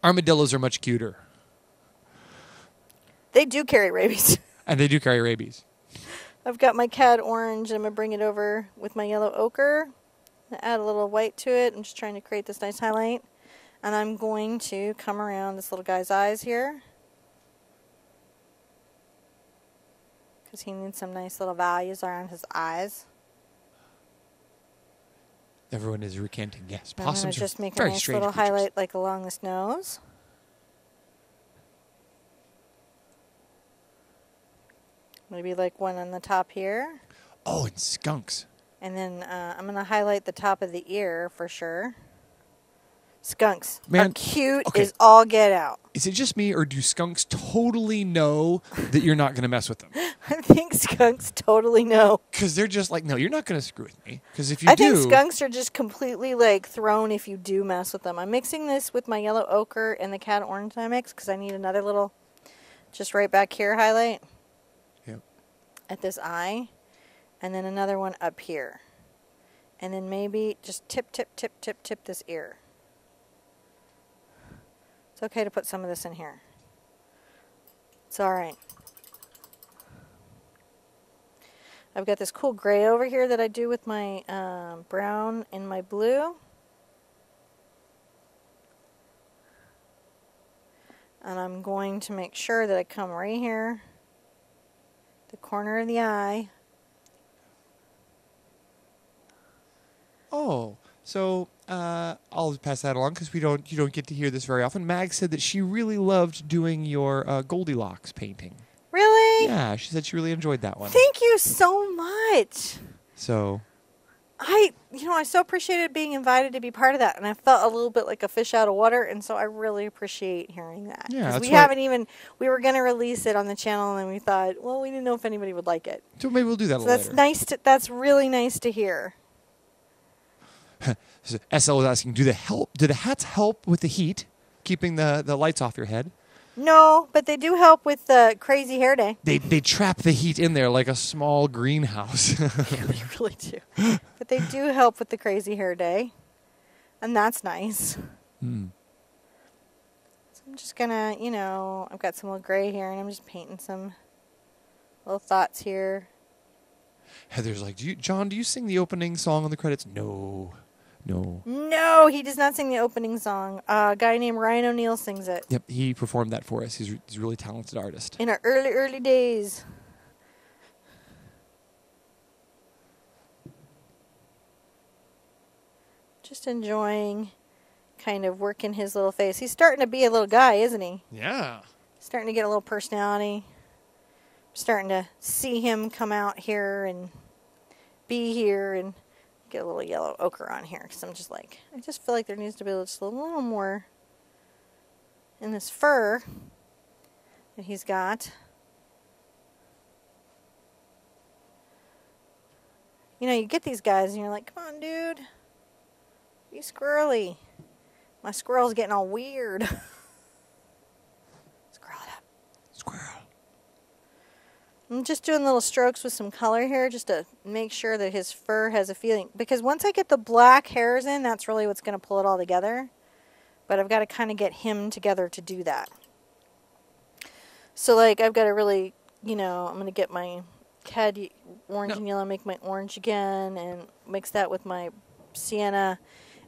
Armadillos are much cuter. They do carry rabies. And they do carry rabies. I've got my cad orange. I'm going to bring it over with my yellow ochre. Add a little white to it. I'm just trying to create this nice highlight. And I'm going to come around this little guy's eyes here. Because he needs some nice little values around his eyes. Everyone is recanting, yes. I'm Possums just are make very a nice strange little creatures. highlight like along this nose. Maybe like one on the top here. Oh, and skunks. And then I'm going to highlight the top of the ear for sure. Skunks Man, are cute okay. as all get out. Is it just me, or do skunks totally know that you're not going to mess with them? I think skunks totally know. Because they're just like, no, you're not going to screw with me. Because if you I do... think skunks are just completely like thrown if you do mess with them. I'm mixing this with my yellow ochre and the cad orange I mix because I need another little, just right back here highlight. Yep. At this eye. And then another one up here. And then maybe just tip this ear. It's okay to put some of this in here. It's alright. I've got this cool gray over here that I do with my brown and my blue. And I'm going to make sure that I come right here, the corner of the eye. Oh, so I'll pass that along because you don't get to hear this very often. Mag said that she really loved doing your Goldilocks painting. Really? Yeah, she said she really enjoyed that one. Thank you so much. So I so appreciated being invited to be part of that, and I felt a little bit like a fish out of water, and so I really appreciate hearing that. Yeah, that's we were going to release it on the channel, and then we thought, well, we didn't know if anybody would like it. So maybe we'll do that a So little that's later. nice. That's really nice to hear. So SL was asking, do the hats help with the heat, keeping the lights off your head? No, but they do help with the crazy hair day. They trap the heat in there like a small greenhouse. They really do. But they do help with the crazy hair day. And that's nice. Hmm. So I'm just going to, I've got some little gray here, and I'm just painting some little thoughts here. Heather's like, John, do you sing the opening song on the credits? No. No, he does not sing the opening song. A guy named Ryan O'Neill sings it. Yep, he performed that for us. He's a really talented artist. In our early days. Just enjoying kind of working his little face. He's starting to be a little guy, isn't he? Yeah. Starting to get a little personality. Starting to see him come out here and be here and get a little yellow ochre on here because I'm just like, I just feel like there needs to be just a little more in this fur that he's got. You get these guys and you're like, come on, dude. Be squirrely. My squirrel's getting all weird. Squirrel it up. Squirrel. I'm just doing little strokes with some color here just to make sure that his fur has a feeling. Because once I get the black hairs in, that's really what's going to pull it all together. But I've got to kind of get him together to do that. So, I've got to really, I'm going to get my cad orange and yellow, make my orange again, and mix that with my sienna.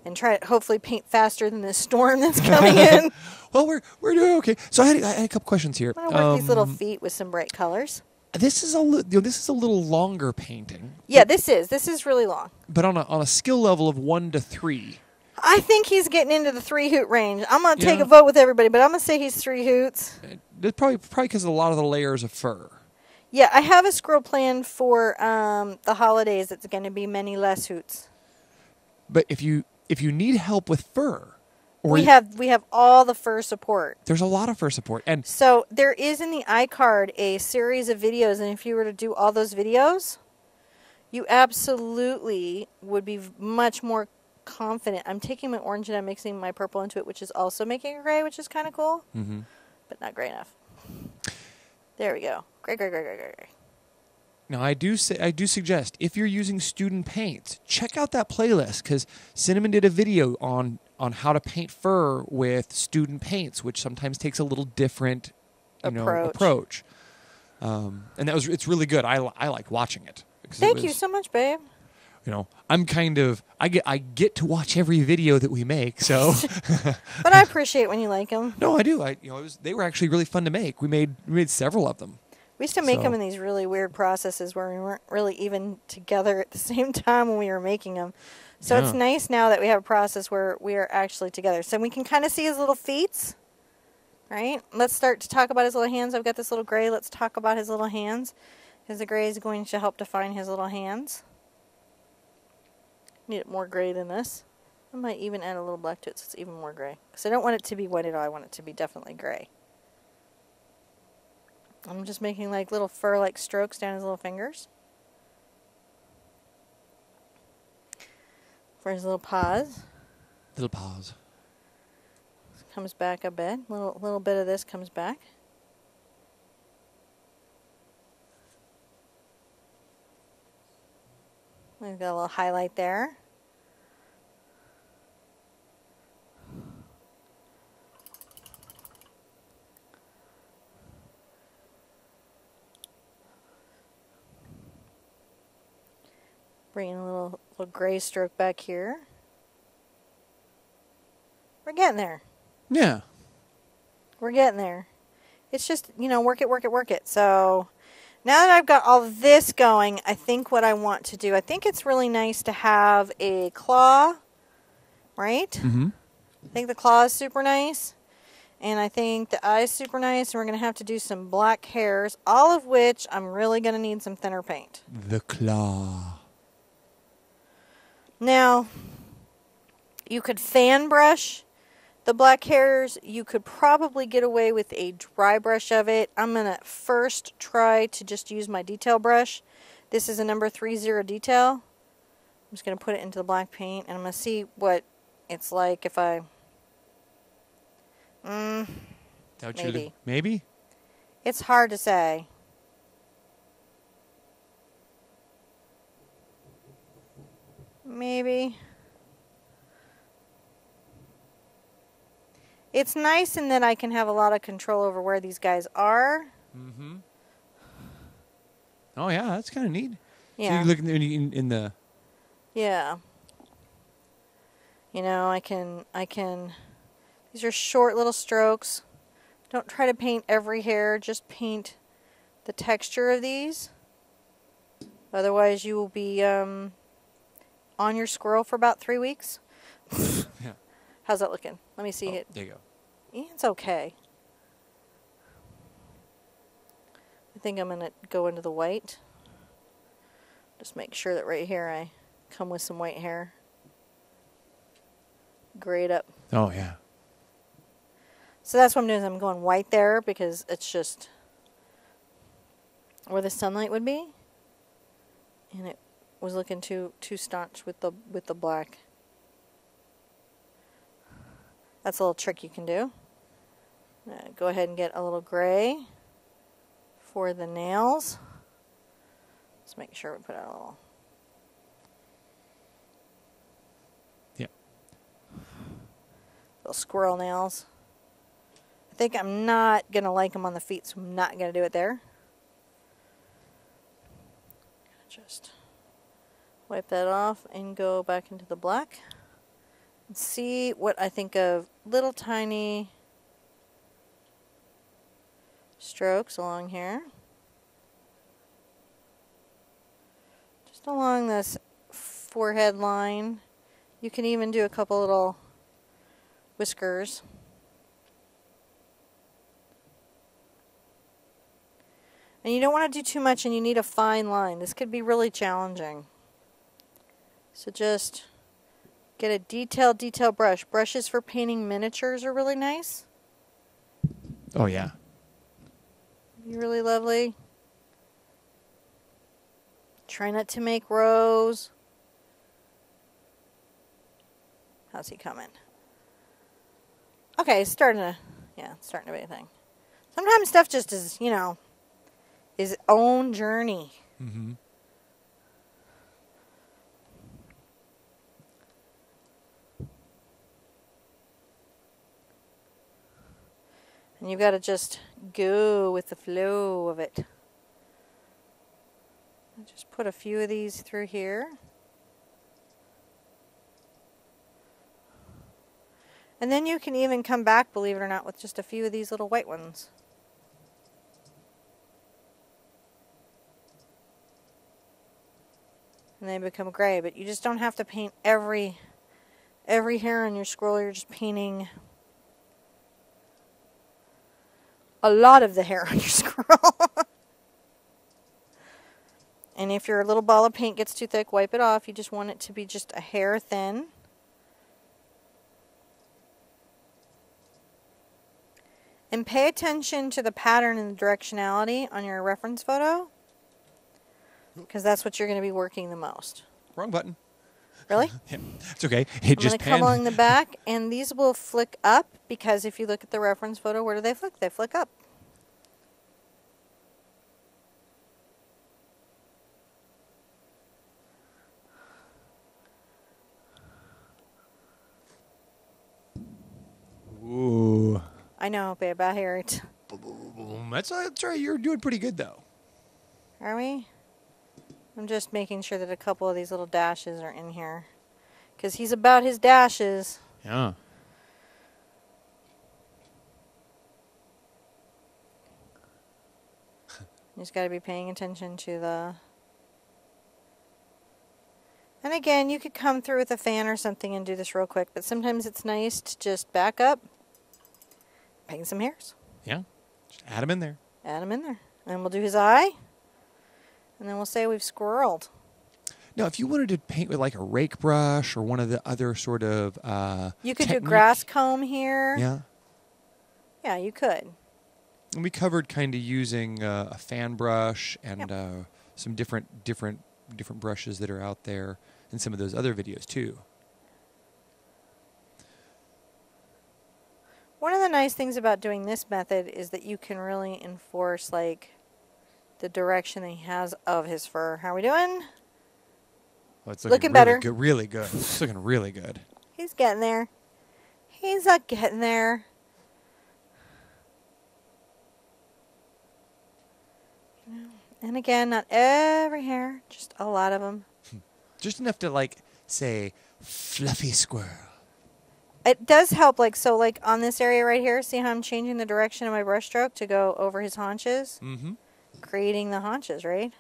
And try to hopefully paint faster than this storm that's coming in. Well, we're doing okay. So I had a couple questions here. I'm going to work these little feet with some bright colors. This is a little longer painting. Yeah, this is really long. But on a skill level of 1 to 3. I think he's getting into the 3 hoot range. I'm going to take a vote with everybody, but I'm going to say he's 3 hoots. It's probably because of a lot of the layers of fur. Yeah, I have a squirrel planned for the holidays. It's going to be many less hoots. But if you need help with fur, or We have all the fur support. there's a lot of fur support, and So there is in the iCard a series of videos, and if you were to do all those videos, you absolutely would be much more confident. I'm taking my orange and I'm mixing my purple into it, which is also making a gray, which is kind of cool, but not gray enough. There we go. Gray, gray, gray, gray, gray, gray. now I do suggest if you're using student paints, check out that playlist because Cinnamon did a video on how to paint fur with student paints, which sometimes takes a little different approach. And it's really good. I liked watching it. Thank you so much, babe. I'm kind of I get to watch every video that we make, so. But I appreciate when you like them. No, I do. They were actually really fun to make. We made several of them. We used to make them in these really weird processes where we weren't really even together at the same time when we were making them. So It's nice now that we have a process where we are actually together. So we can kind of see his little feet, right? Let's start to talk about his little hands. I've got this little gray. Let's talk about his little hands, because the gray is going to help define his little hands. Need it more gray than this. I might even add a little black to it so it's even more gray. Because I don't want it to be white at all. I want it to be definitely gray. I'm just making like little fur-like strokes down his little fingers. For his little paws. Little paws. Comes back a bit. Little bit of this comes back. We've got a little highlight there. Bringing a little gray stroke back here. We're getting there. Yeah. We're getting there. It's just, work it, work it, work it. So now that I've got all this going, I think what I want to do, I think it's really nice to have a claw, right? Mm-hmm. I think the claw is super nice. And I think the eye is super nice. And we're going to have to do some black hairs, all of which I'm really going to need some thinner paint. The claw. Now, you could fan brush the black hairs. You could probably get away with a dry brush of it. I'm going to first try to just use my detail brush. This is a number 30 detail. I'm just going to put it into the black paint, and I'm going to see what it's like if I... maybe. Maybe? It's hard to say. Maybe. It's nice in that I can have a lot of control over where these guys are. Mm-hmm. Oh, yeah, that's kind of neat. Yeah. So you're looking in the... Yeah. I can... These are short little strokes. Don't try to paint every hair. Just paint the texture of these. Otherwise, you will be on your squirrel for about 3 weeks. Yeah. How's that looking? Let me see it. There you go. Yeah, it's okay. I think I'm going to go into the white. Just make sure that right here I come with some white hair. Grade up. Oh, yeah. So that's what I'm doing. I'm going white there because it's just where the sunlight would be. And it was looking too staunch with the black. That's a little trick you can do. Go ahead and get a little gray for the nails. Let's make sure we put out a little. Yeah. Little squirrel nails. I think I'm not going to like them on the feet, so I'm not going to do it there. Just wipe that off and go back into the black. And see what I think of little tiny strokes along here. Just along this forehead line. You can even do a couple little whiskers. And you don't want to do too much, and you need a fine line. This could be really challenging. So just get a detailed brush. Brushes for painting miniatures are really nice. Oh, yeah. Be really lovely. Try not to make rows. How's he coming? Okay, it's starting to be a thing. Sometimes stuff just is, you know, his own journey. Mm-hmm. And you've got to just go with the flow of it. Just put a few of these through here. And then you can even come back, believe it or not, with just a few of these little white ones. And they become gray, but you just don't have to paint every hair on your squirrel. You're just painting a lot of the hair on your squirrel. And if your little ball of paint gets too thick, wipe it off. You just want it to be just a hair thin. And pay attention to the pattern and the directionality on your reference photo, because that's what you're going to be working the most. Wrong button. Really? Yeah, it's okay. I'm going to come along the back, and these will flick up, because if you look at the reference photo, where do they flick? They flick up. Ooh. I know, babe, I hear it. That's right. You're doing pretty good, though. Are we? I'm just making sure that a couple of these little dashes are in here, because he's about his dashes. Yeah. You just got to be paying attention to the... And again, you could come through with a fan or something and do this real quick, but sometimes it's nice to just back up, paint some hairs. Yeah. Just add them in there. Add them in there. And we'll do his eye, and then we'll say we've squirreled. Now, if you wanted to paint with like a rake brush or one of the other sort of you could technique, do grass comb here. Yeah. Yeah, you could. And we covered kind of using a fan brush and some different brushes that are out there in some of those other videos too. One of the nice things about doing this method is that you can really enforce like the direction that he has of his fur. How are we doing? Well, it's looking really better. Good, really good. It's looking really good. He's getting there. He's getting there. And again, not every hair, just a lot of them. Just enough to like say fluffy squirrel. It does help, like, so like on this area right here, see how I'm changing the direction of my brush stroke to go over his haunches? Mm-hmm. Creating the haunches, right?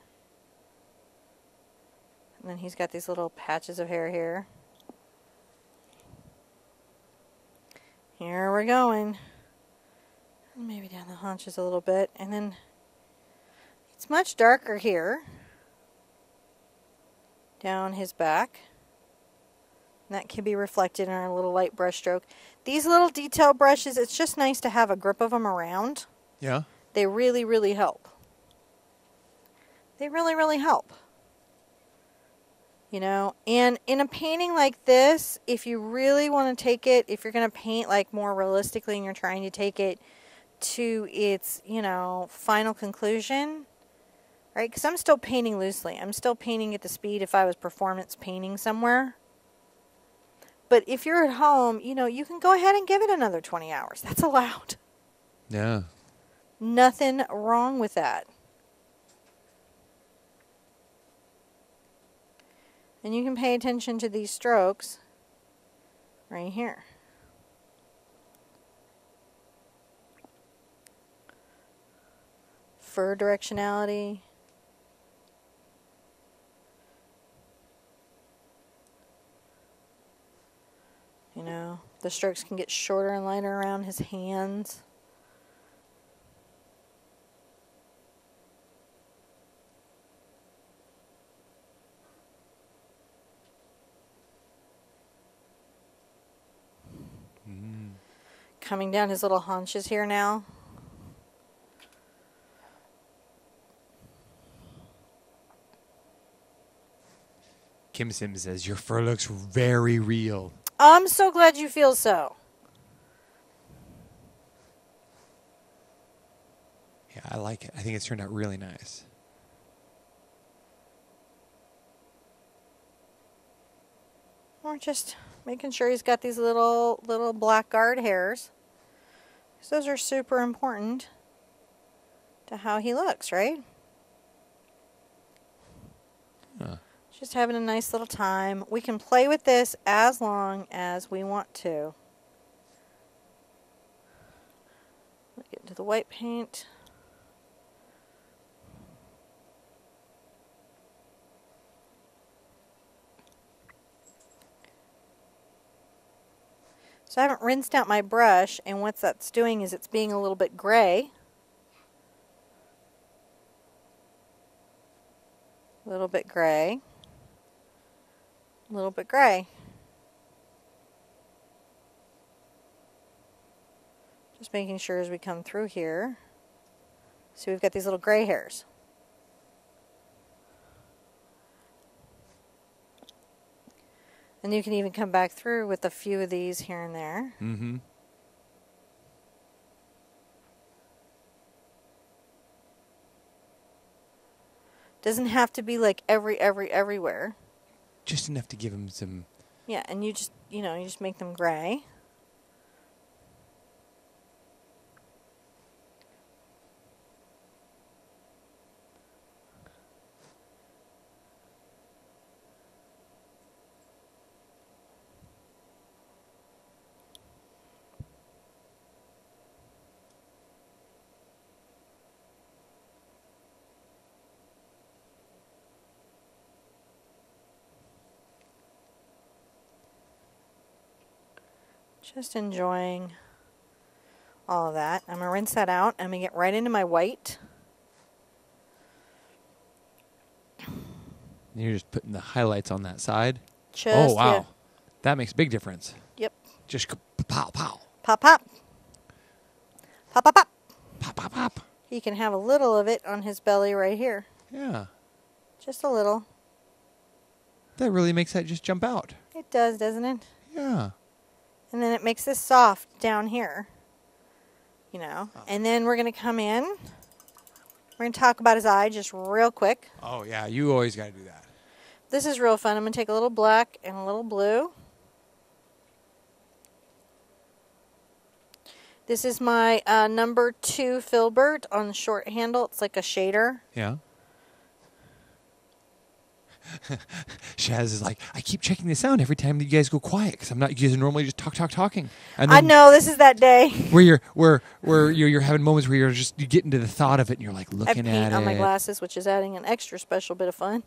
And then he's got these little patches of hair here. Here we're going. Maybe down the haunches a little bit. And then it's much darker here. Down his back. And that can be reflected in our little light brush stroke. These little detail brushes, it's just nice to have a grip of them around. Yeah. They really, really help. They really, really help. You know, and in a painting like this, if you really want to take it, if you're going to paint like more realistically and you're trying to take it to its, you know, final conclusion, right? Because I'm still painting loosely. I'm still painting at the speed if I was performance painting somewhere. But if you're at home, you know, you can go ahead and give it another 20 hours. That's allowed. Yeah. Nothing wrong with that. And you can pay attention to these strokes right here. Fur directionality. You know, the strokes can get shorter and lighter around his hands. coming down his little haunches here now. Kim Sims says, your fur looks very real. I'm so glad you feel so. Yeah, I like it. I think it's turned out really nice. We're just making sure he's got these little black guard hairs. Because those are super important to how he looks, right? Just having a nice little time. We can play with this as long as we want to. Let's get into the white paint. So I haven't rinsed out my brush, and what that's doing is it's being a little bit gray. A little bit gray. A little bit gray. Just making sure as we come through here. See, we've got these little gray hairs. And you can even come back through with a few of these here and there. Mm-hmm. Doesn't have to be like everywhere. Just enough to give him some... Yeah, and you just, you just make them gray. Just enjoying all of that. I'm going to rinse that out. I'm going to get right into my white. You're just putting the highlights on that side? Just, oh, wow. yeah. That makes a big difference. Yep. Just pow, pow. Pop, pop. Pop, pop, pop. Pop, pop, pop. He can have a little of it on his belly right here. Yeah. Just a little. That really makes that just jump out. It does, doesn't it? Yeah. And then it makes this soft down here. And then we're going to come in. We're going to talk about his eye just real quick. Oh, yeah. You always got to do that. This is real fun. I'm going to take a little black and a little blue. This is my number 2 filbert on the short handle. It's like a shader. Yeah. Shaz is like, I keep checking the sound every time that you guys go quiet because I'm not. You guys are normally just talking. And then I know this is that day. Where you're having moments where you get into the thought of it and you're like looking I have paint on my glasses, which is adding an extra special bit of fun.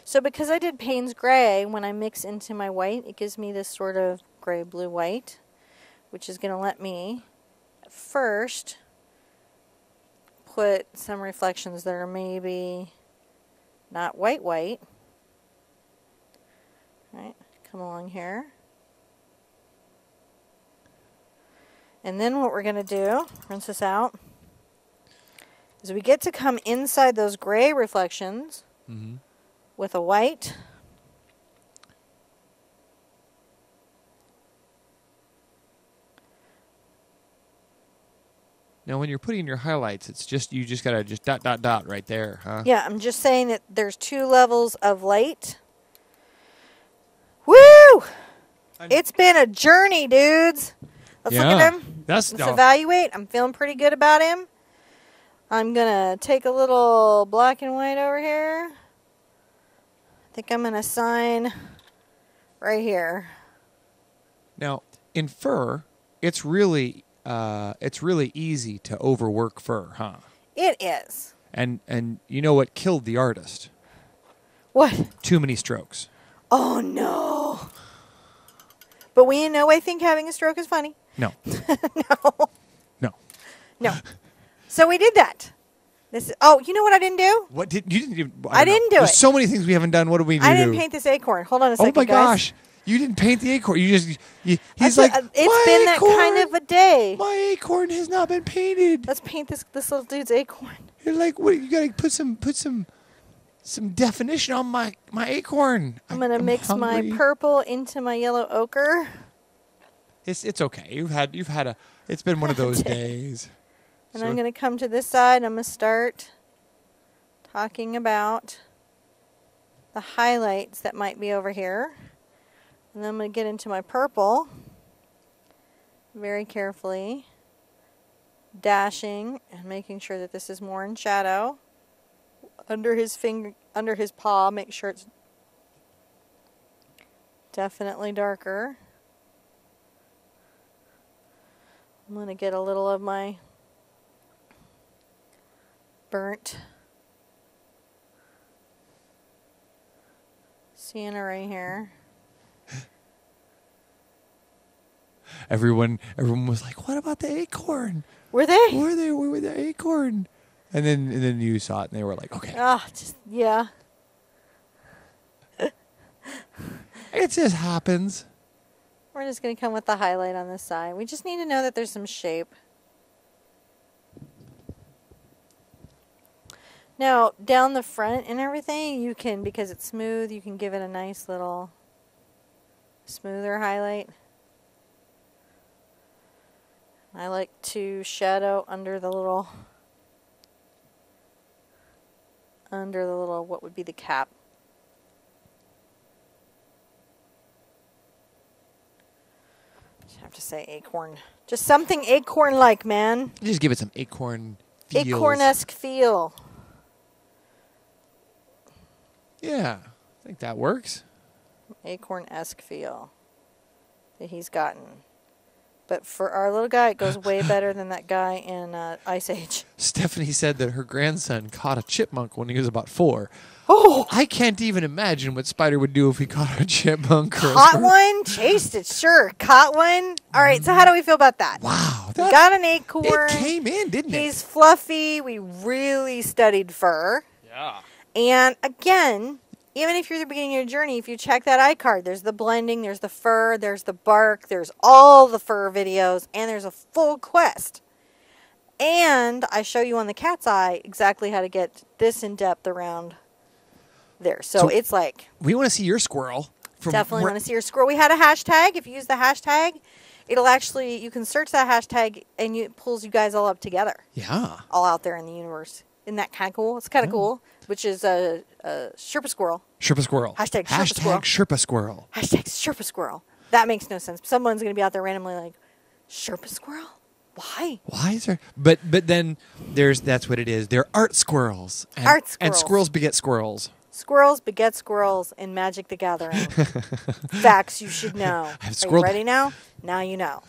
So because I did Payne's Gray, when I mix into my white, it gives me this sort of gray blue white, which is going to let me first put some reflections that are maybe not white. Right, come along here. And then what we're going to do, rinse this out, is we get to come inside those gray reflections with a white. Now, when you're putting your highlights, it's just you just gotta just dot right there, huh? Yeah, I'm just saying that there's 2 levels of light. Woo! It's been a journey, dudes. Let's look at him. Let's evaluate. I'm feeling pretty good about him. I'm going to take a little black and white over here. I think I'm going to sign right here. Now, in fur, it's really easy to overwork fur, huh? It is. And you know what killed the artist? What? Too many strokes. Oh, no. But we in no way think having a stroke is funny. No. No. So we did that. You know what I didn't do? What did you didn't? I didn't do it. There's so many things we haven't done. What do we do? I didn't paint this acorn. Hold on a second, Oh my gosh! You didn't paint the acorn. He's It's like, been "My that kind acorn- of a day. My acorn has not been painted." Let's paint this little dude's acorn. You're like, "What? You gotta put some definition on my acorn." I'm gonna mix hungry. my purple into my yellow ochre. It's okay. You've had a. It's been one of those days. And I'm going to come to this side. I'm going to start talking about the highlights that might be over here. And then I'm going to get into my purple very carefully, dashing and making sure that this is more in shadow. Under his finger, under his paw, make sure it's definitely darker. I'm going to get a little of my burnt sienna right here. Everyone was like, "What about the acorn? Were they? Where were the acorn?" And then you saw it, and they were like, "Okay." Yeah. It just happens. We're just going to come with the highlight on this side. We just need to know that there's some shape. Now, down the front and everything, you can, because it's smooth, you can give it a nice little smoother highlight. I like to shadow under the little, what would be the cap. I have to say acorn. Just something acorn-like, man. Just give it some acorn feels. Acorn-esque feel. Yeah, I think that works. Acorn-esque feel that he's gotten. But for our little guy, it goes way better than that guy in Ice Age. Stephanie said that her grandson caught a chipmunk when he was about 4. Oh! I can't even imagine what Spider would do if he caught a chipmunk. Caught one, chased it, sure. Caught one. All right, so how do we feel about that? Wow. We got an acorn. It came in, didn't it? He's fluffy. We really studied fur. Yeah. And again, even if you're at the beginning of your journey, if you check that iCard, there's the blending, there's the fur, there's the bark, there's all the fur videos, and there's a full quest. And I show you on the cat's eye exactly how to get this in depth around there. So it's like... We want to see your squirrel. Definitely want to see your squirrel. We had a hashtag. If you use the hashtag, it'll actually... You can search that hashtag, and it pulls you guys all up together. Yeah. All out there in the universe. Isn't that kind of cool? It's kind of cool. Which is a Sherpa squirrel. Sherpa squirrel. Hashtag Sherpa squirrel. Sherpa squirrel. Hashtag Sherpa squirrel. That makes no sense. Someone's going to be out there randomly like, Sherpa squirrel? Why? Why is there? But then that's what it is. They're art squirrels. And, Art squirrels. And squirrels beget squirrels. Squirrels beget squirrels in Magic the Gathering. Facts you should know. Are you ready now? Now you know.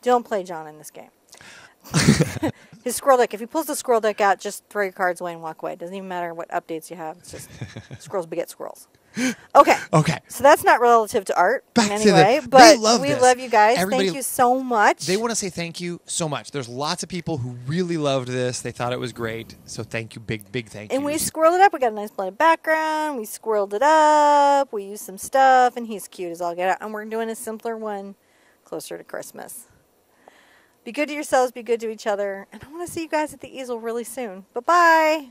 Don't play John in this game. His squirrel deck. If he pulls the squirrel deck out, just throw your cards away and walk away. It doesn't even matter what updates you have. It's just squirrels beget squirrels. Okay. Okay. So that's not relative to art Back in to any way, the, but we love you guys. Everybody, thank you so much. They want to say thank you so much. There's lots of people who really loved this. They thought it was great. So thank you. Big thank you. And we squirreled it up. We got a nice blended background. We squirreled it up. We used some stuff, and he's cute as all get out. And we're doing a simpler one closer to Christmas. Be good to yourselves. Be good to each other. And I want to see you guys at the easel really soon. Bye-bye.